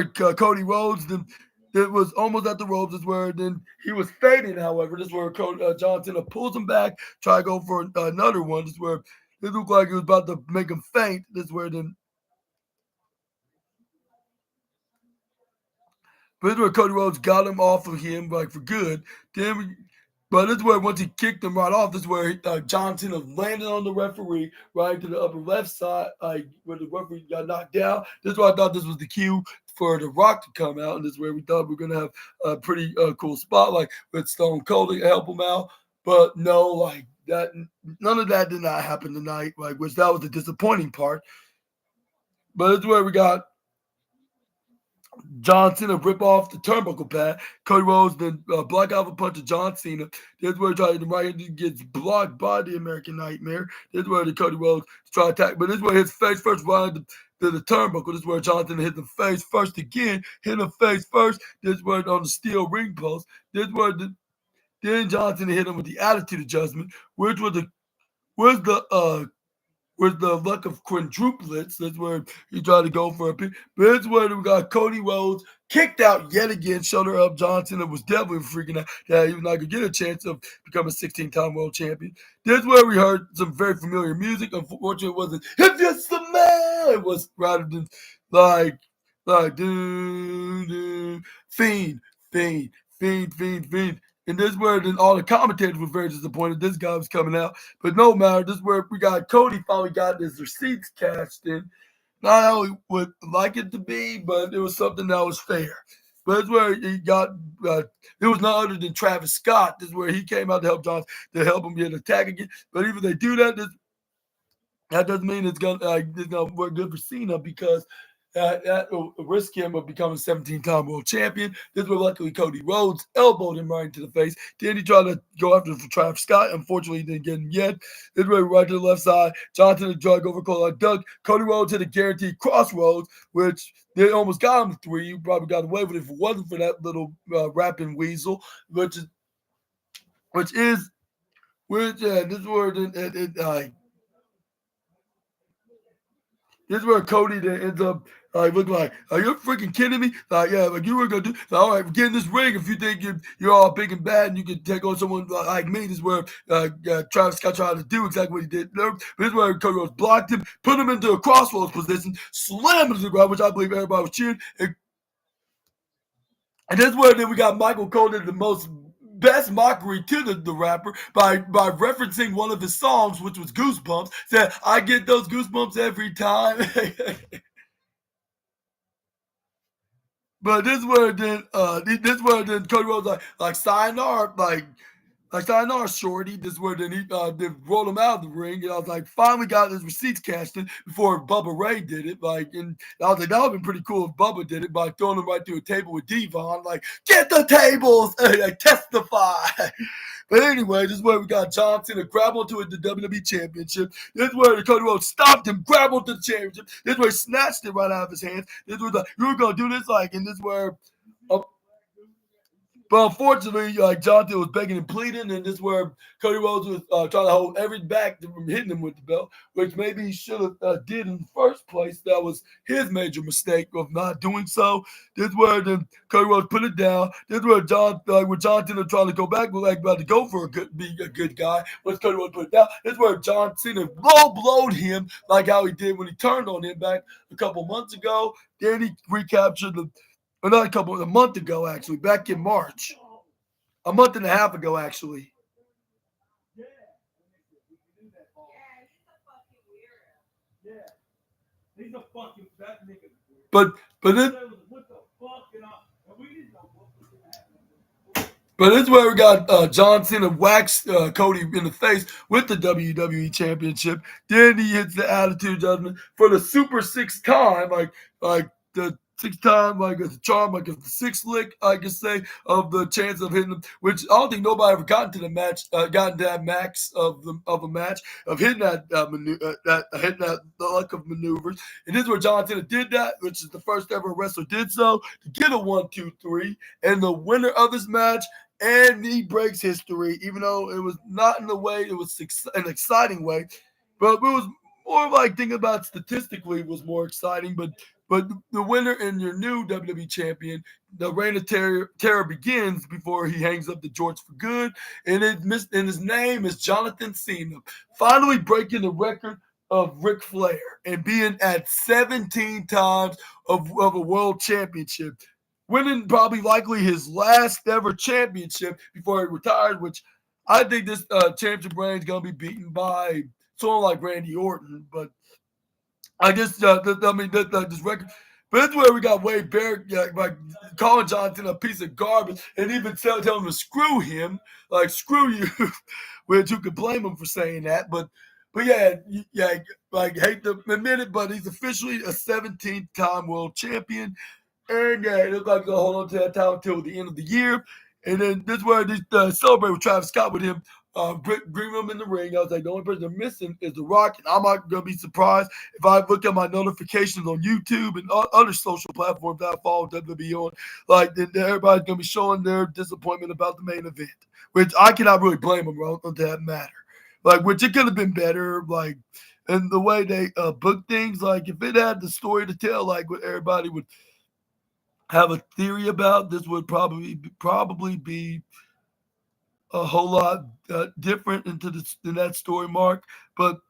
Cody Rhodes then it was almost at the ropes. This is where then he was fading. However, this is where Johnson pulls him back, try to go for another one. This is where it looked like he was about to make him faint. This is where then. But this is where Cody Rhodes got him off of him like for good. But this is where once he kicked him right off, this is where Johnson landed on the referee right to the upper left side, where the referee got knocked down. This is why I thought this was the cue for The Rock to come out, and this is where we thought we were gonna have a pretty cool spot, like with Stone Cold to help him out. But no, like that, none of that did not happen tonight. Like, which that was the disappointing part. But this is where we got John Cena rip off the turnbuckle pad. Cody Rhodes then block out a punch of John Cena. This is where the right hand gets blocked by the American Nightmare. This is where the Cody Rhodes try to attack. But this is where his face first right to the turnbuckle. This is where John Cena hit the face first again. Hit the face first. This is where on the steel ring post. This is where then John Cena hit him with the attitude adjustment, which was with the luck of quadruplets. That's where he tried to go for a pick. But that's where we got Cody Rhodes kicked out yet again, shoulder up. Johnson was definitely freaking out that he was not going to get a chance of becoming a 16-time world champion. This is where we heard some very familiar music. Unfortunately, it wasn't "If You're the Man." It was rather than like Fiend. And this is where then all the commentators were very disappointed. This guy was coming out. But no matter, this is where we got Cody finally got his receipts cashed in. Not how he would like it to be, but it was something that was fair. But it's where he got, it was not other than Travis Scott. This is where he came out to help John, to help him get an attack again. But even if they do that, that doesn't mean it's gonna work good for Cena, because that will risk him of becoming 17-time world champion. This was luckily Cody Rhodes elbowed him right into the face. Then he tried to go after for Travis Scott. Unfortunately, he didn't get him yet. This way right to the left side. Johnson had drug over Doug. Cody Rhodes hit a guaranteed crossroads, which they almost got him 3. You probably got away with it if it wasn't for that little rapping weasel, which is this word this is where Cody then ends up looking like, are you freaking kidding me? Yeah, like you were going to do, all right, get in this ring if you think you're all big and bad and you can take on someone like me. This is where Travis Scott tried to do exactly what he did. But this is where Cody Rhodes blocked him, put him into a crossroads position, slammed him to the ground, which I believe everybody was cheering. And this is where then we got Michael Cole did the best mockery to the rapper by referencing one of his songs, which was Goosebumps. Said, I get those goosebumps every time. But this is where then Cody Rhodes like sayonara, like sayonara, shorty. This is where then he rolled him out of the ring, and I was like, finally got his receipts cashed in before Bubba Ray did it. And I was like, that would have been pretty cool if Bubba did it by throwing him right through a table with Devon. Like, get the tables, testify. But anyway, this is where we got John Cena grab onto the WWE Championship. This is where Cody Rhodes stopped him, grab onto the championship. This is where he snatched it right out of his hands. This was like, you were going to do this, and this is where. But unfortunately, John Cena was begging and pleading, and this is where Cody Rhodes was trying to hold everything back from hitting him with the belt, which maybe he should have did in the first place. That was his major mistake of not doing so. This is where then Cody Rhodes put it down. This is where John Cena trying to go back, about to go for be a good guy. Once Cody Rhodes put it down, this is where John Cena low-blowed him like how he did when he turned on him back a couple months ago. Then he recaptured a month ago, actually, back in March. A month and a half ago, actually. But this is where we got John Cena waxed Cody in the face with the WWE Championship. Then he hits the attitude adjustment for the Super 6 time, like the 6 time, like as a charm, like as the sixth lick, I can say, of the chance of hitting them, which I don't think nobody ever gotten to the match, gotten to that max of a match of hitting hitting that the luck of maneuvers. And this is where John Cena did that, which is the first ever wrestler did so to get a 1, 2, 3, and the winner of this match. And he breaks history, even though it was not in the way, it was an exciting way, but it was more like thinking about statistically was more exciting. But the winner and your new WWE champion, the reign of terror begins before he hangs up the George for good, and his name is Jonathan Cena, finally breaking the record of Ric Flair and being at 17 times of a world championship, winning probably likely his last ever championship before he retired, which I think this championship reign is going to be beaten by someone like Randy Orton. But I guess, this record. But that's where we got Wade Barrett, like calling Johnson a piece of garbage and even telling him to screw him, like screw you, which you could blame him for saying that. But yeah, like hate to admit it, but he's officially a 17th time world champion. And yeah, it looks like he's gonna hold on to that title until the end of the year. And then this is where they celebrate with Travis Scott with him, bring him in the ring. I was like, the only person they're missing is The Rock, and I'm not gonna be surprised if I look at my notifications on YouTube and other social platforms that I follow WWE on. Like, then everybody's gonna be showing their disappointment about the main event, which I cannot really blame them on that matter. Like, which it could have been better. Like, and the way they book things, like if it had the story to tell, like what everybody would have a theory about, this would probably be a whole lot different in that story, Mark. But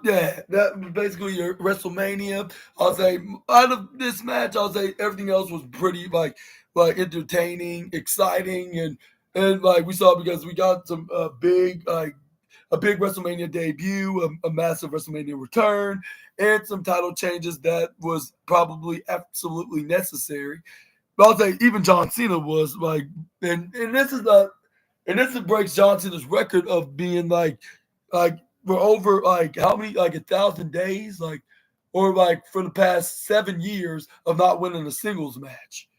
yeah, that was basically your WrestleMania. I'll say out of this match, I'll say everything else was pretty like entertaining, exciting, and like we saw because we got some big like a big WrestleMania debut, a massive WrestleMania return, and some title changes that was probably absolutely necessary. But I'll say even John Cena was like, and this is the and this breaks John Cena's record of being like for over like how many, like 1,000 days, like, or like for the past 7 years of not winning a singles match,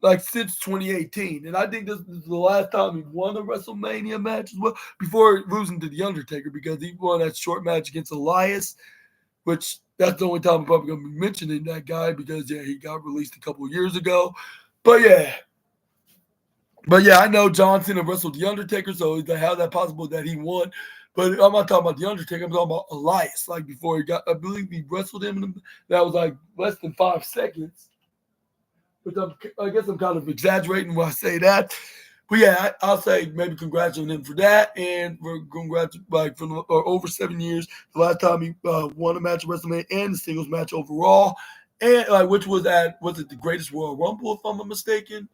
like since 2018. And I think this is the last time he won a WrestleMania match as well, before losing to The Undertaker, because he won that short match against Elias, which that's the only time I'm probably going to be mentioning that guy, because yeah, he got released a couple of years ago. But yeah, I know John Cena wrestled The Undertaker, so how that possible that he won? But I'm not talking about The Undertaker. I'm talking about Elias. Like before he got, I believe he wrestled him. That was like less than 5 seconds. Which I guess I'm kind of exaggerating when I say that. But yeah, I'll say maybe congratulating him for that, and for congrats like for over 7 years, the last time he won a match at WrestleMania and the singles match overall, and like which was it the Greatest Royal Rumble, if I'm not mistaken,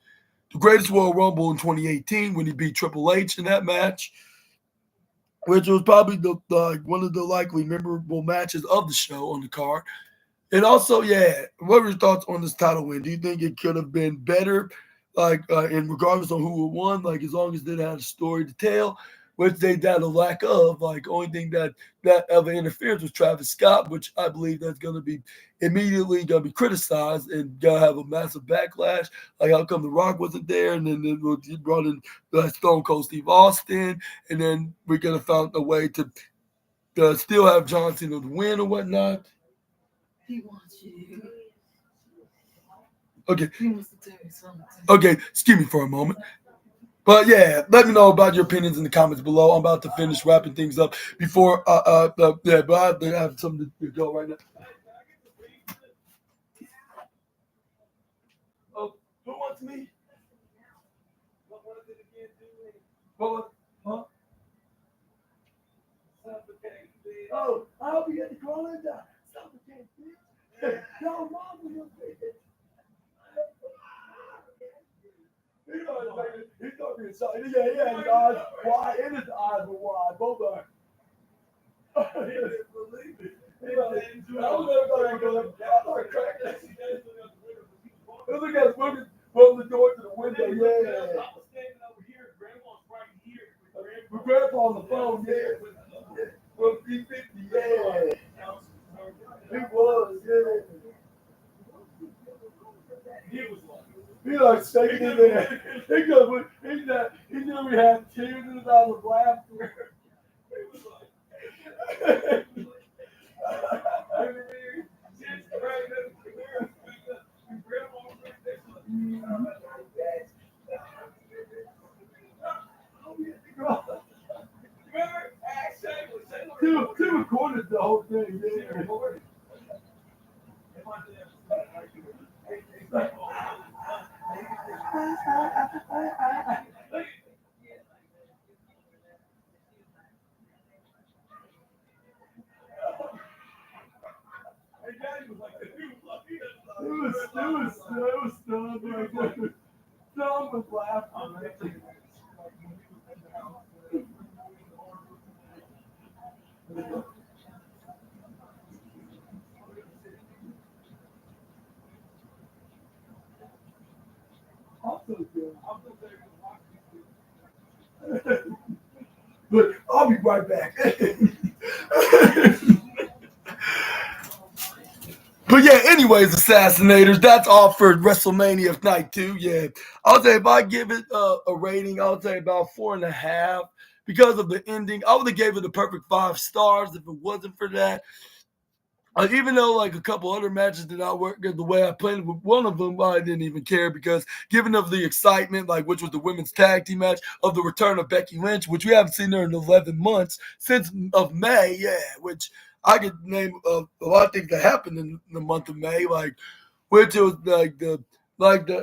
the Greatest Royal Rumble in 2018 when he beat Triple H in that match, which was probably the one of the likely memorable matches of the show on the card. And also, yeah, what were your thoughts on this title win? Do you think it could have been better, like, and regardless of who it won, like as long as they had a story to tell, which they had a lack of. Like, only thing that ever interference was Travis Scott, which I believe that's going to be immediately going to be criticized and going to have a massive backlash. Like, how come The Rock wasn't there, and then he brought in Stone Cold Steve Austin, and then we're going to find a way to still have John Cena to win or whatnot. He wants you. Okay. He wants to tell you something. Okay, excuse me for a moment. But yeah, let me know about your opinions in the comments below. I'm about to finish wrapping things up before yeah, but I have something to go right now. Oh, who wants me? What? Huh? Oh, I hope you get the call in there. Suffocate, bitch. Yo, mom was your bitch. He's not being excited. Yeah, he had his eyes wide and his eyes were wide. Both are. He didn't believe it. I was never going to start cracking. Look at looking from the door to the window. Yeah. I was standing over here. Grandma's right here. with Grandpa on the phone, yeah. From 350, yeah. It was, yeah. He like shaking in there. He goes, he knew we had tears in his eyes of laughter. Two recorded the whole thing. Yeah. It was stunned right there. Tom was laughing right there. But I'll be right back. But yeah, anyways, Assassinators, that's all for WrestleMania Night 2. Yeah, I'll say if I give it a rating, I'll say about 4.5 because of the ending. I would have gave it a perfect 5 stars if it wasn't for that. Even though like a couple other matches did not work the way I planned, with one of them I didn't even care because given of the excitement, like which was the women's tag team match of the return of Becky Lynch, which we haven't seen her in 11 months since of May, yeah, which I could name a lot of things that happened in the month of May, like which was like the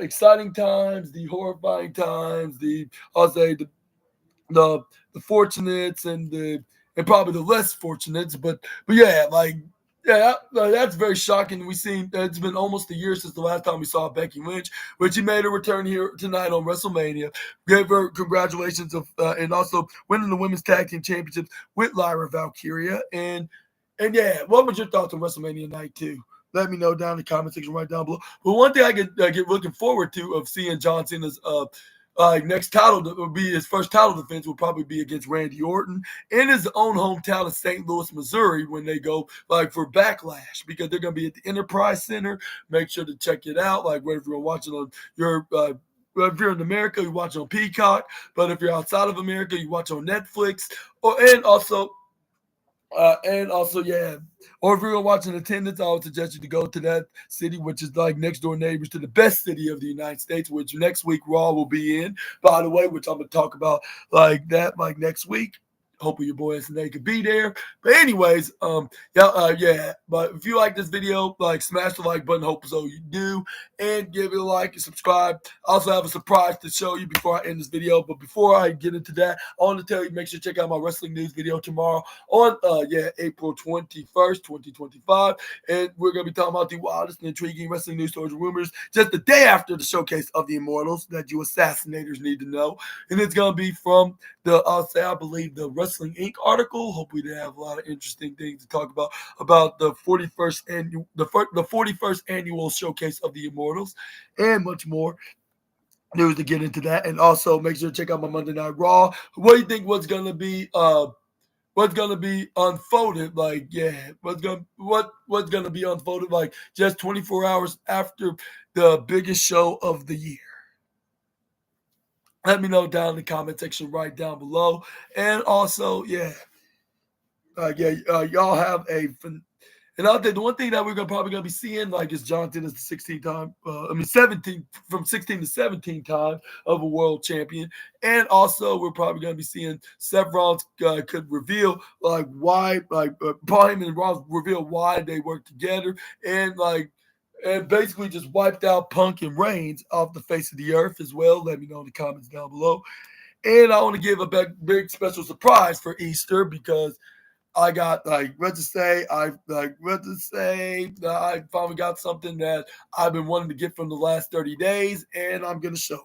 exciting times, the horrifying times, the I'll say the the fortunates and probably the less fortunates, but yeah, like yeah, that's very shocking. We seen it's been almost a year since the last time we saw Becky Lynch, but she made a return here tonight on WrestleMania. Gave her congratulations and also winning the women's tag team championships with Lyra Valkyria and yeah, what was your thoughts on WrestleMania Night 2? Let me know down in the comment section right down below. But one thing I could get looking forward to of seeing John Cena's next title that would be his first title defense will probably be against Randy Orton in his own hometown of St. Louis, Missouri, when they go like for Backlash because they're gonna be at the Enterprise Center. Make sure to check it out. Like whether you're watching on your if you're in America, you watch on Peacock. But if you're outside of America, you watch on Netflix. And also, yeah. Or if you're gonna watch in attendance, I would suggest you to go to that city, which is like next door neighbors to the best city of the United States, which next week Raw will be in, by the way, which I'm gonna talk about like that like next week. Hopefully your boy SNA could be there. But anyways, yeah. But if you like this video, like smash the like button. Hope so you do, and give it a like and subscribe. I also have a surprise to show you before I end this video. But before I get into that, I want to tell you make sure to check out my wrestling news video tomorrow on April 21st, 2025, and we're gonna be talking about the wildest and intriguing wrestling news stories and rumors just the day after the showcase of the Immortals that you assassinators need to know, and it's gonna be from I believe the Wrestling Inc. article. Hopefully they have a lot of interesting things to talk about the 41st annual showcase of the Immortals and much more news to get into that. And also make sure to check out my Monday Night Raw. What do you think what's gonna be unfolded? Like, yeah, what's gonna be unfolded like just 24 hours after the biggest show of the year? Let me know down in the comment section right down below. And also, y'all have and I'll tell you, the one thing that we're probably gonna be seeing, like, is Jonathan is the 16th time, 17 from 16 to 17 time of a world champion, and also we're probably gonna be seeing Seth Rollins could reveal like why, like Paul Heyman and Rollins reveal why they work together, and basically just wiped out Punk and Reigns off the face of the earth as well. Let me know in the comments down below. And I want to give a big special surprise for Easter because I got I finally got something that I've been wanting to get from the last 30 days, and I'm gonna show it.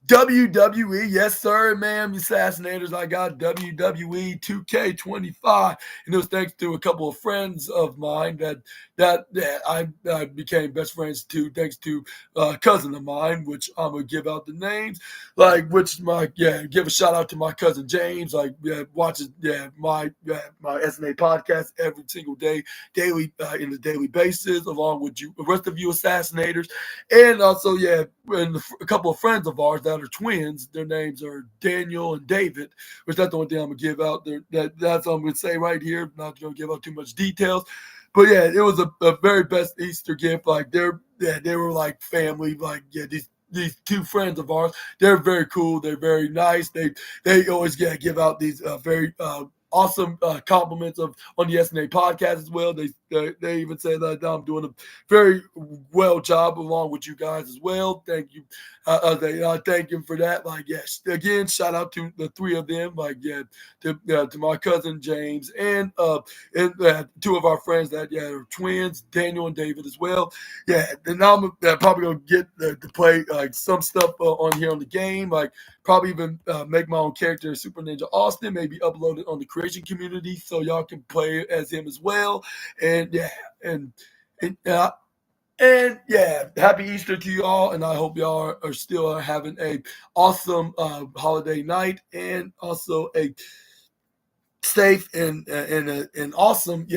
WWE, yes sir, ma'am, assassinators. I got WWE 2K25, and it was thanks to a couple of friends of mine that I became best friends to thanks to a cousin of mine, which I'm gonna give out the names, like which my give a shout out to my cousin James, like watches my SNA podcast every single day, daily in the daily basis, along with you, the rest of you assassinators, and also and a couple of friends of ours that are twins. Their names are Daniel and David, which that's the only thing I'm gonna give out. That's what I'm gonna say right here. I'm not gonna give out too much details. But yeah, it was a very best Easter gift. Like they were like family. Like these two friends of ours, they're very cool. They're very nice. They always give out these very awesome compliments of on the SNA podcast as well. They even say that I'm doing a very well job along with you guys as well. Thank you. Thank you for that. Like yes, again, shout out to the three of them. Like to my cousin James and two of our friends that are twins, Daniel and David as well. Yeah, and now I'm probably gonna get to play like some stuff on here on the game, like probably even make my own character, Super Ninja Austin, maybe upload it on the creation community so y'all can play as him as well. And and and, uh, and happy Easter to you all, and I hope y'all are still having a awesome holiday night, and also a safe and awesome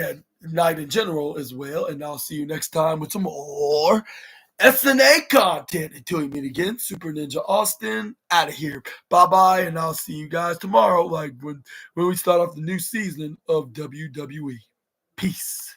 night in general as well. And I'll see you next time with some more SNA content. Until we meet again, Super Ninja Austin out of here. Bye bye, and I'll see you guys tomorrow, like when we start off the new season of WWE. Peace.